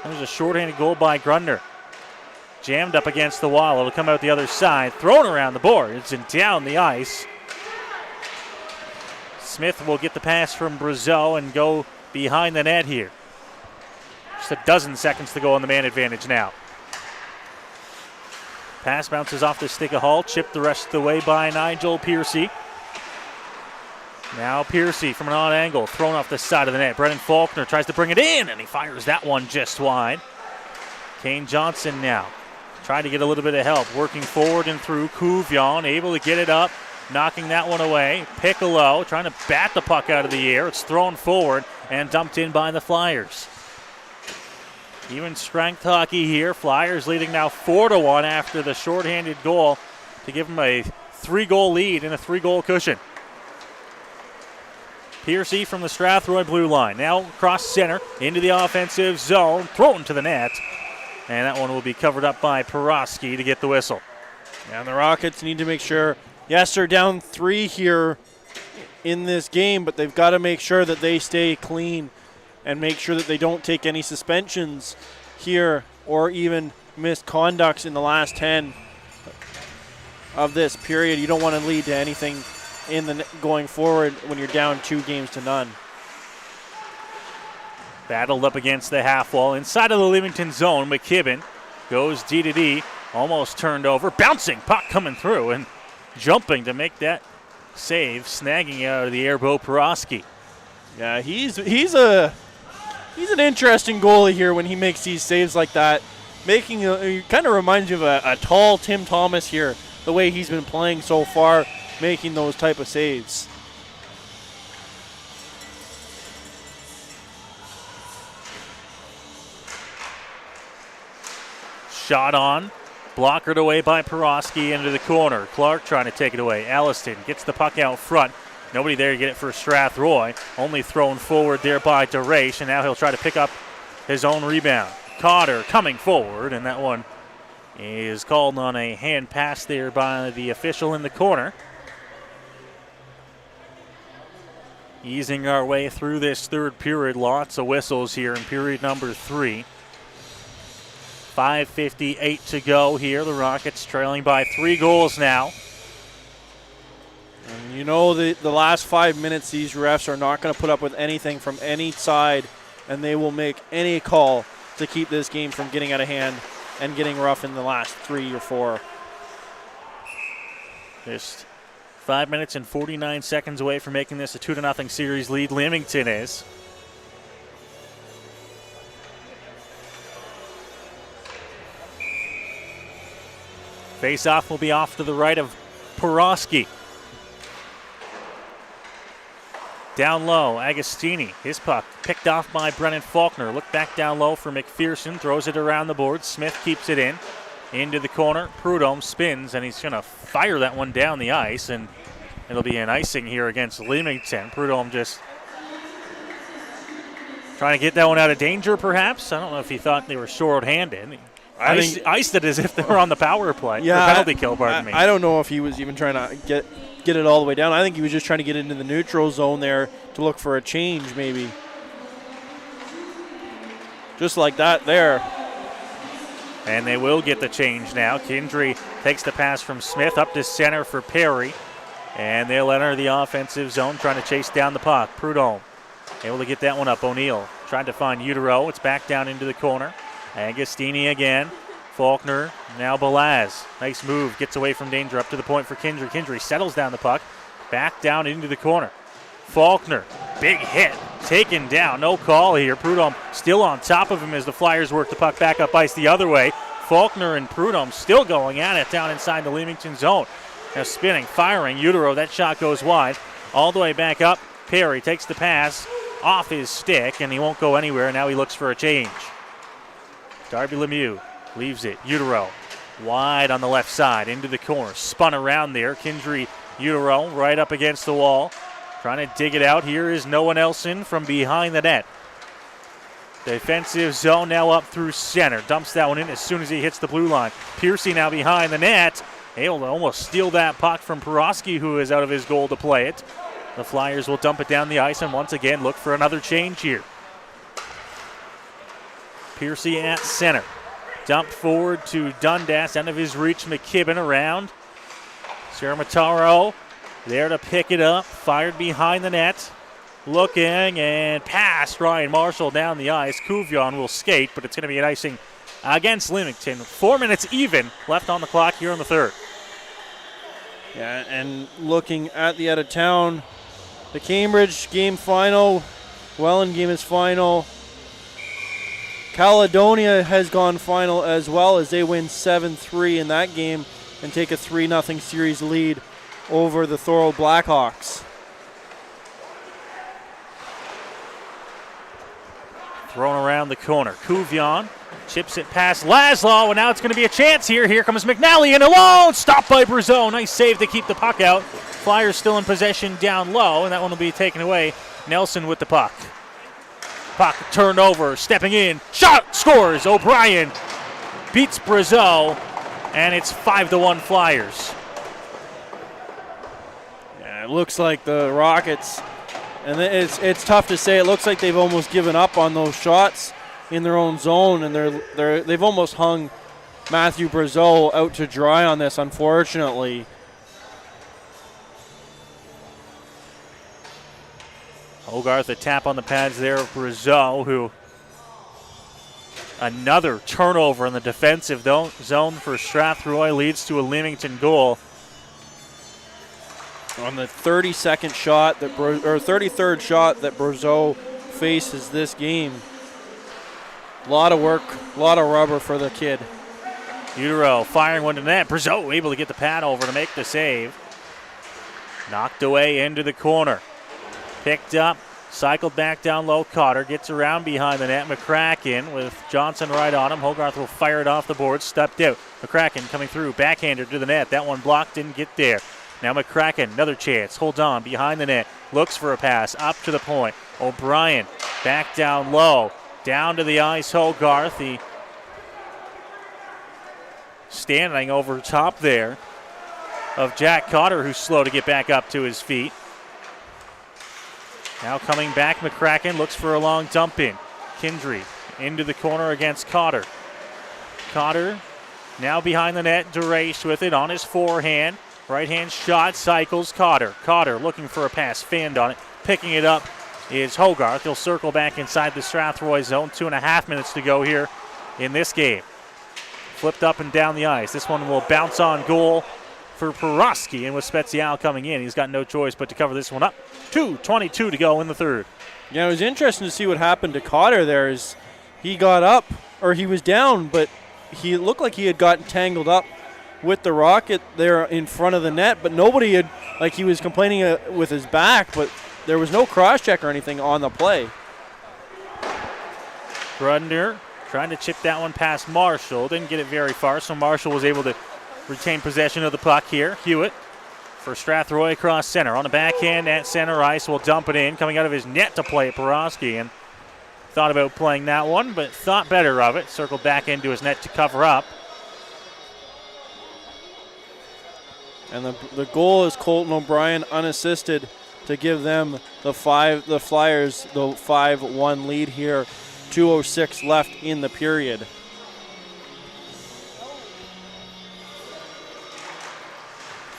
There's a shorthanded goal by Grudner. Jammed up against the wall. It'll come out the other side. Thrown around the boards and down the ice. Smith will get the pass from Brazeau and go behind the net here. Just a dozen seconds to go on the man advantage now. Pass bounces off the stick of Hall, chipped the rest of the way by Nigel Piercy. Now Piercy from an odd angle, thrown off the side of the net. Brennan Faulkner tries to bring it in, and he fires that one just wide. Kane Johnson now trying to get a little bit of help, working forward and through. Couvion able to get it up, knocking that one away. Piccolo trying to bat the puck out of the air. It's thrown forward and dumped in by the Flyers. Even strength hockey here. Flyers leading now 4-1 after the shorthanded goal to give them a 3-goal lead and a 3-goal cushion. Piercy from the Strathroy blue line. Now cross center into the offensive zone. Thrown to the net. And that one will be covered up by Peroski to get the whistle. And the Rockets need to make sure, yes, they're down 3 here in this game, but they've got to make sure that they stay clean and make sure that they don't take any suspensions here or even misconducts in the last 10 of this period. You don't want to lead to anything in the going forward when you're down 2-0. Battled up against the half wall. Inside of the Leamington zone, McKibben goes D-to-D, almost turned over. Bouncing puck coming through and jumping to make that save, snagging out of the air, Bo Peroski. Yeah, he's an interesting goalie here when he makes these saves like that. He kind of reminds you of a tall Tim Thomas here, the way he's been playing so far, making those type of saves. Shot on, blockered away by Peroski into the corner. Clark trying to take it away. Alliston gets the puck out front. Nobody there to get it for Strathroy. Only thrown forward there by DeRaiche, and now he'll try to pick up his own rebound. Cotter coming forward, and that one is called on a hand pass there by the official in the corner. Easing our way through this third period. Lots of whistles here in period number 3. 5:58 to go here. The Rockets trailing by 3 goals now. And You know the last 5 minutes, these refs are not going to put up with anything from any side, and they will make any call to keep this game from getting out of hand and getting rough in the last 3 or 4. Just 5 minutes and 49 seconds away from making this a 2-0 series lead. Leamington is. Face-off will be off to the right of Porosky. Down low, Agostini. His puck picked off by Brennan Faulkner. Look back down low for McPherson. Throws it around the board. Smith keeps it in. Into the corner. Prudhomme spins, and he's going to fire that one down the ice, and it'll be an icing here against Leamington. Prudhomme just trying to get that one out of danger, perhaps. I don't know if he thought they were short-handed. Iced it as if they were on the power play. Yeah, or penalty kill, pardon me. I don't know if he was even trying to get it all the way down. I think he was just trying to get into the neutral zone there to look for a change, maybe. Just like that there. And they will get the change now. Kindry takes the pass from Smith up to center for Perry. And they'll enter the offensive zone trying to chase down the puck. Prudhomme able to get that one up. O'Neill trying to find Utero. It's back down into the corner. Agostini again. Faulkner, now Balaz. Nice move, gets away from danger up to the point for Kindry. Kindry settles down the puck, back down into the corner. Faulkner, big hit, taken down, no call here. Prudhomme still on top of him as the Flyers work the puck back up ice the other way. Faulkner and Prudhomme still going at it down inside the Leamington zone. Now spinning, firing, Utero, that shot goes wide. All the way back up, Perry takes the pass off his stick, and he won't go anywhere. Now he looks for a change. Darby Lemieux leaves it. Utero wide on the left side into the corner. Spun around there. Kindry, Utero right up against the wall. Trying to dig it out. Here is Noah Nelson from behind the net. Defensive zone now up through center. Dumps that one in as soon as he hits the blue line. Piercy now behind the net. Able to almost steal that puck from Porosky, who is out of his goal to play it. The Flyers will dump it down the ice and once again look for another change here. Piercy at center. Dump forward to Dundas. End of his reach. McKibben around. Ceramataro there to pick it up. Fired behind the net. Looking and passed Ryan Marshall down the ice. Kuvion will skate, but it's going to be an icing against Leamington. 4 minutes even left on the clock here in the third. Yeah, and looking at the out-of-town, the Cambridge game final. Welland game is final. Caledonia has gone final as well as they win 7-3 in that game and take a 3-0 series lead over the Thorold Blackhawks. Thrown around the corner. Kuvion chips it past Laszlo, and now it's going to be a chance here. Here comes McNally in alone. Stopped by Brazeau. Nice save to keep the puck out. Flyers still in possession down low, and that one will be taken away. Nelson with the puck. Puck turned over, stepping in, shot, scores. O'Brien beats Brazeau, and it's 5-1 Flyers. Yeah, it looks like the Rockets, and it's tough to say. It looks like they've almost given up on those shots in their own zone, and they've almost hung Matthew Brazeau out to dry on this, unfortunately. Hogarth, a tap on the pads there of Brazeau, who another turnover in the defensive zone for Strathroy leads to a Leamington goal. On the 32nd shot that 33rd shot that Brazeau faces this game. A lot of work, a lot of rubber for the kid. Utero firing one to net. Brazeau able to get the pad over to make the save. Knocked away into the corner. Picked up, cycled back down low. Cotter gets around behind the net. McCracken with Johnson right on him. Hogarth will fire it off the board. Stepped out. McCracken coming through. Backhander to the net. That one blocked, didn't get there. Now McCracken, another chance. Holds on behind the net. Looks for a pass up to the point. O'Brien back down low. Down to the ice. Hogarth. He standing over top there of Jack Cotter, who's slow to get back up to his feet. Now coming back, McCracken looks for a long dump in. Kindry into the corner against Cotter. Cotter now behind the net. DeRace with it on his forehand. Right-hand shot, cycles, Cotter. Cotter looking for a pass, fanned on it. Picking it up is Hogarth. He'll circle back inside the Strathroy zone. 2.5 minutes to go here in this game. Flipped up and down the ice. This one will bounce on goal for Peroski, and with Spezial coming in, he's got no choice but to cover this one up. 2:22 to go in the third. Yeah, it was interesting to see what happened to Cotter there. Is he got up, or he was down, but he looked like he had gotten tangled up with the Rocket there in front of the net, but nobody had, like, he was complaining with his back, but there was no cross-check or anything on the play. Grunder trying to chip that one past Marshall. Didn't get it very far, so Marshall was able to retain possession of the puck here. Hewitt for Strathroy across center. On the backhand at center ice, will dump it in, coming out of his net to play at Peroski, and thought about playing that one, but thought better of it. Circled back into his net to cover up. And the goal is Colton O'Brien unassisted to give them the Flyers the 5-1 lead here. 2:06 left in the period.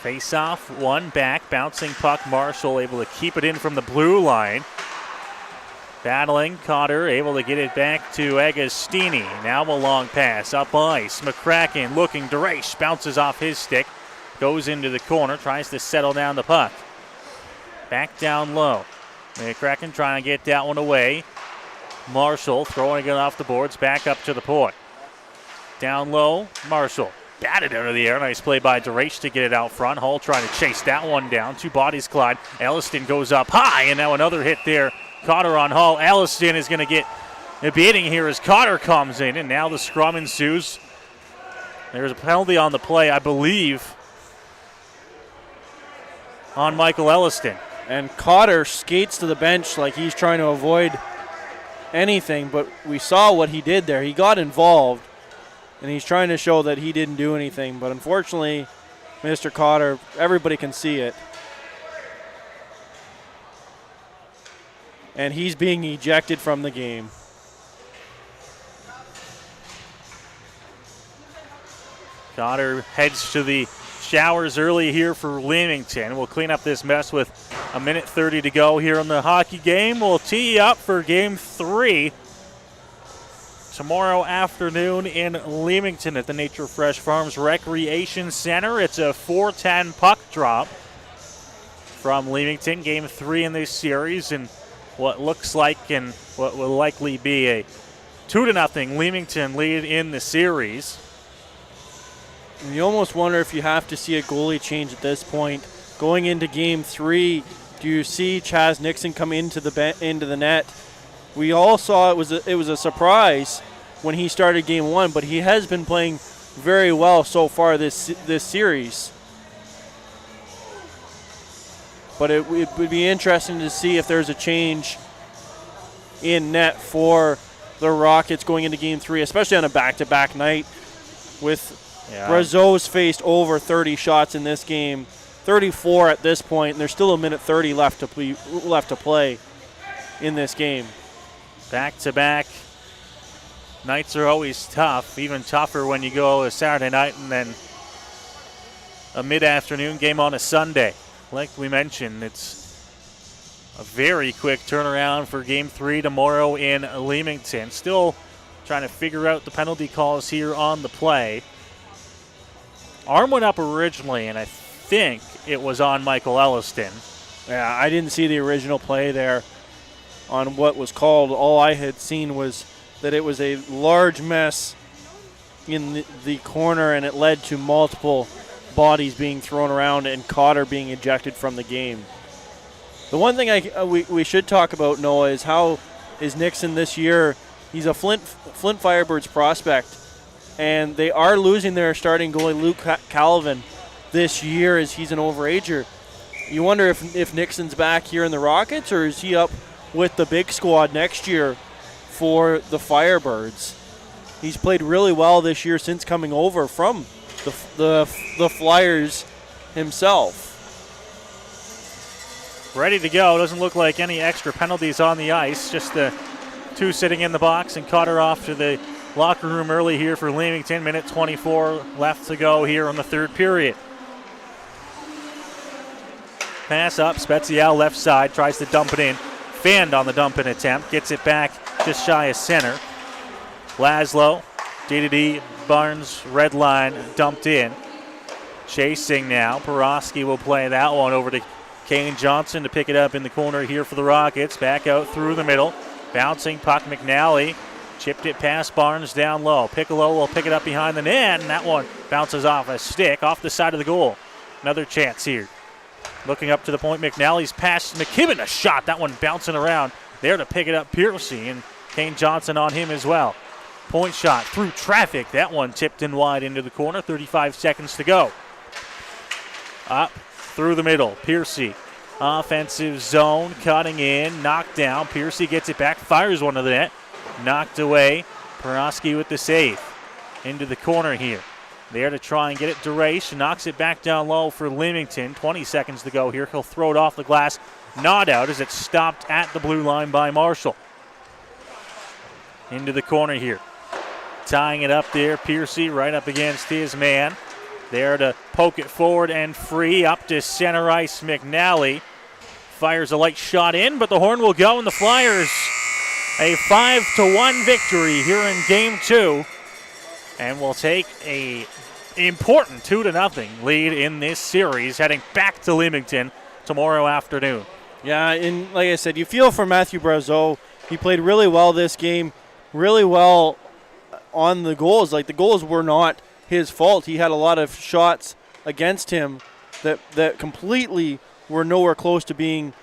Face-off, one back, bouncing puck. Marshall able to keep it in from the blue line. Battling, Cotter able to get it back to Agostini. Now a long pass, up ice. McCracken looking, Deresh bounces off his stick. Goes into the corner, tries to settle down the puck. Back down low. McCracken trying to get that one away. Marshall throwing it off the boards, back up to the point. Down low, Marshall. Batted out of the air. Nice play by Deresh to get it out front. Hull trying to chase that one down. Two bodies collide. Elliston goes up high, and now another hit there. Cotter on Hull. Elliston is going to get a beating here as Cotter comes in, and now the scrum ensues. There's a penalty on the play, I believe, on Michael Elliston. And Cotter skates to the bench like he's trying to avoid anything, but we saw what he did there. He got involved, and he's trying to show that he didn't do anything. But unfortunately, Mr. Cotter, everybody can see it. And he's being ejected from the game. Cotter heads to the showers early here for Leamington. We'll clean up this mess with 1:30 to go here in the hockey game. We'll tee you up for Game 3 tomorrow afternoon in Leamington at the Nature Fresh Farms Recreation Center. It's a 4:10 puck drop from Leamington. Game 3 in this series, and what looks like and what will likely be a 2-0 Leamington lead in the series. And you almost wonder if you have to see a goalie change at this point. Going into Game 3, do you see Chaz Nixon come into the net? We all saw it was a surprise when he started Game 1, but he has been playing very well so far this series. But it would be interesting to see if there's a change in net for the Rockets going into Game 3, especially on a back-to-back night with Brazeau's faced over 30 shots in this game, 34 at this point, and there's still 1:30 left to play in this game. Back-to-back nights are always tough, even tougher when you go a Saturday night and then a mid-afternoon game on a Sunday. Like we mentioned, it's a very quick turnaround for Game 3 tomorrow in Leamington. Still trying to figure out the penalty calls here on the play. Arm went up originally, and I think it was on Michael Elliston. Yeah, I didn't see the original play there on what was called. All I had seen was that it was a large mess in the corner, and it led to multiple bodies being thrown around and Cotter being ejected from the game. The one thing we should talk about, Noah, is how is Nixon this year. He's a Flint Firebirds prospect, and they are losing their starting goalie, Luke Calvin, this year as he's an overager. You wonder if Nixon's back here in the Rockets, or is he up with the big squad next year for the Firebirds? He's played really well this year since coming over from the Flyers himself. Ready to go. Doesn't look like any extra penalties on the ice. Just the two sitting in the box, and Cotter off to the locker room early here for Leamington. 1:24 left to go here in the third period. pass up. Spezial left side, tries to dump it in. Fanned on the dump in attempt, gets it back just shy of center. Laszlo, D-to-D, Barnes, red line, dumped in. Chasing now. Porosky will play that one over to Kane Johnson to pick it up in the corner here for the Rockets. Back out through the middle. Bouncing puck, McNally. Chipped it past Barnes down low. Piccolo will pick it up behind the net, and that one bounces off a stick off the side of the goal. Another chance here. Looking up to the point, McNally's past McKibben, a shot. That one bouncing around. There to pick it up, Piercy, and Kane Johnson on him as well. Point shot through traffic. That one tipped in wide into the corner. 35 seconds to go. Up through the middle, Piercy. Offensive zone, cutting in, knocked down. Piercy gets it back, fires one to the net. Knocked away. Porosky with the save. Into the corner here. There to try and get it to Race. Knocks it back down low for Leamington. 20 seconds to go here. He'll throw it off the glass. Not out as it's stopped at the blue line by Marshall. Into the corner here. Tying it up there. Piercy right up against his man. There to poke it forward and free. Up to center ice, McNally. Fires a light shot in, but the horn will go, and the Flyers a 5-1 victory here in Game 2. And will take a important 2-0 lead in this series, heading back to Leamington tomorrow afternoon. Yeah, and like I said, you feel for Matthew Brazeau. He played really well this game, really well on the goals. Like, the goals were not his fault. He had a lot of shots against him that completely were nowhere close to being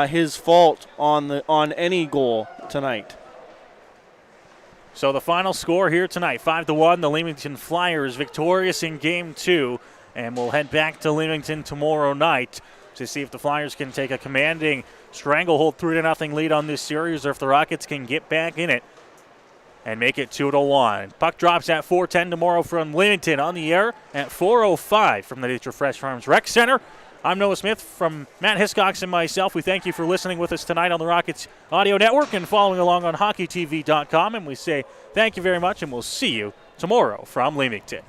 his fault on any goal tonight. So the final score here tonight, 5-1. The Leamington Flyers victorious in Game 2, and we'll head back to Leamington tomorrow night to see if the Flyers can take a commanding stranglehold 3-0 lead on this series, or if the Rockets can get back in it and make it 2-1. Puck drops at 4:10 tomorrow from Leamington, on the air at 4:05 from the Nature Fresh Farms Rec Center. I'm Noah Smith. From Matt Hiscox and myself, we thank you for listening with us tonight on the Rockets Audio Network and following along on HockeyTV.com. And we say thank you very much, and we'll see you tomorrow from Leamington.